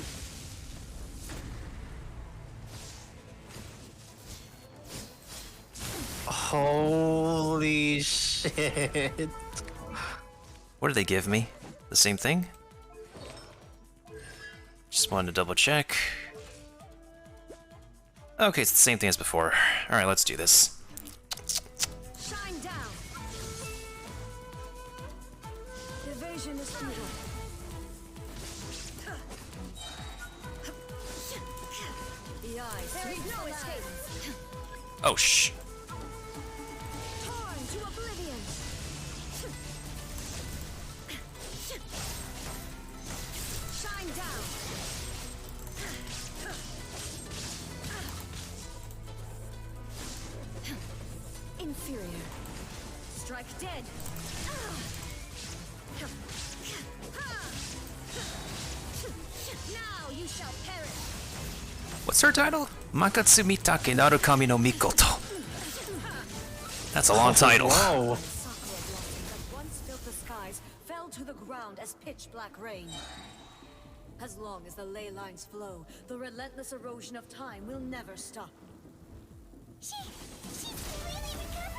S4: Holy shit.
S3: What did they give me? The same thing? Just wanted to double check. Okay, it's the same thing as before. Alright, let's do this.
S10: Shine down. Evasion is futile. The eyes. There is no escape.
S3: Oh, shh.
S10: Torn to oblivion. Shine down. Inferior. Strike dead. Now you shall perish.
S3: What's her title? Makatsumi Take Narukami no Mikoto. That's a long title.
S4: Whoa.
S10: Sakura blossom that once filled the skies fell to the ground as pitch black rain. As long as the ley lines flow, the relentless erosion of time will never stop.
S9: She's really recovered?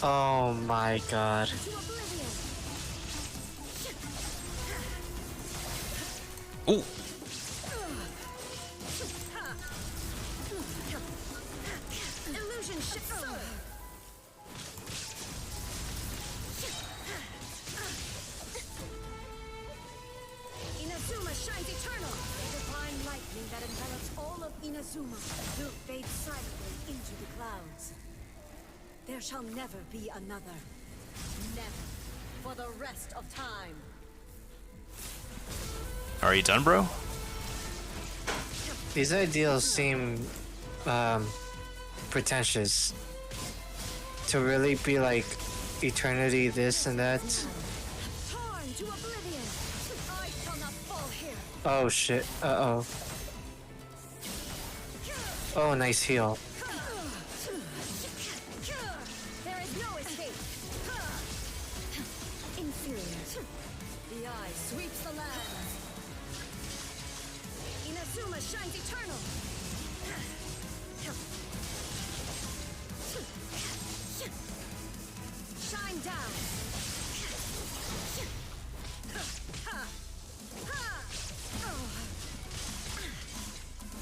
S4: Oh my god.
S10: To oblivion.
S3: Ooh.
S10: Illusion shift. Inazuma shines eternal. A divine lightning that envelops all of Inazuma will fade silently into the clouds. There shall never be another. Never. For the rest of time.
S3: Are you done, bro?
S4: These ideals seem pretentious. To really be like eternity this and that.
S10: Torn to oblivion. I shall not fall here.
S4: Oh shit. Uh-oh. Oh, nice heal.
S10: There is no escape. Inferior. The eye sweeps the lands. Inazuma shines eternal. Shine down.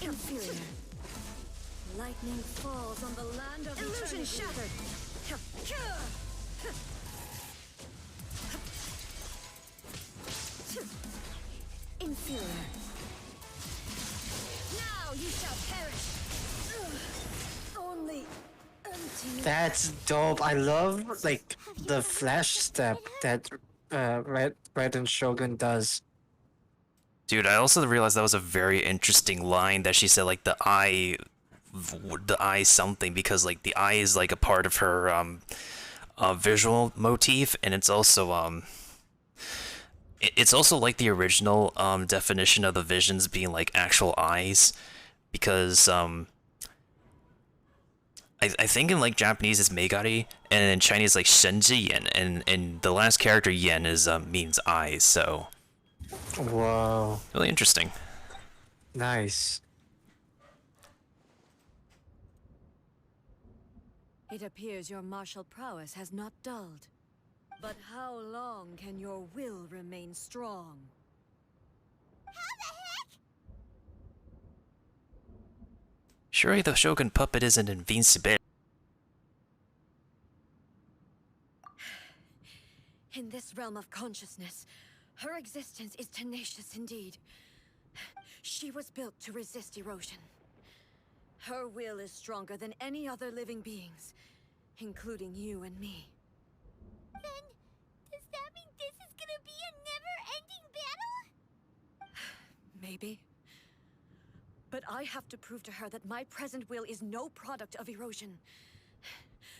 S10: Inferior. Lightning falls on the land of illusion eternity. Shattered. Inferior. Now you shall perish. Only emptiness.
S4: That's dope. I love like the flash step that Red and Shogun does.
S3: Dude, I also realized that was a very interesting line that she said, like, the eye something, because, like, the eye is, like, a part of her, visual motif, and it's also, it's also, like, the original, definition of the visions being, like, actual eyes, because, I think in, like, Japanese it's Megari, and in Chinese, like, Shenji, and the last character, Yen, is, means eyes, so...
S4: Whoa.
S3: Really interesting.
S4: Nice.
S10: It appears your martial prowess has not dulled. But how long can your will remain strong?
S9: How the heck?
S3: Surely the Shogun puppet isn't invincible.
S10: In this realm of consciousness, her existence is tenacious indeed. She was built to resist erosion. Her will is stronger than any other living beings, including you and me.
S9: Then, does that mean this is gonna be a never-ending battle?
S10: Maybe. But I have to prove to her that my present will is no product of erosion.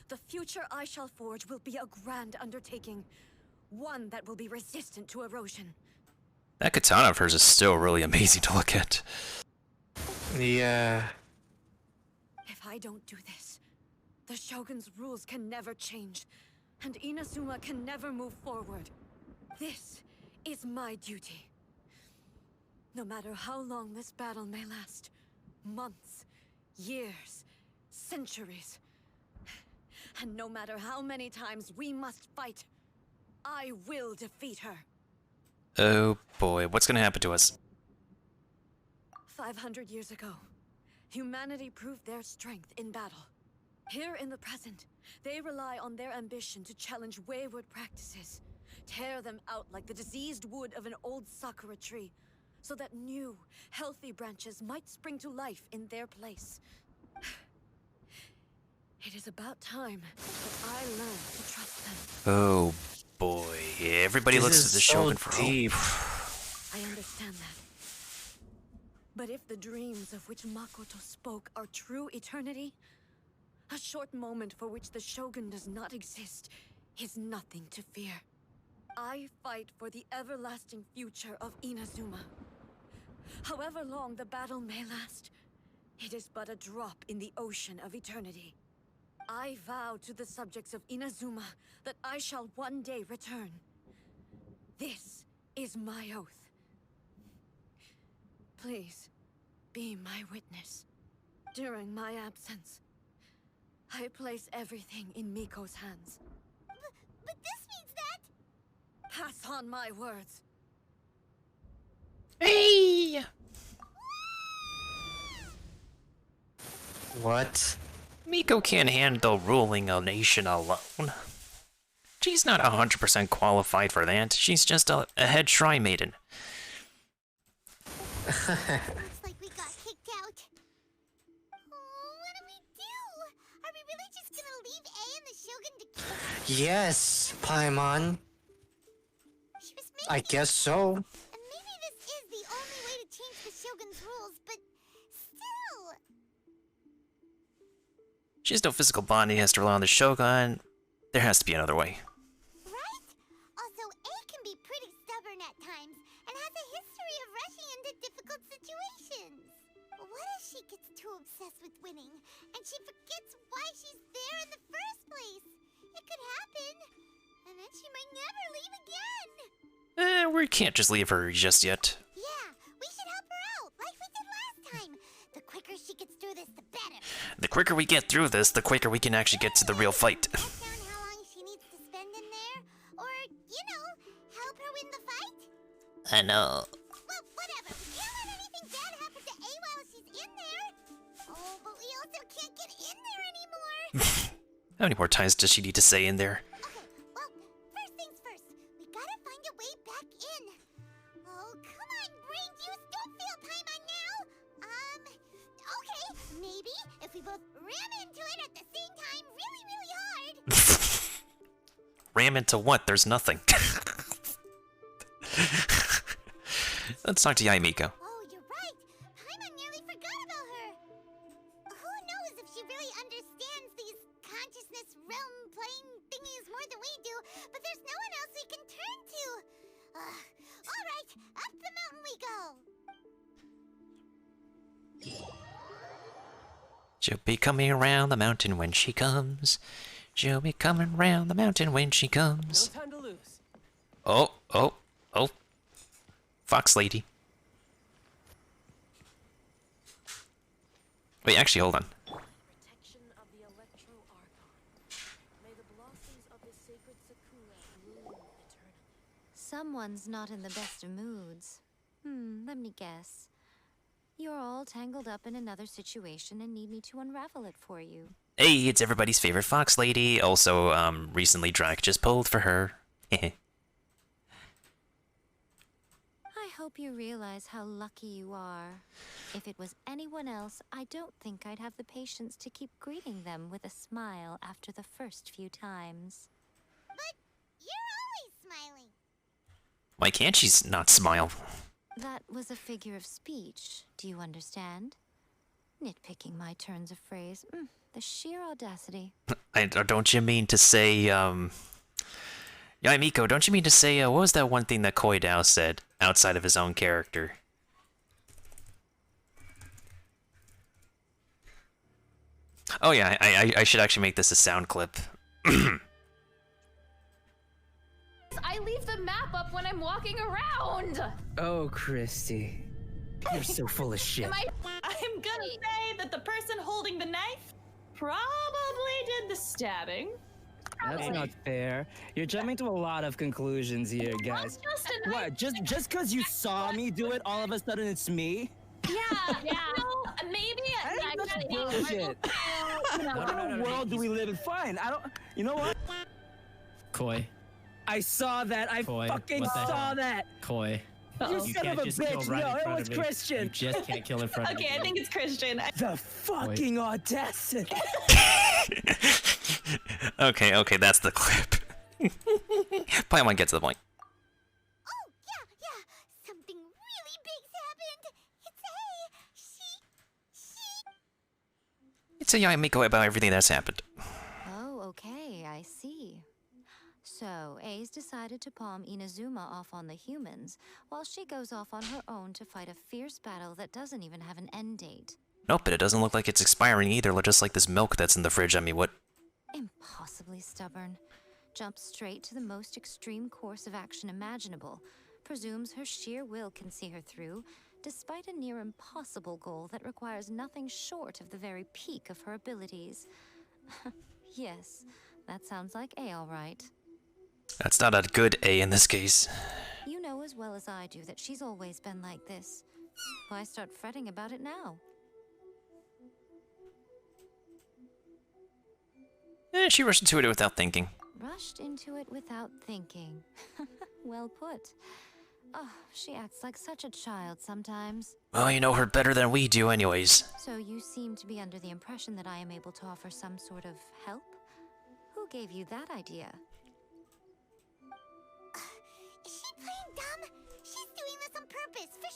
S10: The future I shall forge will be a grand undertaking. One that will be resistant to erosion.
S3: That katana of hers is still really amazing to look at.
S4: Yeah.
S10: If I don't do this, the Shogun's rules can never change, and Inazuma can never move forward. This is my duty. No matter how long this battle may last, months, years, centuries, and no matter how many times we must fight, I will defeat her.
S3: Oh boy, what's gonna happen to us?
S10: 500 years ago, humanity proved their strength in battle. Here in the present, they rely on their ambition to challenge wayward practices, tear them out like the diseased wood of an old sakura tree, so that new, healthy branches might spring to life in their place. It is about time that I learn to trust them.
S3: Oh boy, everybody looks at the Shogun for
S4: deep.
S3: hope.
S10: I understand that. But if the dreams of which Makoto spoke are true eternity, a short moment for which the Shogun does not exist is nothing to fear. I fight for the everlasting future of Inazuma. However long the battle may last, it is but a drop in the ocean of eternity. I vow to the subjects of Inazuma that I shall one day return. This is my oath. Please, be my witness. During my absence, I place everything in Miko's hands.
S9: But this means that...
S10: Pass on my words.
S3: Hey!
S4: What?
S3: Miko can't handle ruling a nation alone. She's not 100% qualified for that. She's just a head shrine maiden.
S9: Looks like we got kicked out. Oh, what do we do? Are we really just gonna leave A and the Shogun to kill us?
S4: Yes, Paimon. I guess so.
S9: And maybe this is the only way to change the Shogun's rules, but still...
S3: She has no physical bonding, has to rely on the Shogun. There has to be another way.
S9: Right? Also, A can be pretty stubborn at times, and has a history of rushing into difficult situations. What if she gets too obsessed with winning, and she forgets why she's there in the first place? It could happen, and then she might never leave again.
S3: We can't just leave her just yet.
S9: Yeah, we should help her out, like we did last time. The quicker she gets through this, the better.
S3: The quicker we get through this, the quicker we can actually get to the real fight.
S9: Cut down how long she needs to spend in there, or, you know, help her win the fight?
S3: I know.
S9: Well, whatever. We can't let anything bad happen to A while she's in there. Oh, but we also can't get in there anymore.
S3: How many more times does she need to say in there?
S9: Okay, well, first things first. We gotta find a way back in. Oh, come on, brain juice. Don't feel time on now. Okay, maybe if we both ram into it at the same time really, really hard.
S3: Ram into what? There's nothing. Let's talk to Yaimiko.
S9: Oh, you're right. Paimon nearly forgot about her. Who knows if she really understands these consciousness realm plane thingies more than we do, but there's no one else we can turn to. All right, up the mountain we go.
S3: She'll be coming around the mountain when she comes. She'll be coming around the mountain when she comes.
S12: No time to lose.
S3: Oh. Fox lady. Wait, actually, hold on.
S10: Protection of the Electro Archon. May the blossoms of the sacred Sakura bloom eternally.
S7: Someone's not in the best of moods. Let me guess. You're all tangled up in another situation and need me to unravel it for you.
S3: Hey, it's everybody's favorite Fox lady. Also, recently Drac just pulled for her.
S7: I hope you realize how lucky you are. If it was anyone else, I don't think I'd have the patience to keep greeting them with a smile after the first few times.
S9: But you're always smiling.
S3: Why can't she not smile?
S7: That was a figure of speech. Do you understand? Nitpicking my turns of phrase. The sheer audacity.
S3: Don't you mean to say, Yaimiko, don't you mean to say, what was that one thing that Koidao said outside of his own character? Oh yeah, I should actually make this a sound clip.
S15: I leave the map up when I'm walking around.
S16: Oh, Christy. You're so full of shit.
S15: I'm gonna say that the person holding the knife probably did the stabbing.
S16: That's not fair. You're jumping to a lot of conclusions here, guys. What? Just because you saw me do it, all of a sudden it's me?
S15: Yeah. No, maybe.
S16: That's bullshit. What kind of world do we live in? Fine. I don't. You know what?
S17: Koi.
S16: I saw that. I fucking saw that.
S17: Koi.
S16: You son of a bitch. No, it was Christian.
S17: You just can't kill in front of me.
S15: Okay, I think it's Christian.
S16: The fucking audacity.
S3: Okay, that's the clip. Paimon, get to the point.
S9: Oh, yeah. Something really big's happened.
S3: It's a Yamiko about everything that's happened.
S7: Oh, okay, I see. So, A's decided to palm Inazuma off on the humans, while she goes off on her own to fight a fierce battle that doesn't even have an end date.
S3: Nope, but it doesn't look like it's expiring either, just like this milk that's in the fridge. I mean, what?
S7: Impossibly stubborn. Jumps straight to the most extreme course of action imaginable. Presumes her sheer will can see her through, despite a near impossible goal that requires nothing short of the very peak of her abilities. Yes, that sounds like A all right.
S3: That's not a good A in this case.
S7: You know as well as I do that she's always been like this. Why start fretting about it now?
S3: She rushed into it without thinking.
S7: Rushed into it without thinking. Well put. Oh, she acts like such a child sometimes.
S3: Well, you know her better than we do anyways.
S7: So you seem to be under the impression that I am able to offer some sort of help? Who gave you that idea?
S9: Is she playing dumb? She's doing this on purpose, for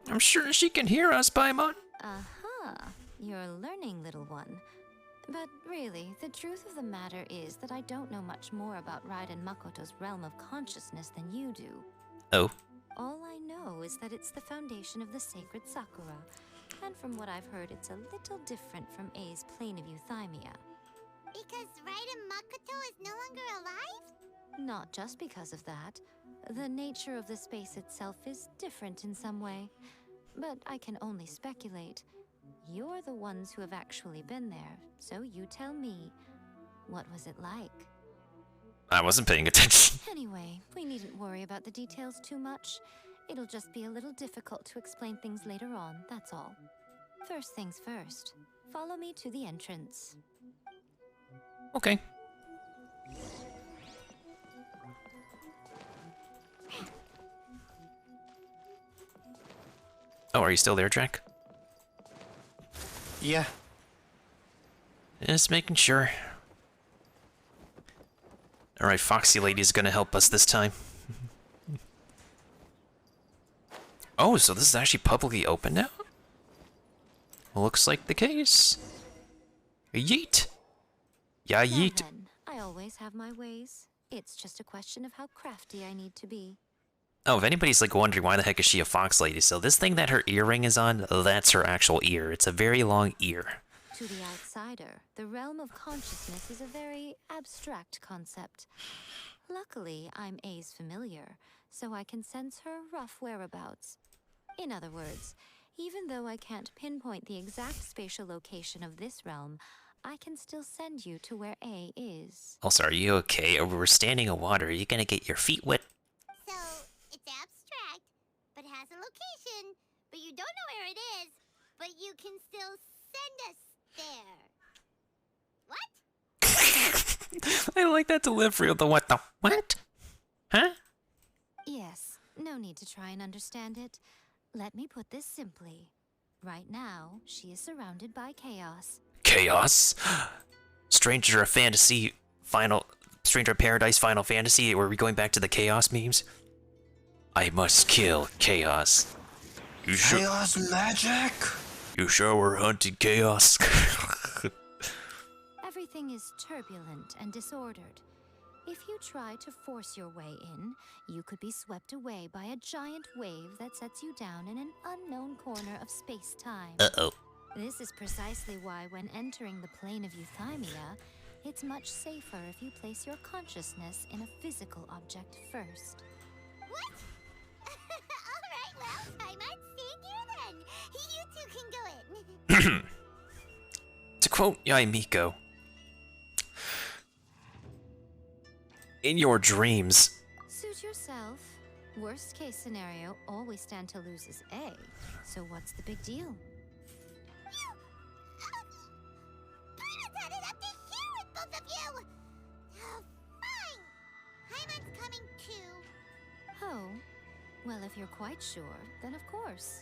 S9: sure.
S3: I'm sure she can hear us, Paimon.
S7: Uh-huh. You're a learning little one. But really, the truth of the matter is that I don't know much more about Raiden Makoto's realm of consciousness than you do.
S3: Oh.
S7: All I know is that it's the foundation of the sacred Sakura, and from what I've heard, it's a little different from A's plane of euthymia.
S9: Because Raiden Makoto is no longer alive?
S7: Not just because of that. The nature of the space itself is different in some way. But I can only speculate. You're the ones who have actually been there, so you tell me, what was it like?
S3: I wasn't paying attention.
S7: Anyway, we needn't worry about the details too much. It'll just be a little difficult to explain things later on, that's all. First things first, follow me to the entrance.
S3: Okay. Oh, are you still there, Jack?
S4: Yeah.
S3: Just making sure. Alright, Foxy Lady's gonna help us this time. Oh, so this is actually publicly open now? Looks like the case. Yeet! Yeah, yeet.
S7: Then, I always have my ways. It's just a question of how crafty I need to be.
S3: Oh, if anybody's like wondering why the heck is she a fox lady, so this thing that her earring is on, that's her actual ear. It's a very long ear.
S7: To the outsider, the realm of consciousness is a very abstract concept. Luckily, I'm A's familiar, so I can sense her rough whereabouts. In other words, even though I can't pinpoint the exact spatial location of this realm, I can still send you to where A is.
S3: Also, are you okay? Or we're standing in water, are you gonna get your feet wet?
S9: So, it's abstract, but has a location, but you don't know where it is, but you can still send us there. What?
S3: I like that delivery of the what the what? Huh?
S7: Yes, no need to try and understand it. Let me put this simply. Right now, she is surrounded by chaos.
S3: Chaos? Stranger of Fantasy Stranger of Paradise Final Fantasy? Were we going back to the chaos memes? I must kill chaos. You sure?
S4: Chaos magic?
S3: You sure we're hunting chaos?
S7: Everything is turbulent and disordered. If you try to force your way in, you could be swept away by a giant wave that sets you down in an unknown corner of space-time.
S3: Uh-oh.
S7: This is precisely why when entering the plane of euthymia, it's much safer if you place your consciousness in a physical object first.
S9: What? Alright, well, I'm on stand here then. You two can go in.
S3: To quote Yaimiko, in your dreams.
S7: Suit yourself. Worst case scenario, all we stand to lose is A. So what's the big deal?
S9: Had it up to here with both of you! Oh, fine! Hyman's coming too.
S7: Oh, well, if you're quite sure, then of course.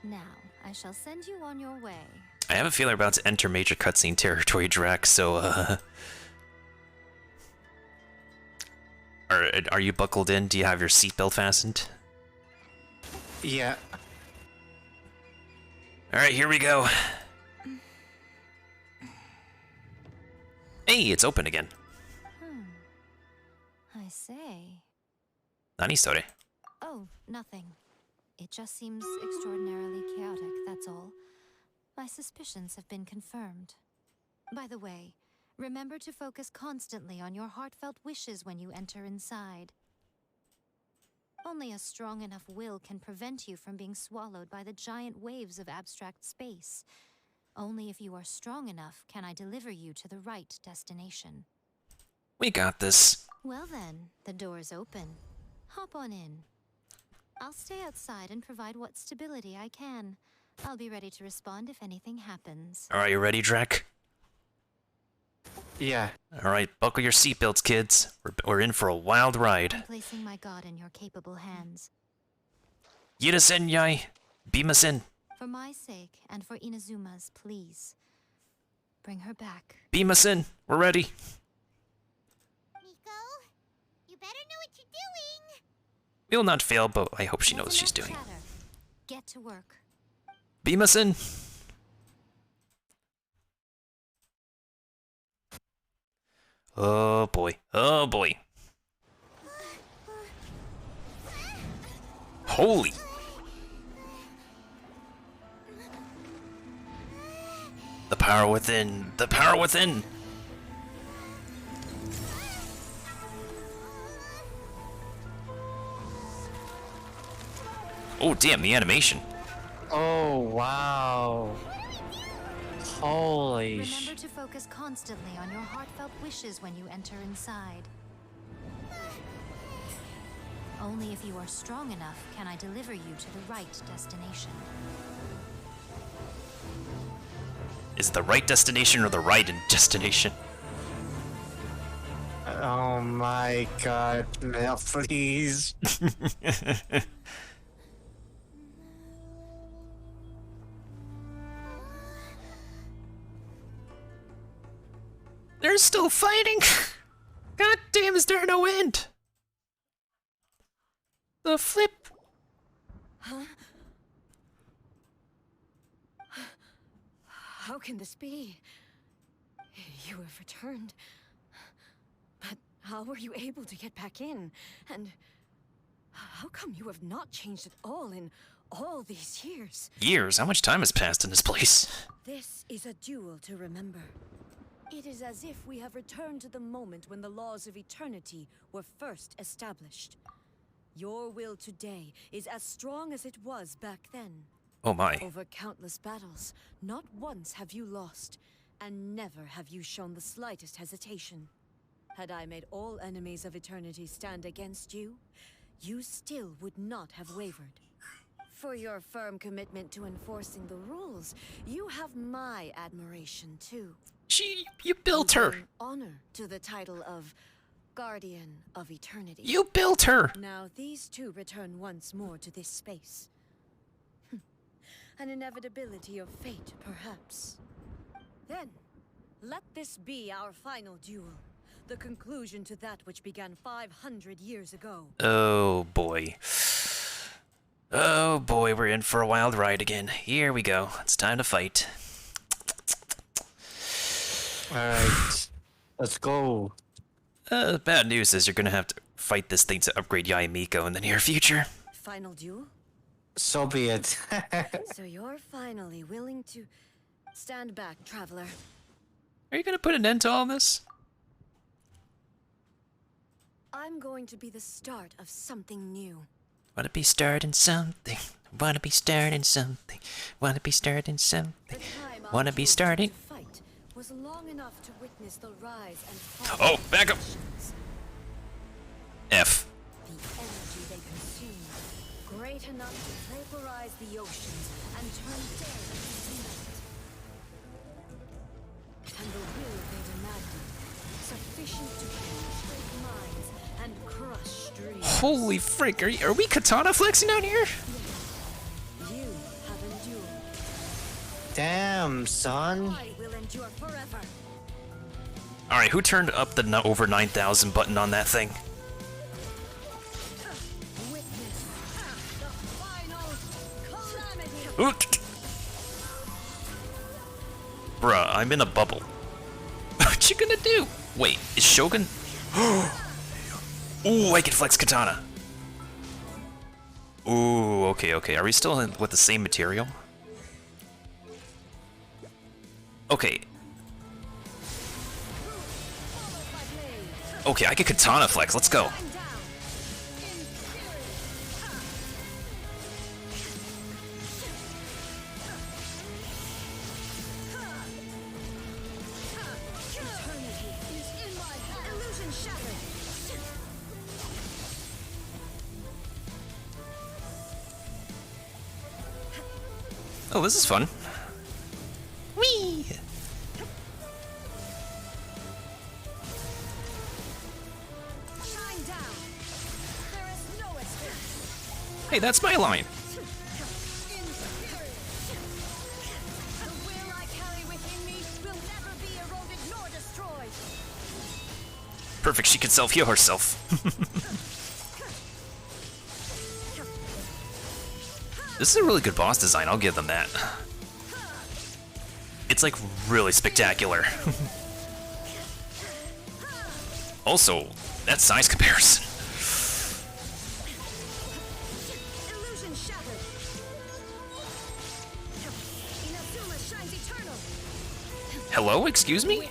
S7: Now, I shall send you on your way.
S3: I have a feeling we're about to enter major cutscene territory, Drac, so, Are you buckled in? Do you have your seatbelt fastened?
S4: Yeah.
S3: Alright, here we go. Hey, it's open again.
S7: I say.
S3: Nani sore?
S7: Oh, nothing. It just seems extraordinarily chaotic, that's all. My suspicions have been confirmed. By the way, remember to focus constantly on your heartfelt wishes when you enter inside. Only a strong enough will can prevent you from being swallowed by the giant waves of abstract space. Only if you are strong enough can I deliver you to the right destination.
S3: We got this.
S7: Well then, the door's open. Hop on in. I'll stay outside and provide what stability I can. I'll be ready to respond if anything happens.
S3: Alright, you ready, Drac?
S4: Yeah.
S3: Alright, buckle your seatbelts, kids. We're in for a wild ride.
S7: I'm placing my god in your capable hands.
S3: Yurasen yai, bimasen,
S7: For my sake, and for Inazuma's, please. Bring her back.
S3: bimasen. We're ready.
S9: Miko, you better know what you're doing.
S3: We'll not fail, but I hope she knows
S7: That's
S3: she's
S7: enough
S3: doing.
S7: chatter. Get to work.
S3: Bimasen. Oh boy. Oh boy. Holy. The power within. The power within. Oh damn, the animation.
S4: Oh, wow. Holy
S7: Remember to focus constantly on your heartfelt wishes when you enter inside. Only if you are strong enough can I deliver you to the right destination.
S3: Is it the right destination or the right destination?
S4: Oh my god, Mel, please.
S3: They're still fighting! God damn, is there no end? The flip!
S10: Huh? How can this be? You have returned. But how were you able to get back in? And how come you have not changed at all in all these years?
S3: Years? How much time has passed in this place?
S10: This is a duel to remember. It is as if we have returned to the moment when the laws of eternity were first established. Your will today is as strong as it was back then.
S3: Oh my.
S10: Over countless battles, not once have you lost, and never have you shown the slightest hesitation. Had I made all enemies of eternity stand against you, you still would not have wavered. For your firm commitment to enforcing the rules, you have my admiration too.
S3: You built her.
S10: bring honor to the title of Guardian of Eternity.
S3: You built her.
S10: Now these two return once more to this space. An inevitability of fate, perhaps. Then, let this be our final duel. The conclusion to that which began 500 years ago.
S3: Oh boy. Oh boy, we're in for a wild ride again. Here we go. It's time to fight.
S4: Alright. Let's go.
S3: The bad news is you're gonna have to fight this thing to upgrade Yaimiko in the near future.
S10: Final duel?
S4: So be it.
S10: So you're finally willing to Stand back, traveler.
S3: Are you gonna put an end to all this?
S10: I'm going to be the start of something new.
S3: Wanna be starting something. Wanna be starting something. Wanna be starting something. Wanna be starting.
S10: Fight was long enough to witness the rise and fall.
S3: Oh, back up. F.
S10: The energy they consume, great enough to vaporize the oceans and turn dead into cement. And the will they demanded, sufficient to penetrate minds and crush streams.
S3: Holy frick, are we katana flexing out here?
S10: You have endured.
S4: Damn, son.
S10: I will endure forever.
S3: Alright, who turned up the over 9,000 button on that thing? Oot. Bruh, I'm in a bubble. What you gonna do? Wait, is Shogun? Ooh, I can flex katana. Ooh, okay. Are we still with the same material? Okay. Okay, I can katana flex. Let's go. Oh, this is fun. Whee! Hey, that's my line. Perfect, she can self-heal herself. This is a really good boss design, I'll give them that. It's like really spectacular. Also, that size comparison. Hello, excuse me?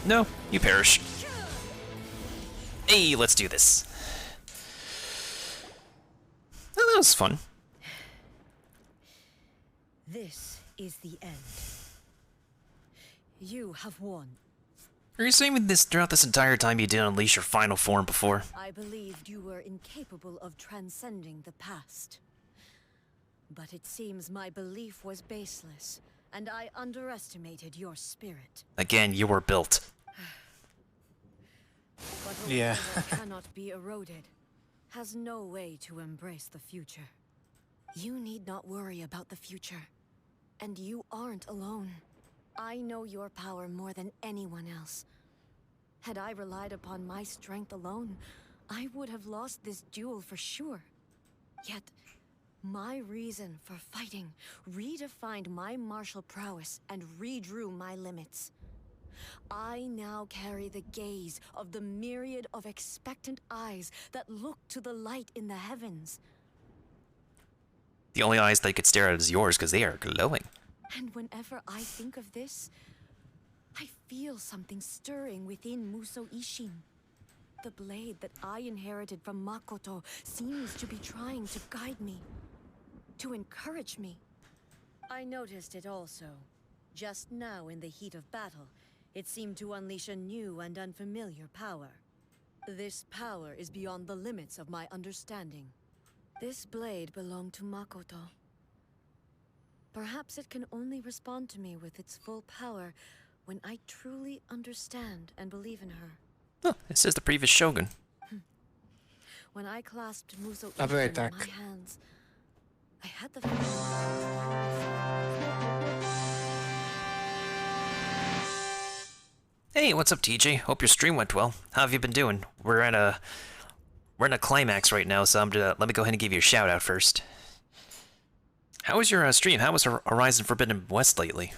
S3: No, you perish. Hey, let's do this. Oh, that was fun.
S10: This is the end. You have won.
S3: Are you saying this throughout this entire time you didn't unleash your final form before?
S10: I believed you were incapable of transcending the past. But it seems my belief was baseless, and I underestimated your spirit.
S3: Again, you were built.
S10: But a will that cannot be eroded has no way to embrace the future. You need not worry about the future. And you aren't alone. I know your power more than anyone else. Had I relied upon my strength alone, I would have lost this duel for sure. Yet, my reason for fighting redefined my martial prowess and redrew my limits. I now carry the gaze of the myriad of expectant eyes that look to the light in the heavens.
S3: The only eyes they could stare at is yours because they are glowing.
S10: And whenever I think of this, I feel something stirring within Muso Ishin. The blade that I inherited from Makoto seems to be trying to guide me, to encourage me. I noticed it also. Just now in the heat of battle, it seemed to unleash a new and unfamiliar power. This power is beyond the limits of my understanding. This blade belonged to Makoto. Perhaps it can only respond to me with its full power when I truly understand and believe in her.
S3: Oh, it says the previous Shogun.
S10: When I clasped Muso
S4: I'll be right
S10: in
S4: back.
S10: my hands, I had the
S3: Hey, what's up, TJ? Hope your stream went well. How have you been doing? We're in a climax right now, so let me go ahead and give you a shout out first. How was your stream? How was Horizon Forbidden West lately?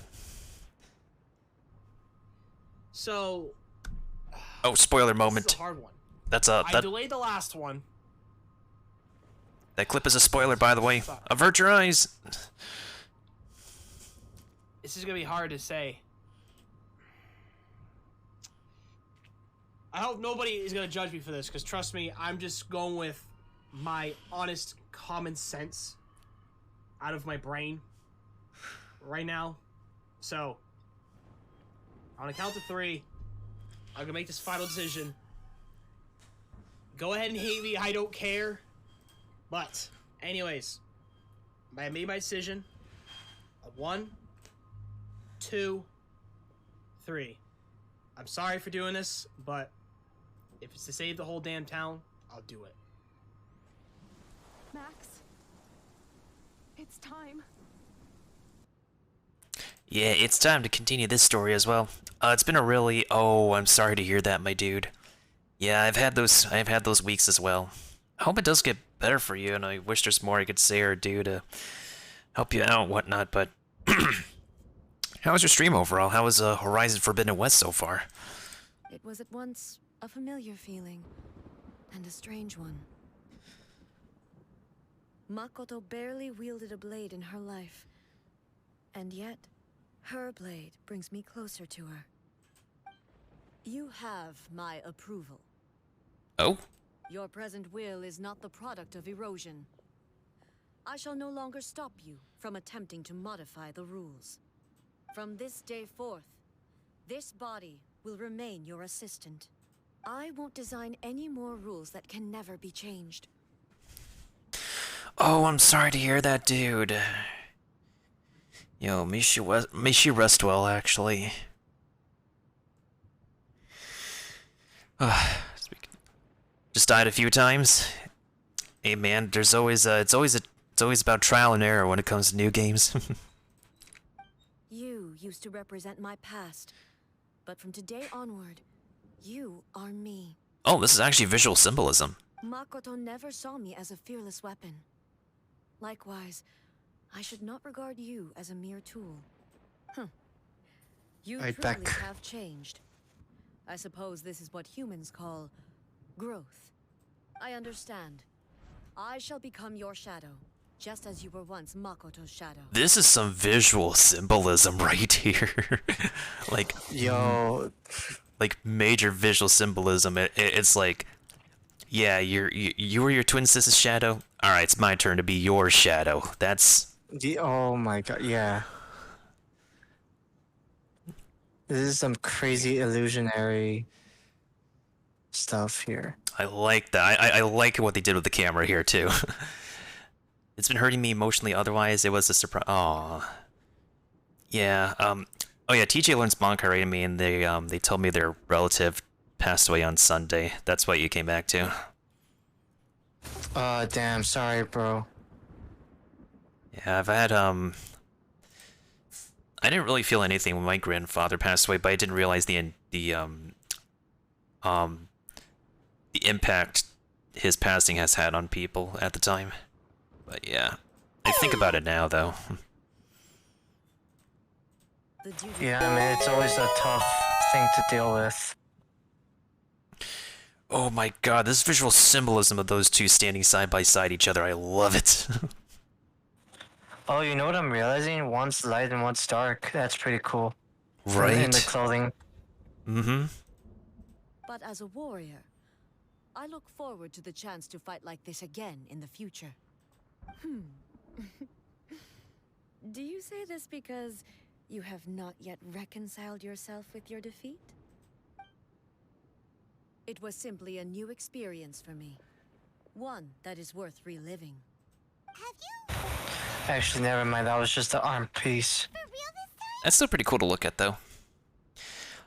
S18: So.
S3: Oh, spoiler
S18: This
S3: moment.
S18: is a hard one.
S3: That's a
S18: I delayed the last one.
S3: that clip is a spoiler, by the way. Avert your eyes.
S18: This is gonna be hard to say. I hope nobody is gonna judge me for this, because trust me, I'm just going with my honest common sense out of my brain right now. So, on a count of 3, I'm gonna make this final decision. Go ahead and hate me, I don't care. But, anyways, I made my decision. 1, 2, 3. I'm sorry for doing this, but if it's to save the whole damn town, I'll do it.
S19: Max, it's time.
S3: Yeah, it's time to continue this story as well. It's been a really... Oh, I'm sorry to hear that, my dude. Yeah, I've had those weeks as well. I hope it does get better for you, and I wish there's more I could say or do to help you out and whatnot, but... How was your stream overall? How was Horizon Forbidden West so far?
S10: It was at once a familiar feeling and a strange one. Makoto barely wielded a blade in her life, and yet her blade brings me closer to her. You have my approval.
S3: Oh?
S10: Your present will is not the product of erosion. I shall no longer stop you from attempting to modify the rules. From this day forth, this body will remain your assistant. I won't design any more rules that can never be changed.
S3: Oh, I'm sorry to hear that, dude. Yo, may she rest well, actually. Just died a few times. Hey man, there's always it's always about trial and error when it comes to new games.
S10: You used to represent my past, but from today onward, you are me.
S3: Oh, this is actually visual symbolism.
S10: Makoto never saw me as a fearless weapon. Likewise, I should not regard you as a mere tool. You truly have changed. I suppose this is what humans call growth. I understand. I shall become your shadow, just as you were once Makoto's shadow.
S3: This is some visual symbolism right here. Like,
S4: yo,
S3: like major visual symbolism. It's like, yeah, you were your twin sister's shadow. All right, it's my turn to be your shadow. That's
S4: oh my god, yeah. This is some crazy illusionary stuff here.
S3: I like that. I like what they did with the camera here too. It's been hurting me emotionally. Otherwise, it was a surprise. Aww. Yeah. Oh yeah. TJ learns manga right to me, and they told me their relative passed away on Sunday. That's what you came back to.
S4: Damn. Sorry, bro.
S3: Yeah, I've had I didn't really feel anything when my grandfather passed away, but I didn't realize the impact his passing has had on people at the time. But yeah, I think about it now though.
S4: Yeah, I mean, it's always a tough thing to deal with.
S3: Oh my god, this visual symbolism of those two standing side by side each other, I love it.
S4: Oh, you know what I'm realizing? One's light and one's dark. That's pretty cool.
S3: Right?
S4: In the clothing.
S3: Mm-hmm.
S10: But as a warrior, I look forward to the chance to fight like this again in the future. Do you say this because you have not yet reconciled yourself with your defeat? It was simply a new experience for me. One that is worth reliving.
S4: Actually, never mind. That was just the arm piece.
S3: That's still pretty cool to look at though.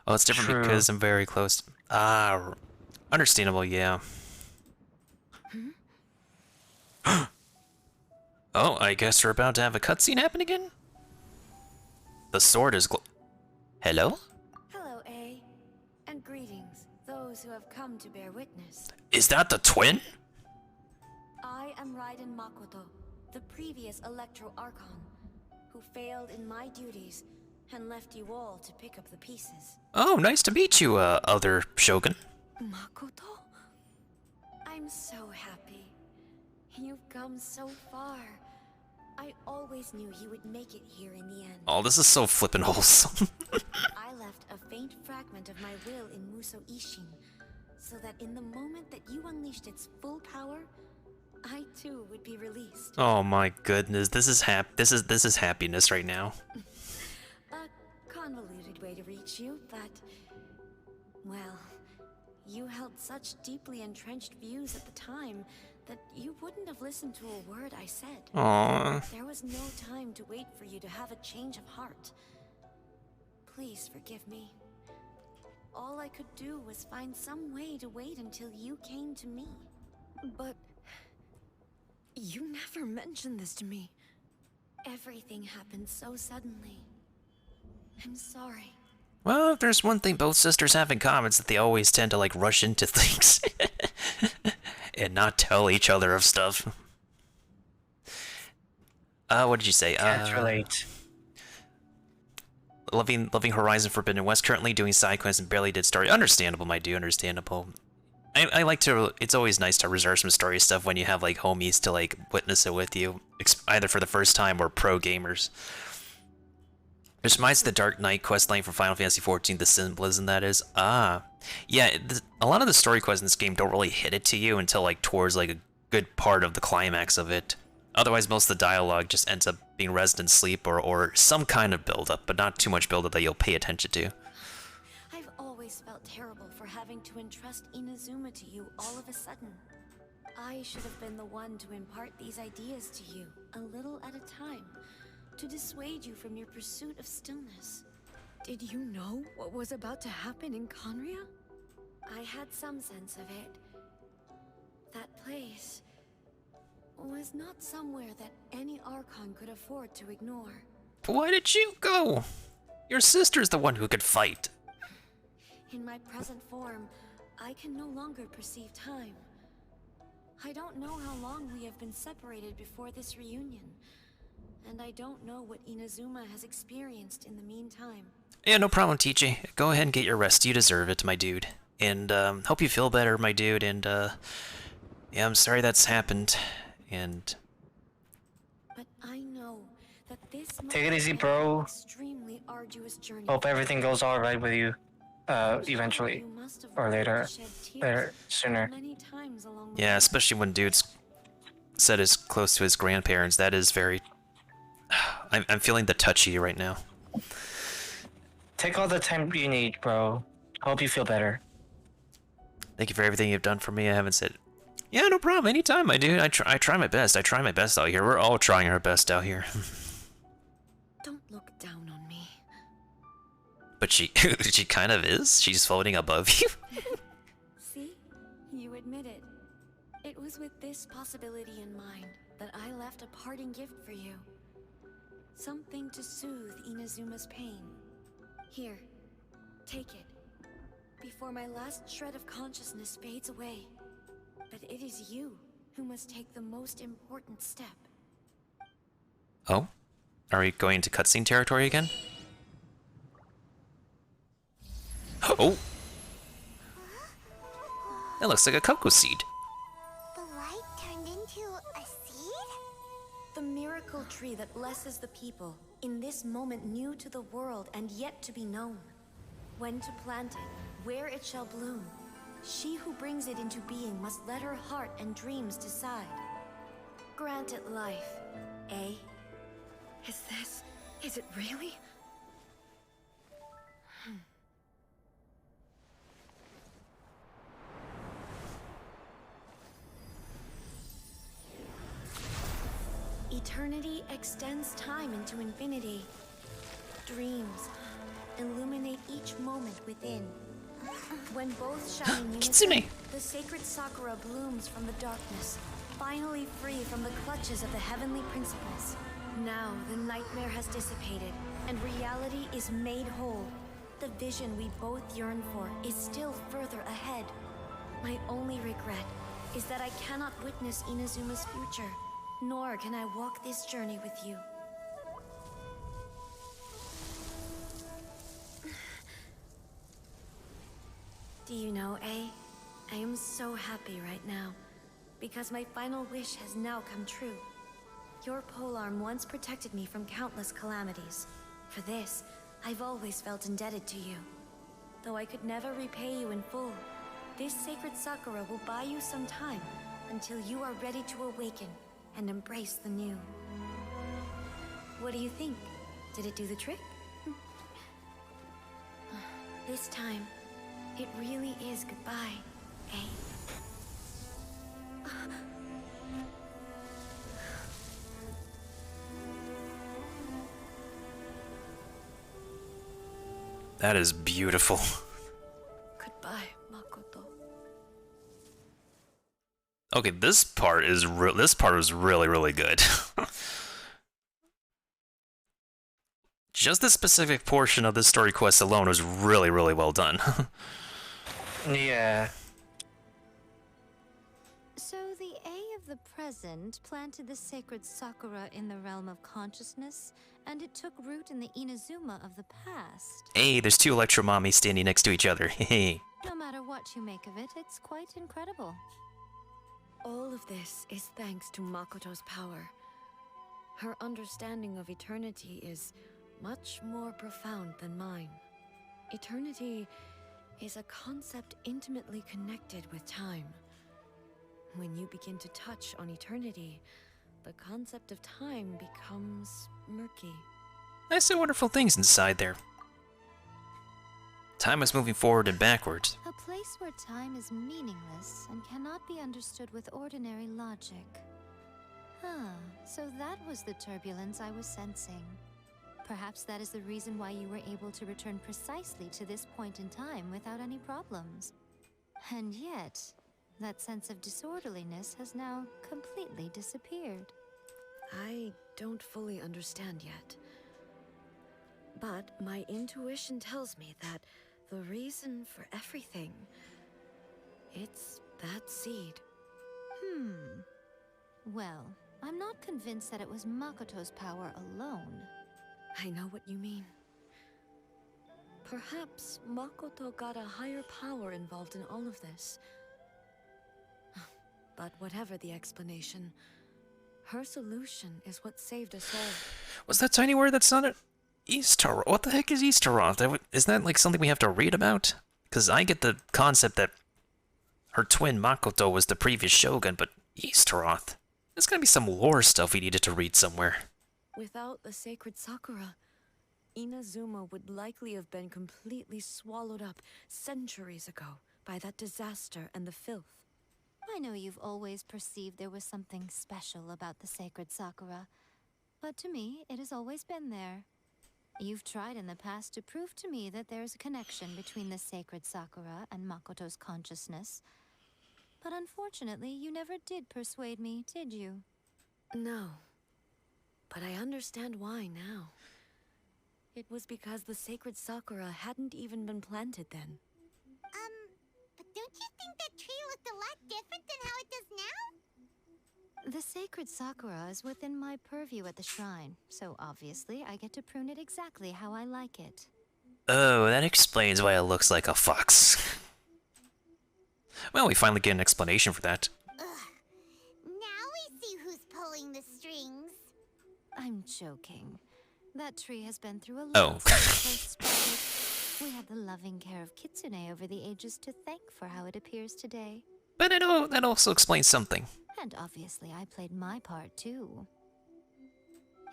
S3: Oh, it's different
S4: True.
S3: because I'm very close. Ah, understandable, yeah. Oh, I guess we're about to have a cutscene happen again? The sword is Hello?
S7: Hello, A. And greetings, those who have come to bear witness.
S3: Is that the twin?
S7: I am Raiden Makoto, the previous Electro Archon, who failed in my duties
S10: and left you all to pick up the pieces.
S3: Oh, nice to meet you, other Shogun.
S10: Makoto? I'm so happy. You've come so far. I always knew you would make it here in the end.
S3: Oh, this is so flippin' wholesome.
S10: I left a faint fragment of my will in Muso Ishin, so that in the moment that you unleashed its full power, I too would be released.
S3: Oh my goodness, this is happiness right now.
S10: A convoluted way to reach you, but well, you held such deeply entrenched views at the time that you wouldn't have listened to a word I said.
S3: Aww.
S10: There was no time to wait for you to have a change of heart. Please forgive me. All I could do was find some way to wait until you came to me. But you never mentioned this to me. Everything happened so suddenly. I'm sorry.
S3: Well, if there's one thing both sisters have in common, it's that they always tend to, like, rush into things. And not tell each other of stuff. What did you say?
S4: Can't relate.
S3: Loving Horizon Forbidden West, currently doing side quests and barely did story. Understandable, my dude, understandable. I like to, it's always nice to reserve some story stuff when you have, like, homies to, like, witness it with you, either for the first time or pro gamers. Which reminds me of the Dark Knight questline for Final Fantasy XIV, the symbolism that is. Yeah, a lot of the story quests in this game don't really hit it to you until, like, towards, like, a good part of the climax of it. Otherwise, most of the dialogue just ends up being resident sleep or some kind of build-up, but not too much build-up that you'll pay attention to.
S10: I've always felt terrible for having to entrust Inazuma to you all of a sudden. I should have been the one to impart these ideas to you, a little at a time, to dissuade you from your pursuit of stillness. Did you know what was about to happen in Conria? I had some sense of it. That place was not somewhere that any Archon could afford to ignore.
S3: But why did you go? Your sister's the one who could fight.
S10: In my present form, I can no longer perceive time. I don't know how long we have been separated before this reunion, and I don't know what Inazuma has experienced in the meantime.
S3: Yeah, no problem, TJ. Go ahead and get your rest. You deserve it, my dude. And, hope you feel better, my dude, and, yeah, I'm sorry that's happened, and...
S10: But I know that this
S4: Take it easy, bro.
S10: Extremely arduous journey.
S4: Hope everything goes all right with you, eventually, or later, sooner.
S3: Yeah, especially when dude's set is close to his grandparents. That is very... I'm feeling the touchy right now.
S4: Take all the time you need, bro. Hope you feel better.
S3: Thank you for everything you've done for me. I haven't said... Yeah, no problem. Anytime, my dude. I try my best. I try my best out here. We're all trying our best out here.
S10: Don't look down on me.
S3: But she kind of is. She's floating above you.
S10: See? You admit it. It was with this possibility in mind that I left a parting gift for you. Something to soothe Inazuma's pain. Here, take it. Before my last shred of consciousness fades away. But it is you who must take the most important step.
S3: Oh? Are we going to cutscene territory again? Oh! That looks like a cocoa seed.
S9: The light turned into a seed?
S10: The miracle tree that blesses the people, in this moment new to the world and yet to be known. When to plant it, where it shall bloom. She who brings it into being must let her heart and dreams decide. Grant it life, eh? Is it really? Eternity extends time into infinity. Dreams illuminate each moment within. When both shine in unison, the sacred Sakura blooms from the darkness, finally free from the clutches of the heavenly principles. Now the nightmare has dissipated, and reality is made whole. The vision we both yearn for is still further ahead. My only regret is that I cannot witness Inazuma's future, nor can I walk this journey with you. Do you know, A? I am so happy right now, because my final wish has now come true. Your polearm once protected me from countless calamities. For this, I've always felt indebted to you. Though I could never repay you in full, this sacred Sakura will buy you some time until you are ready to awaken and embrace the new. What do you think? Did it do the trick? This time, it really is goodbye, eh?
S3: That is beautiful.
S10: Goodbye, Makoto.
S3: Okay, this part was really good. Just this specific portion of this story quest alone was really well done.
S4: Yeah.
S6: So the A of the present planted the sacred Sakura in the realm of consciousness, and it took root in the Inazuma of the past.
S3: Hey, there's two Electro Mommies standing next to each other. Hey.
S6: No matter what you make of it, it's quite incredible.
S10: All of this is thanks to Makoto's power. Her understanding of eternity is much more profound than mine. Eternity is a concept intimately connected with time. When you begin to touch on eternity, the concept of time becomes murky.
S3: I see wonderful things inside there. Time is moving forward and backwards.
S6: A place where time is meaningless and cannot be understood with ordinary logic. So that was the turbulence I was sensing. Perhaps that is the reason why you were able to return precisely to this point in time without any problems. And yet, that sense of disorderliness has now completely disappeared.
S10: I don't fully understand yet. But my intuition tells me that the reason for everything, it's that seed.
S6: Well, I'm not convinced that it was Makoto's power alone.
S10: I know what you mean. Perhaps Makoto got a higher power involved in all of this. But whatever the explanation, her solution is what saved us all.
S3: Was that tiny word that's not an Easter? What the heck is Easteroth? Isn't that like something we have to read about? Because I get the concept that her twin Makoto was the previous Shogun, but Easteroth? There's gonna be some lore stuff we needed to read somewhere.
S10: Without the sacred Sakura, Inazuma would likely have been completely swallowed up centuries ago by that disaster and the filth.
S6: I know you've always perceived there was something special about the sacred Sakura, but to me, it has always been there. You've tried in the past to prove to me that there's a connection between the sacred Sakura and Makoto's consciousness, but unfortunately, you never did persuade me, did you?
S10: No. But I understand why now. It was because the sacred Sakura hadn't even been planted then.
S9: But don't you think that tree looked a lot different than how it does now?
S6: The sacred Sakura is within my purview at the shrine, so obviously I get to prune it exactly how I like it.
S3: Oh, that explains why it looks like a fox. Well, we finally get an explanation for that.
S9: Now we see who's pulling the strings.
S6: I'm joking. That tree has been through a lot.
S3: Oh.
S6: Since it first sprouted. We had the loving care of Kitsune over the ages to thank for how it appears today.
S3: But that also explains something.
S6: And obviously I played my part too.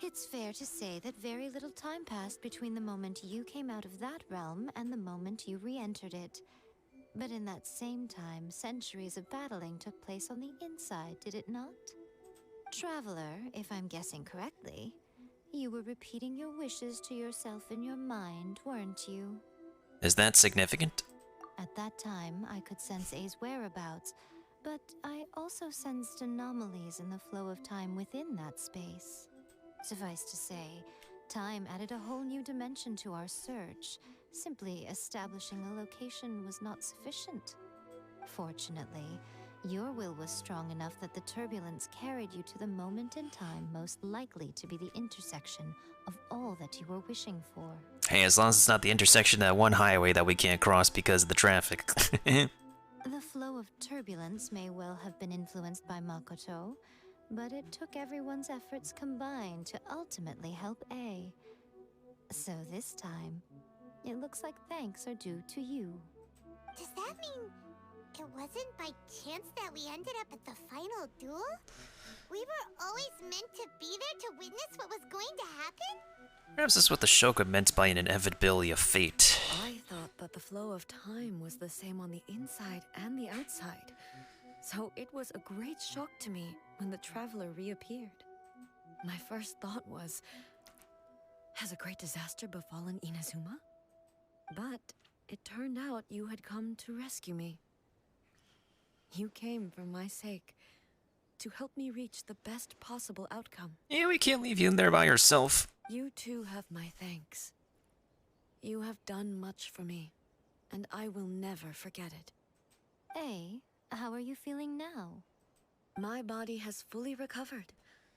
S6: It's fair to say that very little time passed between the moment you came out of that realm and the moment you re-entered it. But in that same time, centuries of battling took place on the inside, did it not? Traveler, if I'm guessing correctly, you were repeating your wishes to yourself in your mind, weren't you?
S3: Is that significant?
S6: At that time, I could sense A's whereabouts, but I also sensed anomalies in the flow of time within that space. Suffice to say, time added a whole new dimension to our search. Simply establishing a location was not sufficient. Fortunately, your will was strong enough that the turbulence carried you to the moment in time most likely to be the intersection
S7: of all that you were wishing for.
S3: Hey, as long as it's not the intersection of that one highway that we can't cross because of the traffic.
S7: The flow of turbulence may well have been influenced by Makoto, but it took everyone's efforts combined to ultimately help A. So this time, it looks like thanks are due to you.
S9: Does that mean it wasn't by chance that we ended up at the final duel? We were always meant to be there to witness what was going to happen?
S3: Perhaps this is what the Shogun meant by an inevitability of fate.
S10: I thought that the flow of time was the same on the inside and the outside. So it was a great shock to me when the traveler reappeared. My first thought was, has a great disaster befallen Inazuma? But it turned out you had come to rescue me. You came for my sake, to help me reach the best possible outcome.
S3: Yeah, we can't leave you in there by yourself.
S10: You too have my thanks. You have done much for me, and I will never forget it.
S7: A, how are you feeling now?
S10: My body has fully recovered,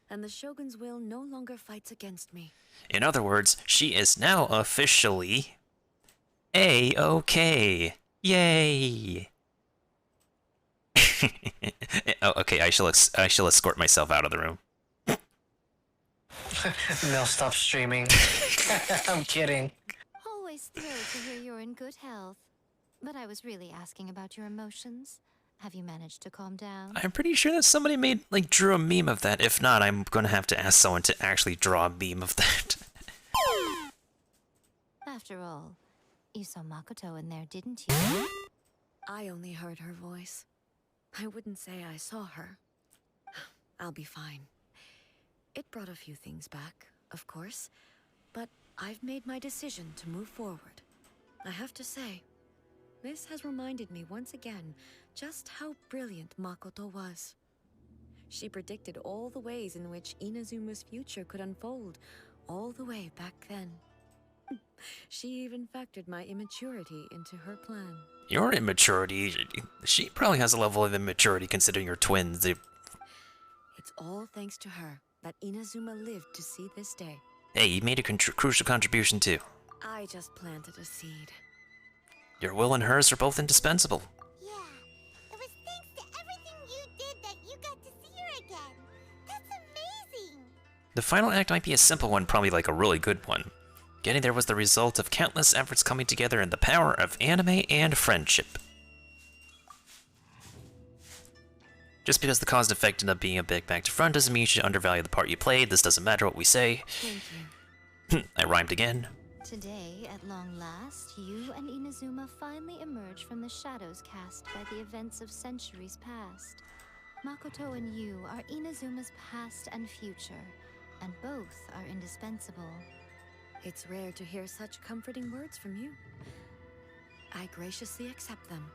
S10: and the Shogun's will no longer fights against me.
S3: In other words, she is now officially A-okay. Yay! Oh, okay, I shall escort myself out of the room.
S4: They'll stop streaming. I'm kidding.
S7: Always thrilled to hear you're in good health. But I was really asking about your emotions. Have you managed to calm down?
S3: I'm pretty sure that somebody drew a meme of that. If not, I'm gonna have to ask someone to actually draw a meme of that.
S7: After all, you saw Makoto in there, didn't you?
S10: I only heard her voice. I wouldn't say I saw her. I'll be fine. It brought a few things back, of course, but I've made my decision to move forward. I have to say, this has reminded me once again just how brilliant Makoto was. She predicted all the ways in which Inazuma's future could unfold, all the way back then. She even factored my immaturity into her plan.
S3: Your immaturity? She probably has a level of immaturity considering you're twins.
S10: It's all thanks to her that Inazuma lived to see this day.
S3: Hey, you made a crucial contribution too.
S10: I just planted a seed.
S3: Your will and hers are both indispensable.
S9: Yeah, it was thanks to everything you did that you got to see her again. That's amazing!
S3: The final act might be a simple one, probably like a really good one. Getting there was the result of countless efforts coming together in the power of anime and friendship. Just because the cause and effect end up being a big back to front doesn't mean you should undervalue the part you played. This doesn't matter what we say.
S7: Thank you.
S3: I rhymed again.
S7: Today, at long last, you and Inazuma finally emerge from the shadows cast by the events of centuries past. Makoto and you are Inazuma's past and future, and both are indispensable.
S10: It's rare to hear such comforting words from you. I graciously accept them.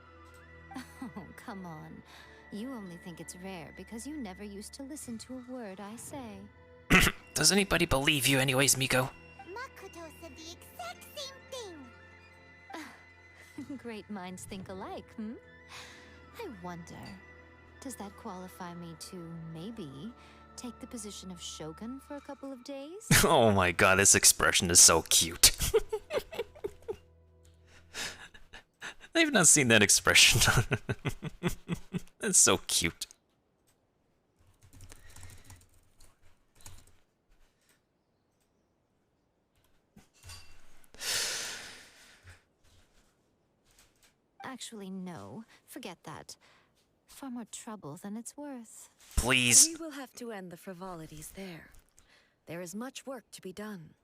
S7: Oh, come on. You only think it's rare because you never used to listen to a word I say.
S3: Does anybody believe you anyways, Miko?
S9: Makoto said the exact same thing.
S7: Great minds think alike, hmm? I wonder, does that qualify me to maybe take the position of Shogun for a couple of days?
S3: Oh my god, this expression is so cute. I've not seen that expression. That's so cute.
S7: Actually, no. Forget that. Far more trouble than it's worth.
S3: Please.
S10: We will have to end the frivolities there. There is much work to be done.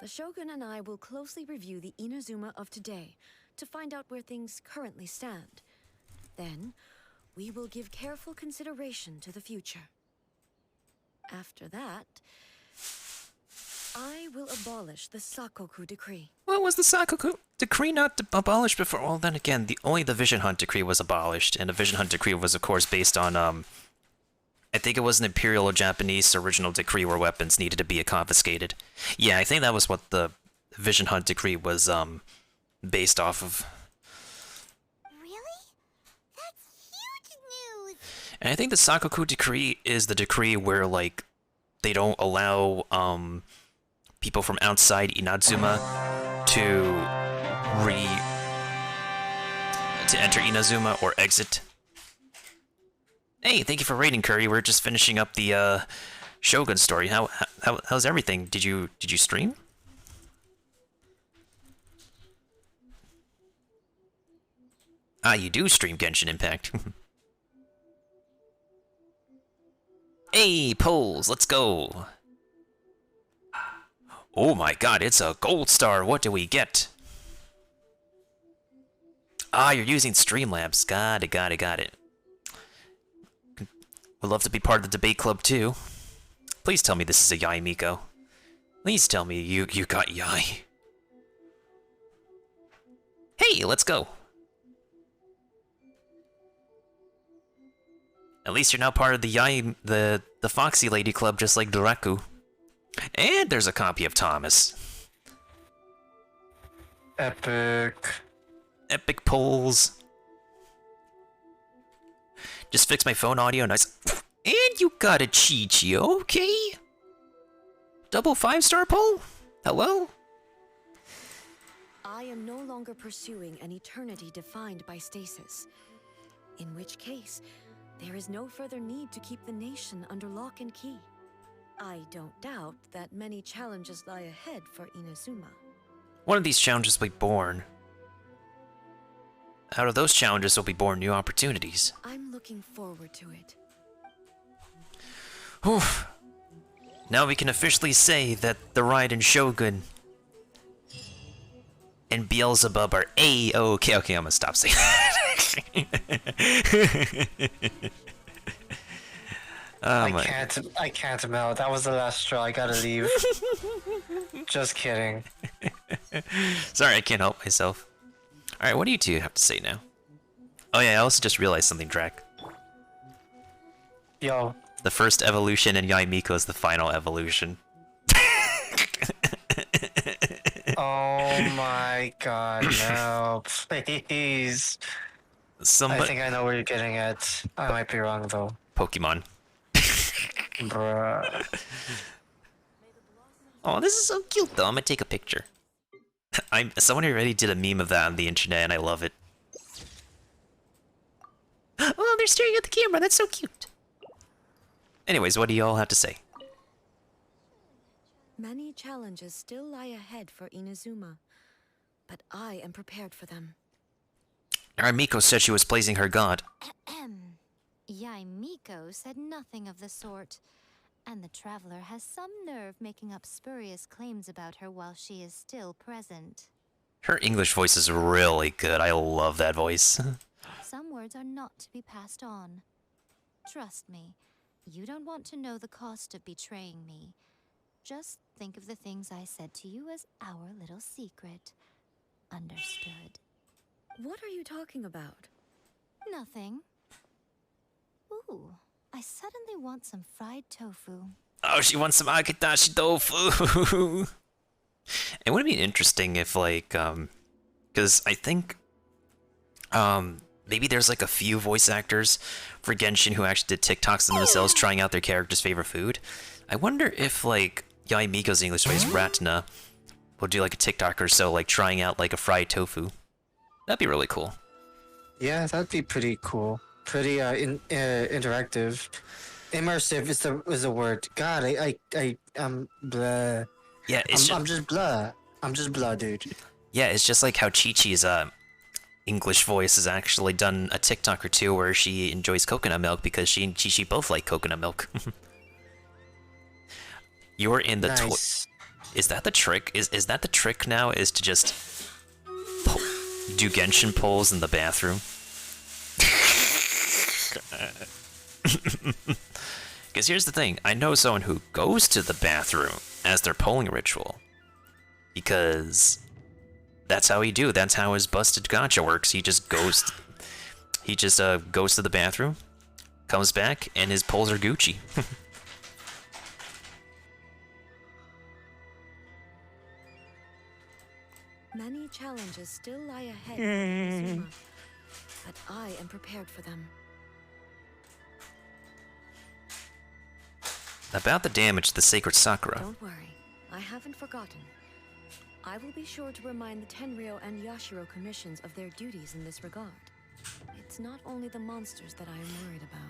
S10: The Shogun and I will closely review the Inazuma of today to find out where things currently stand. Then, we will give careful consideration to the future. After that, I will abolish the Sakoku Decree.
S3: What was the Sakoku Decree not abolished before? Well, then again, only the Vision Hunt Decree was abolished, and the Vision Hunt Decree was, of course, based on, I think it was an Imperial Japanese original decree where weapons needed to be confiscated. Yeah, I think that was what the Vision Hunt Decree was, based off of. And I think the Sakoku Decree is the decree where, like, they don't allow, people from outside Inazuma to enter Inazuma or exit. Hey, thank you for raiding, Curry. We're just finishing up the Shogun story. How's everything? Did you stream? Ah, you do stream Genshin Impact. Hey, polls, let's go. Oh my god, it's a gold star. What do we get? Ah, you're using Streamlabs. Got it. Would love to be part of the debate club too. Please tell me this is a Yai Miko. Please tell me you got Yai. Hey, let's go. At least you're now part of the Yai, the Foxy Lady Club, just like Doraku. And there's a copy of Thomas.
S4: Epic
S3: polls. Just fix my phone audio, nice. And you got a Chi-Chi, okay? Double 5-star poll? Hello?
S10: I am no longer pursuing an eternity defined by stasis. In which case, there is no further need to keep the nation under lock and key. I don't doubt that many challenges lie ahead for Inazuma.
S3: One of these challenges will be born. Out of those challenges will be born new opportunities.
S10: I'm looking forward to it.
S3: Oof. Now we can officially say that the ride in Shogun and Beelzebub are A-okay. Okay, I'm gonna stop saying that.
S4: I can't, Mel. That was the last straw. I gotta leave. Just kidding.
S3: Sorry, I can't help myself. Alright, what do you two have to say now? Oh yeah, I also just realized something, Drac.
S4: Yo.
S3: The first evolution in Yai Miko is the final evolution.
S4: Oh my god, no, please. I think I know where you're getting at. I might be wrong though.
S3: Pokemon.
S4: Bruh.
S3: Oh, this is so cute though. I'm gonna take a picture. Someone already did a meme of that on the internet and I love it. Oh, they're staring at the camera. That's so cute. Anyways, what do you all have to say?
S10: Many challenges still lie ahead for Inazuma, but I am prepared for them.
S3: Our Miko said she was pleasing her god.
S6: Yai Miko said nothing of the sort, and the traveler has some nerve making up spurious claims about her while she is still present.
S3: Her English voice is really good. I love that voice.
S6: Some words are not to be passed on. Trust me, you don't want to know the cost of betraying me. Just think of the things I said to you as our little secret. Understood?
S10: What are you talking about?
S6: Nothing. Ooh, I suddenly want some fried tofu.
S3: Oh, she wants some akitashi tofu. It would be interesting if, like, because I think, maybe there's like a few voice actors for Genshin who actually did TikToks themselves trying out their character's favorite food. I wonder if, like, Yai Miko's English voice, Ratna, will do like a TikTok or so, like trying out like a fried tofu. That'd be really cool. Yeah,
S4: that'd be pretty cool. Pretty interactive. Immersive is the word. God, I'm blah.
S3: Yeah,
S4: I'm just blah. I'm just blah, dude.
S3: Yeah, it's just like how Chi-Chi's English voice has actually done a TikTok or two where she enjoys coconut milk because she and Chi-Chi both like coconut milk. You're in the
S4: nice.
S3: Is that the trick? Is that the trick now? Is to just do Genshin polls in the bathroom? Because here's the thing, I know someone who goes to the bathroom as their polling ritual. Because that's how that's how his busted gacha works. He just goes to the bathroom, comes back, and his polls are Gucci.
S10: Many challenges still lie ahead for Inazuma, but I am prepared for them.
S3: About the damage to the sacred Sakura.
S10: Don't worry, I haven't forgotten. I will be sure to remind the Tenryo and Yashiro commissions of their duties in this regard. It's not only the monsters that I am worried about.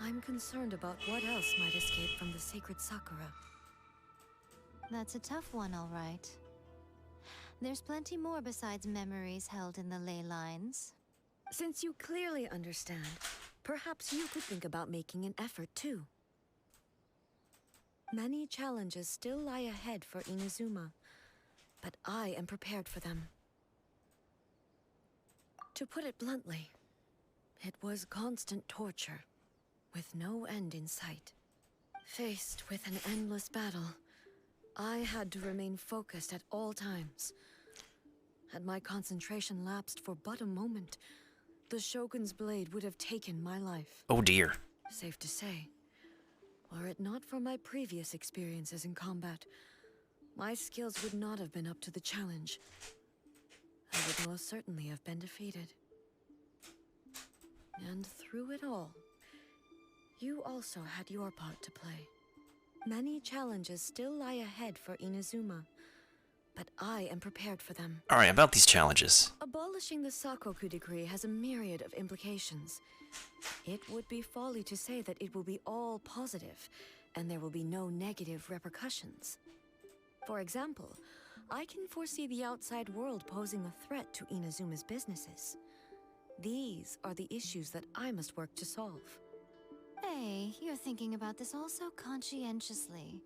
S10: I'm concerned about what else might escape from the sacred Sakura.
S7: That's a tough one, all right. There's plenty more besides memories held in the ley lines.
S10: Since you clearly understand, perhaps you could think about making an effort too. Many challenges still lie ahead for Inazuma, but I am prepared for them. To put it bluntly, it was constant torture, with no end in sight. Faced with an endless battle, I had to remain focused at all times. Had my concentration lapsed for but a moment, the Shogun's blade would have taken my life.
S3: Oh dear.
S10: Safe to say, were it not for my previous experiences in combat, my skills would not have been up to the challenge. I would most certainly have been defeated. And through it all, you also had your part to play. Many challenges still lie ahead for Inazuma, but I am prepared for them.
S3: Alright, about these challenges.
S10: Abolishing the Sakoku decree has a myriad of implications. It would be folly to say that it will be all positive, and there will be no negative repercussions. For example, I can foresee the outside world posing a threat to Inazuma's businesses. These are the issues that I must work to solve.
S7: Hey, you're thinking about this all so conscientiously.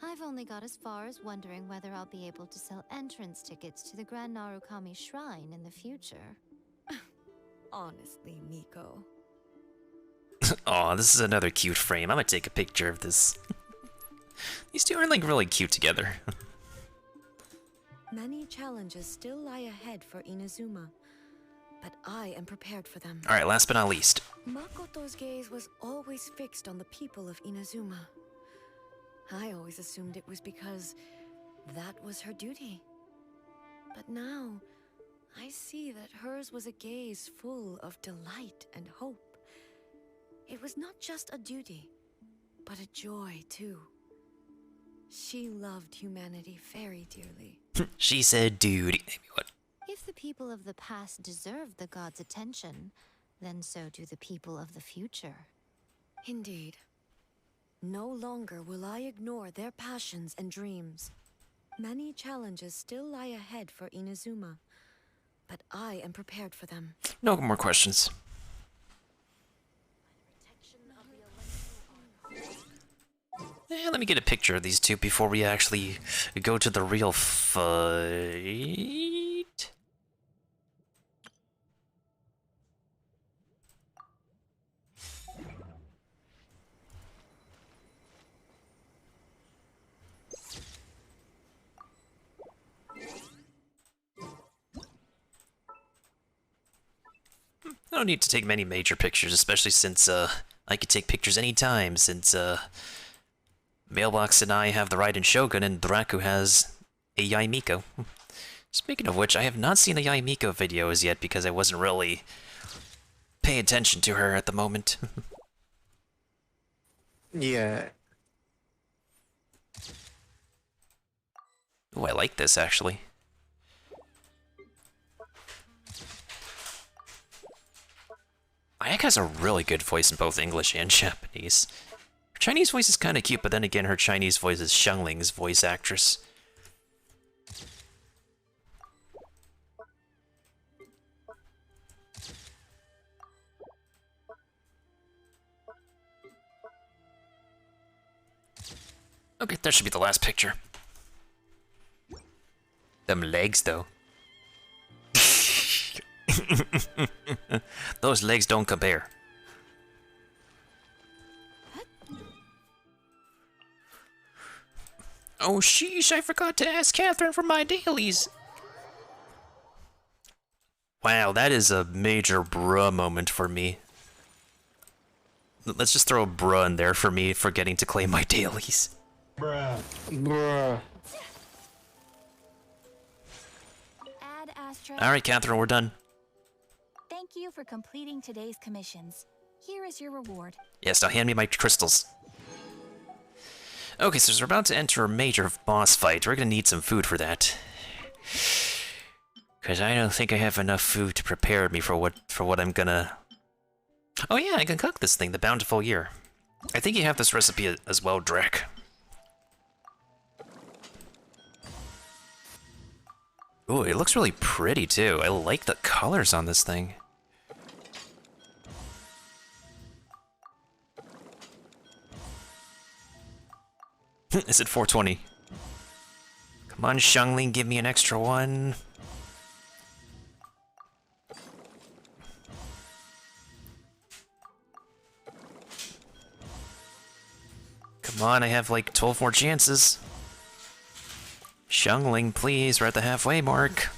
S7: I've only got as far as wondering whether I'll be able to sell entrance tickets to the Grand Narukami Shrine in the future.
S10: Honestly, Miko.
S3: Aw, this is another cute frame. I'm gonna take a picture of this. These two are like really cute together.
S10: Many challenges still lie ahead for Inazuma, but I am prepared for them.
S3: Alright, last but not least.
S10: Makoto's gaze was always fixed on the people of Inazuma. I always assumed it was because that was her duty. But now, I see that hers was a gaze full of delight and hope. It was not just a duty, but a joy too. She loved humanity very dearly.
S3: She said dude. What?
S7: If the people of the past deserve the god's attention, then so do the people of the future.
S10: Indeed. No longer will I ignore their passions and dreams. Many challenges still lie ahead for Inazuma, but I am prepared for them.
S3: No more questions. Let me get a picture of these two before we actually go to the real fight. I don't need to take many major pictures, especially since I could take pictures anytime, since Mailbox and I have the ride in Shogun and Draku has a Yaimiko. Speaking of which, I have not seen the Yaimiko videos yet because I wasn't really paying attention to her at the moment.
S4: Yeah.
S3: Oh, I like this actually. Ayaka has a really good voice in both English and Japanese. Her Chinese voice is kind of cute, but then again, her Chinese voice is Xiangling's voice actress. Okay, that should be the last picture. Them legs, though. Those legs don't compare. Oh sheesh, I forgot to ask Catherine for my dailies. Wow, that is a major bruh moment for me. Let's just throw a bruh in there for me forgetting to claim my dailies.
S4: Bruh. Bruh.
S6: Ad Astra.
S3: Alright, Catherine, we're done.
S6: Thank you for completing today's commissions. Here is your reward.
S3: Yes, now hand me my crystals. Okay, so we're about to enter a major boss fight. We're gonna need some food for that. Because I don't think I have enough food to prepare me for what I'm gonna... Oh yeah, I can cook this thing, the Bountiful Year. I think you have this recipe as well, Drek. Ooh, it looks really pretty too. I like the colors on this thing. Is it 420? Come on, Xiangling, give me an extra one. Come on, I have like 12 more chances. Xiangling, please, we're at the halfway mark.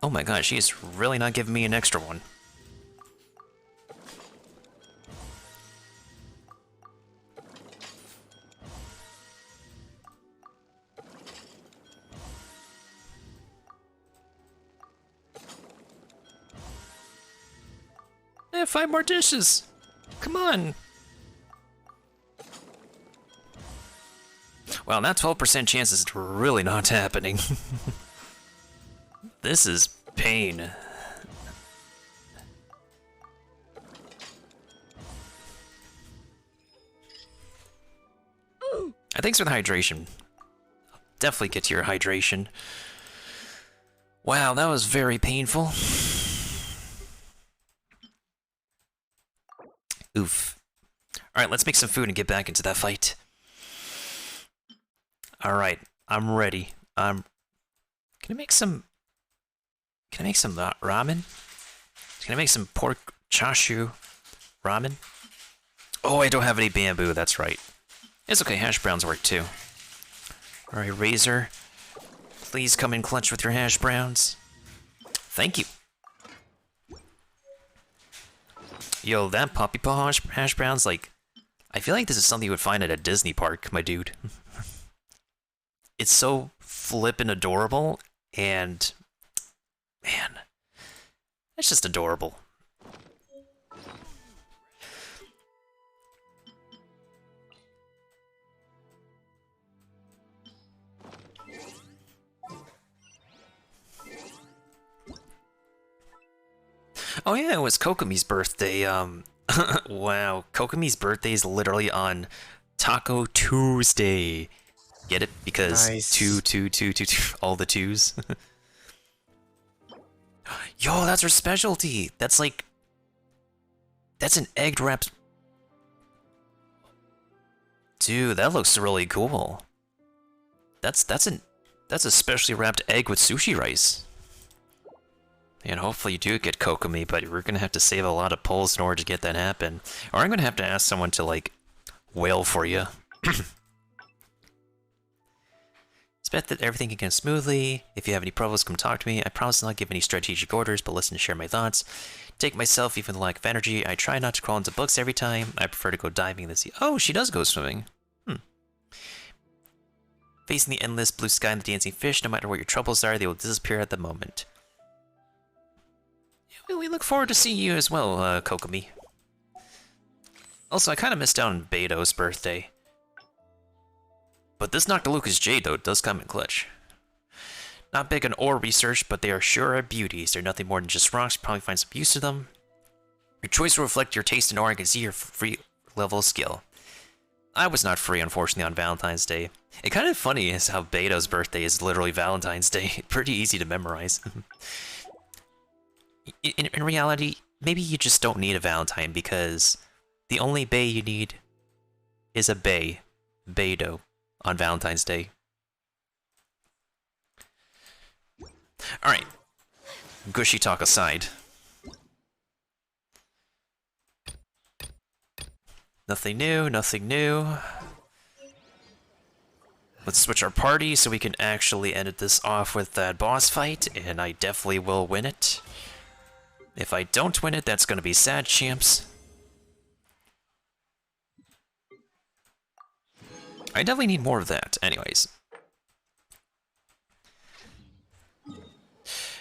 S3: Oh my god, she is really not giving me an extra one. I have 5 more dishes. Come on. Well, that 12% chance is really not happening. This is pain. Thanks for the hydration. Definitely get to your hydration. Wow, that was very painful. Oof. Alright, let's make some food and get back into that fight. Alright, I'm ready. Can I make some ramen? Can I make some pork chashu ramen? Oh, I don't have any bamboo, that's right. It's okay, hash browns work too. Alright, Razor. Please come in clutch with your hash browns. Thank you. Yo, that Poppy Paw hash browns, like, I feel like this is something you would find at a Disney park, my dude. It's so flippin' adorable, and man, it's just adorable. Oh yeah, it was Kokomi's birthday. Wow, Kokomi's birthday is literally on Taco Tuesday. Get it? Because
S4: Nice.
S3: two, all the twos. Yo, that's her specialty. That's like, that's an egg wrapped. Dude, that looks really cool. That's a specially wrapped egg with sushi rice. And hopefully you do get Kokomi, but we're gonna have to save a lot of pulls in order to get that happen. Or I'm gonna have to ask someone to like wail for you. Expect that everything can go smoothly. If you have any problems, come talk to me. I promise not give any strategic orders, but listen to share my thoughts. Take myself, even the lack of energy. I try not to crawl into books every time. I prefer to go diving in the sea. Oh, she does go swimming. Facing the endless blue sky and the dancing fish, no matter what your troubles are, they will disappear at the moment. Yeah, we look forward to seeing you as well, Kokomi. Also, I kind of missed out on Beto's birthday. But this Noctilucous Jade, though, does come in clutch. Not big on ore research, but they are sure are beauties. They're nothing more than just rocks. You probably find some use to them. Your choice will reflect your taste in ore and can see your free level of skill. I was not free, unfortunately, on Valentine's Day. It's kind of funny is how Beto's birthday is literally Valentine's Day. Pretty easy to memorize. In reality, maybe you just don't need a Valentine because the only bae you need is a bae. Beto. On Valentine's Day. Alright. Gushy talk aside. Nothing new, nothing new. Let's switch our party so we can actually end this off with that boss fight, and I definitely will win it. If I don't win it, that's gonna be sad, champs. I definitely need more of that, anyways.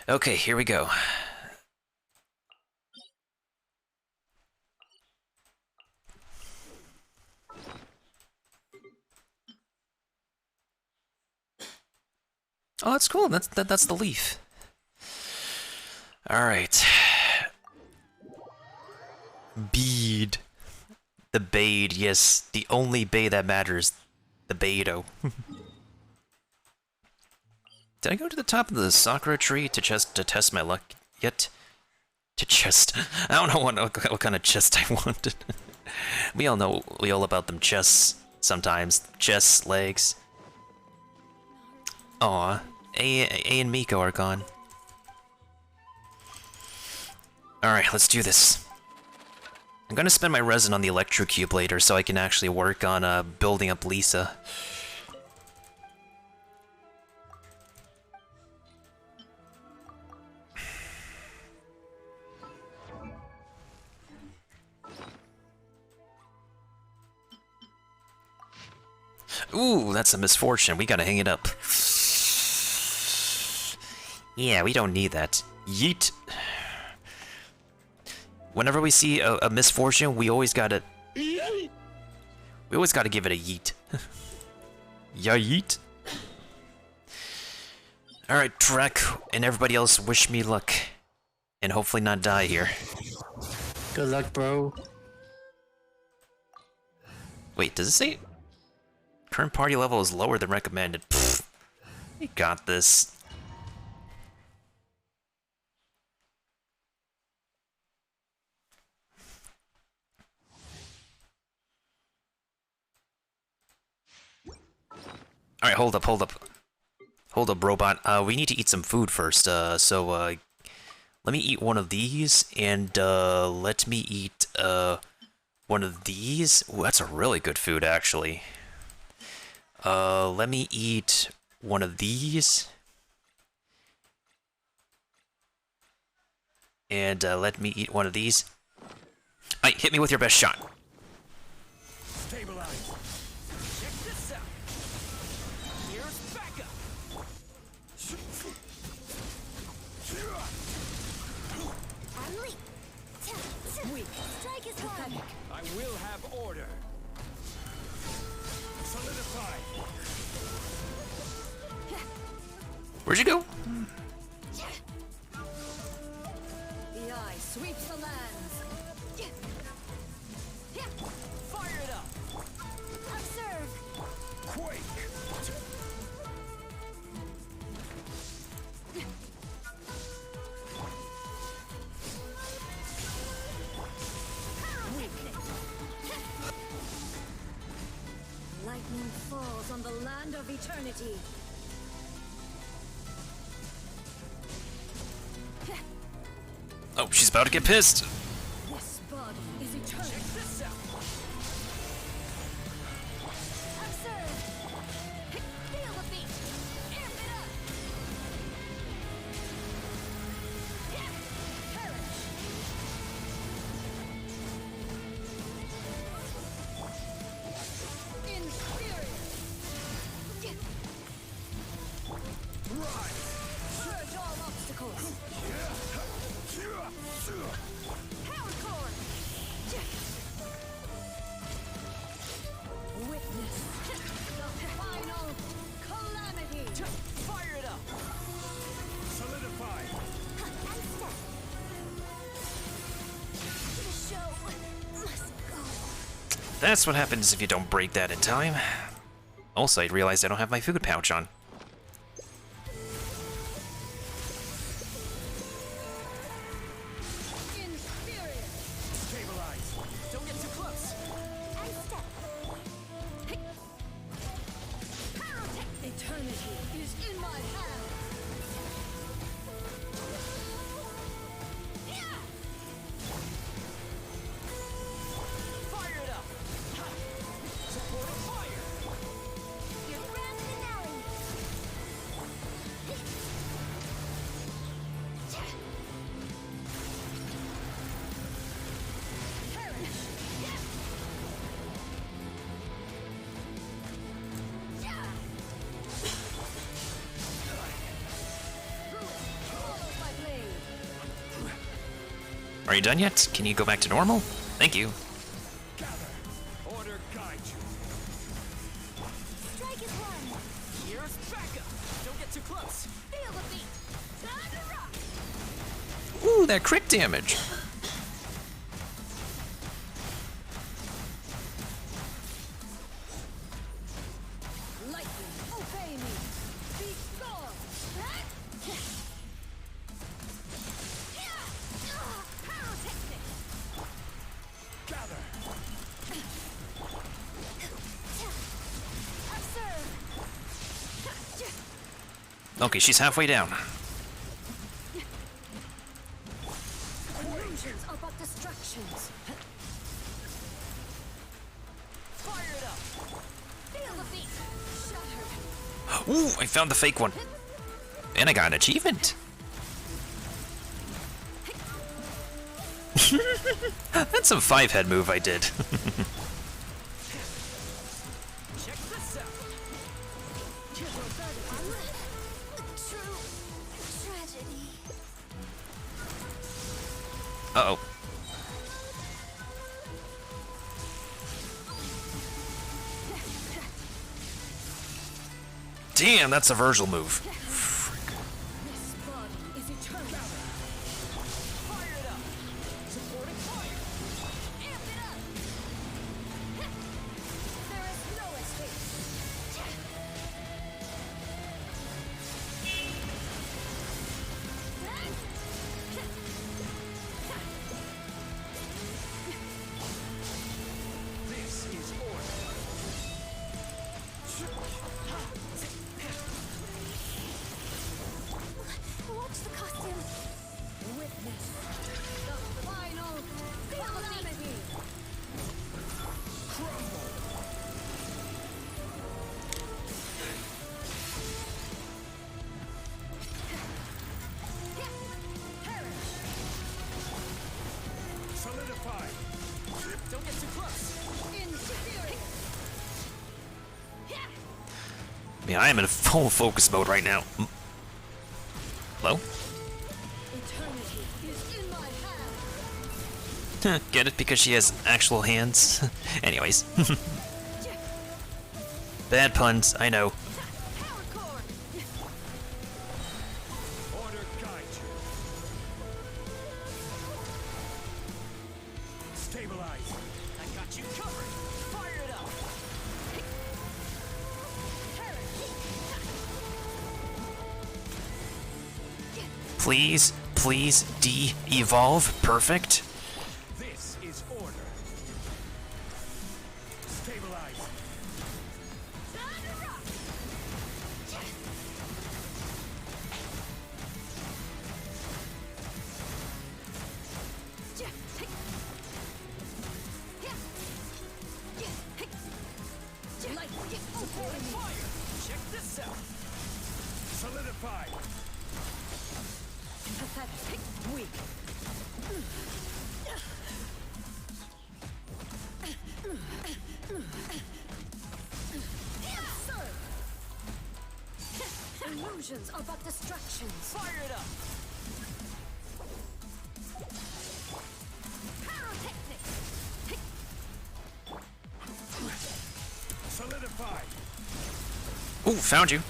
S3: Okay, here we go. Oh, that's cool. That's the leaf. All right. Bead. The Bade, yes, the only Bay that matters. The Bado. Did I go to the top of the Sakura tree to test my luck yet? I don't know what kind of chest I wanted. We all know about them chests sometimes. Chests, legs. Aw, A and Miko are gone. Alright, let's do this. I'm gonna spend my resin on the electrocube later so I can actually work on building up Lisa. Ooh, that's a misfortune. We gotta hang it up. Yeah, we don't need that. Yeet. Whenever we see a misfortune, we always gotta give it a yeet. Yeah, yeet. Alright, Trek, and everybody else, wish me luck. And hopefully not die here.
S4: Good luck, bro.
S3: Wait, does it say current party level is lower than recommended? Pfft. We got this. Alright, hold up. Hold up, robot. We need to eat some food first, so let me eat one of these, and, let me eat, one of these. Ooh, that's a really good food, actually. Let me eat one of these. And, let me eat one of these. Alright, hit me with your best shot.
S12: Stabilize. Check this out. Here's backup.
S6: Strike is one.
S12: I will have order. Solidify.
S3: Where'd you go?
S10: The eye sweeps the lands.
S12: Fire it up.
S6: Observe.
S12: Quake.
S10: Lightning falls on the land of eternity.
S3: Oh, she's about to get pissed.
S10: This body is eternal.
S12: Check this out.
S6: Observe. Feel the beat. Amp it up. Perish.
S10: Inferior.
S12: Rise.
S10: Purge all obstacles.
S6: Power core.
S10: Witness the final calamity.
S12: Fire it up. Solidify.
S6: The show must go.
S3: That's what happens if you don't break that in time. Also, I realized I don't have my food pouch on.
S10: Inferior.
S12: Stabilize. Don't get too close.
S6: And step.
S10: Eternity is in my hand.
S12: Fire it up. Support of fire.
S6: Your grand finale.
S10: My blade.
S3: Are you done yet? Can you go back to normal? Thank you.
S12: Order guide you.
S6: Strike is one.
S12: Here's backup. Don't get too close.
S3: that crit damage. Okay, she's halfway down.
S10: Illusions are but distractions. Fire it up. Feel the beat. Shattered.
S3: Ooh, I found the fake one. And I got an achievement. That's a 5-head move I did. Uh-oh. Damn, that's a Virgil move.
S6: Watch the costume.
S10: Witness the final calamity. Crumble.
S5: Solidify.
S12: Don't get too close.
S3: I mean, I am in full focus mode right now. Hello?
S10: Eternity is in my hand.
S3: Get it? Because she has actual hands? Anyways. Bad puns, I know.
S5: Order guide you. Stabilize.
S12: I got you covered. Fire it up.
S3: Please, please, de-evolve. Perfect.
S5: This is order. Stabilize.
S12: Check this out.
S5: Solidify.
S10: Pathetic. Weak. Illusions are but distractions.
S12: Fire it up.
S5: Solidify.
S3: Ooh, found you.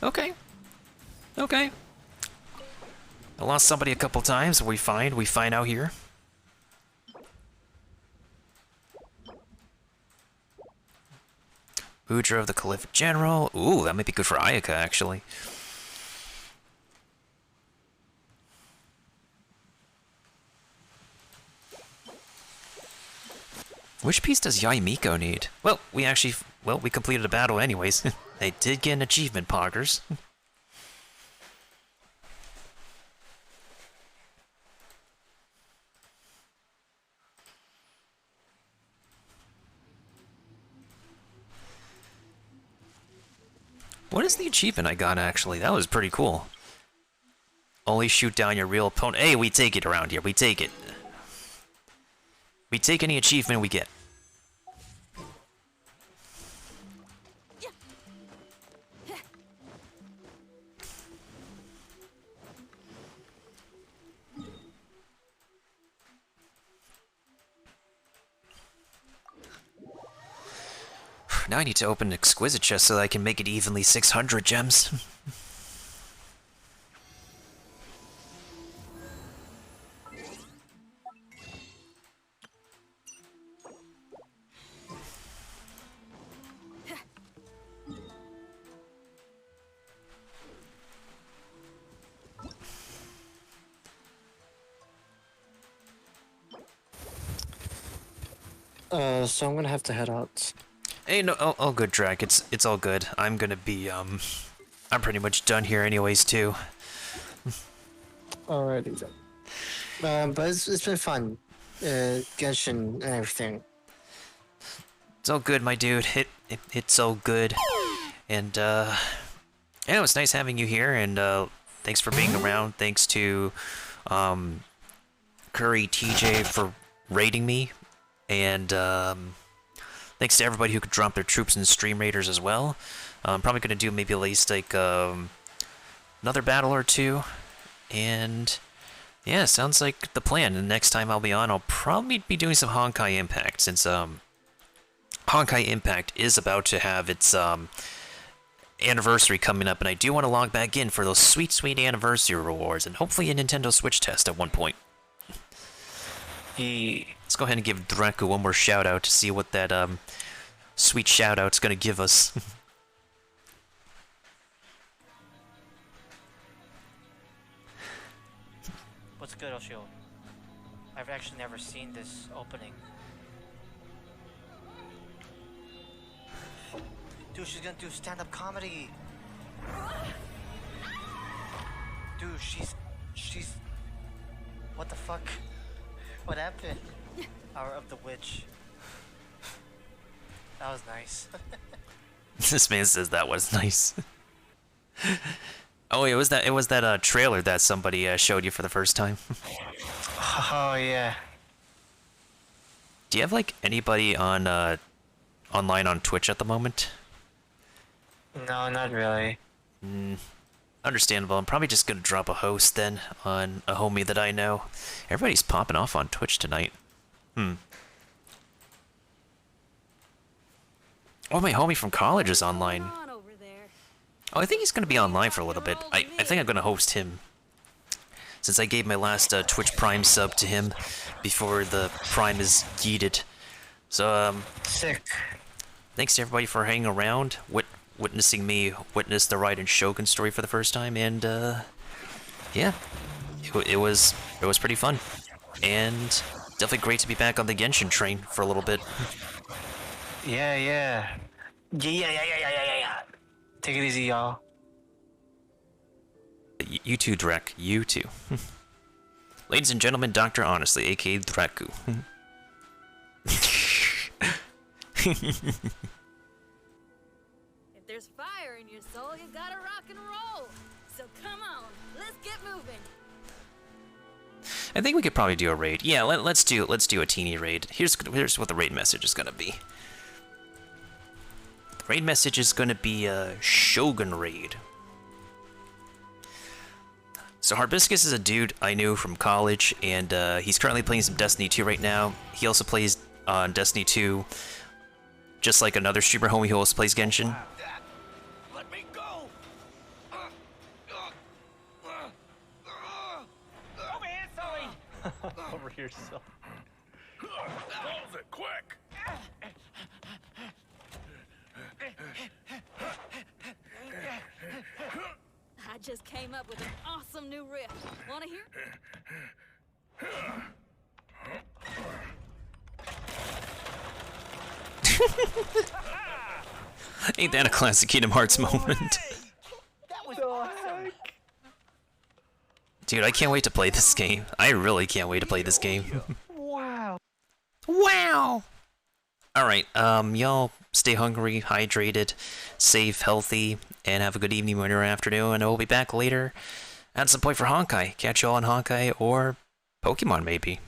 S3: Okay. Okay. I lost somebody a couple times. We find out here. Who drove the Caliph General? Ooh, that might be good for Ayaka, actually. Which piece does Yaimiko need? Well, we completed a battle anyways. They did get an achievement, poggers. What is the achievement I got, actually? That was pretty cool. Only shoot down your real opponent. Hey, we take it around here. We take it. We take any achievement we get. Now I need to open an exquisite chest so that I can make it evenly 600 gems.
S4: So I'm gonna have to head out.
S3: Hey, no, all good, Drac. It's all good. I'm gonna be, I'm pretty much done here anyways, too.
S4: Alrighty then. But it's been fun. Genshin and everything.
S3: It's all good, my dude. It's all good. And, yeah, it was nice having you here, and, thanks for being around. Thanks to, Curry TJ for raiding me. And, thanks to everybody who could drop their troops in Stream Raiders as well. I'm probably going to do maybe at least, like, another battle or two. And, yeah, sounds like the plan. The next time I'll be on, I'll probably be doing some Honkai Impact, since, Honkai Impact is about to have its, anniversary coming up, and I do want to log back in for those sweet, sweet anniversary rewards, and hopefully a Nintendo Switch test at one point. Let's go ahead and give Draku one more shout out to see what that sweet shout out's gonna give us.
S20: What's good, Oshio? I've actually never seen this opening. Dude, she's gonna do stand-up comedy. Dude, she's... What the fuck? What happened? Hour of the Witch. That was nice.
S3: This man says that was nice. Oh, it was that trailer that somebody showed you for the first time.
S4: Oh yeah.
S3: Do you have like anybody on online on Twitch at the moment?
S4: No, not really.
S3: Understandable. I'm probably just gonna drop a host then on a homie that I know. Everybody's popping off on Twitch tonight. Oh, my homie from college is online. Oh, I think he's gonna be online for a little bit. I think I'm gonna host him. Since I gave my last Twitch Prime sub to him before the Prime is yeeted. So,
S4: Sick.
S3: Thanks to everybody for hanging around, witnessing me witness the Raiden Shogun story for the first time, and yeah, it was pretty fun, and definitely great to be back on the Genshin train for a little bit.
S4: Yeah. Take it easy, y'all.
S3: You too, Drek. You too. Ladies and gentlemen, Dr. Honestly, aka Draku.
S10: If there's fire in your soul, you gotta rock and roll. So come on, let's get moving.
S3: I think we could probably do a raid. Yeah, let's do a teeny raid. Here's what the raid message is gonna be. The raid message is gonna be a Shogun raid. So Harbiscus is a dude I knew from college, and he's currently playing some Destiny 2 right now. He also plays on Destiny 2, just like another streamer homie who also plays Genshin.
S5: Let me go!
S20: Over here, Sully! Over here, Sully.
S13: Close it, quick!
S10: I just came up with an awesome new riff. Wanna hear?
S3: Ain't that a classic Kingdom Hearts moment?
S20: That was awesome!
S3: Dude, I can't wait to play this game. I really can't wait to play this game.
S20: Wow!
S3: Wow! Alright, y'all stay hungry, hydrated, safe, healthy, and have a good evening, morning, or afternoon, and we'll be back later at some point for Honkai. Catch y'all on Honkai or Pokemon, maybe.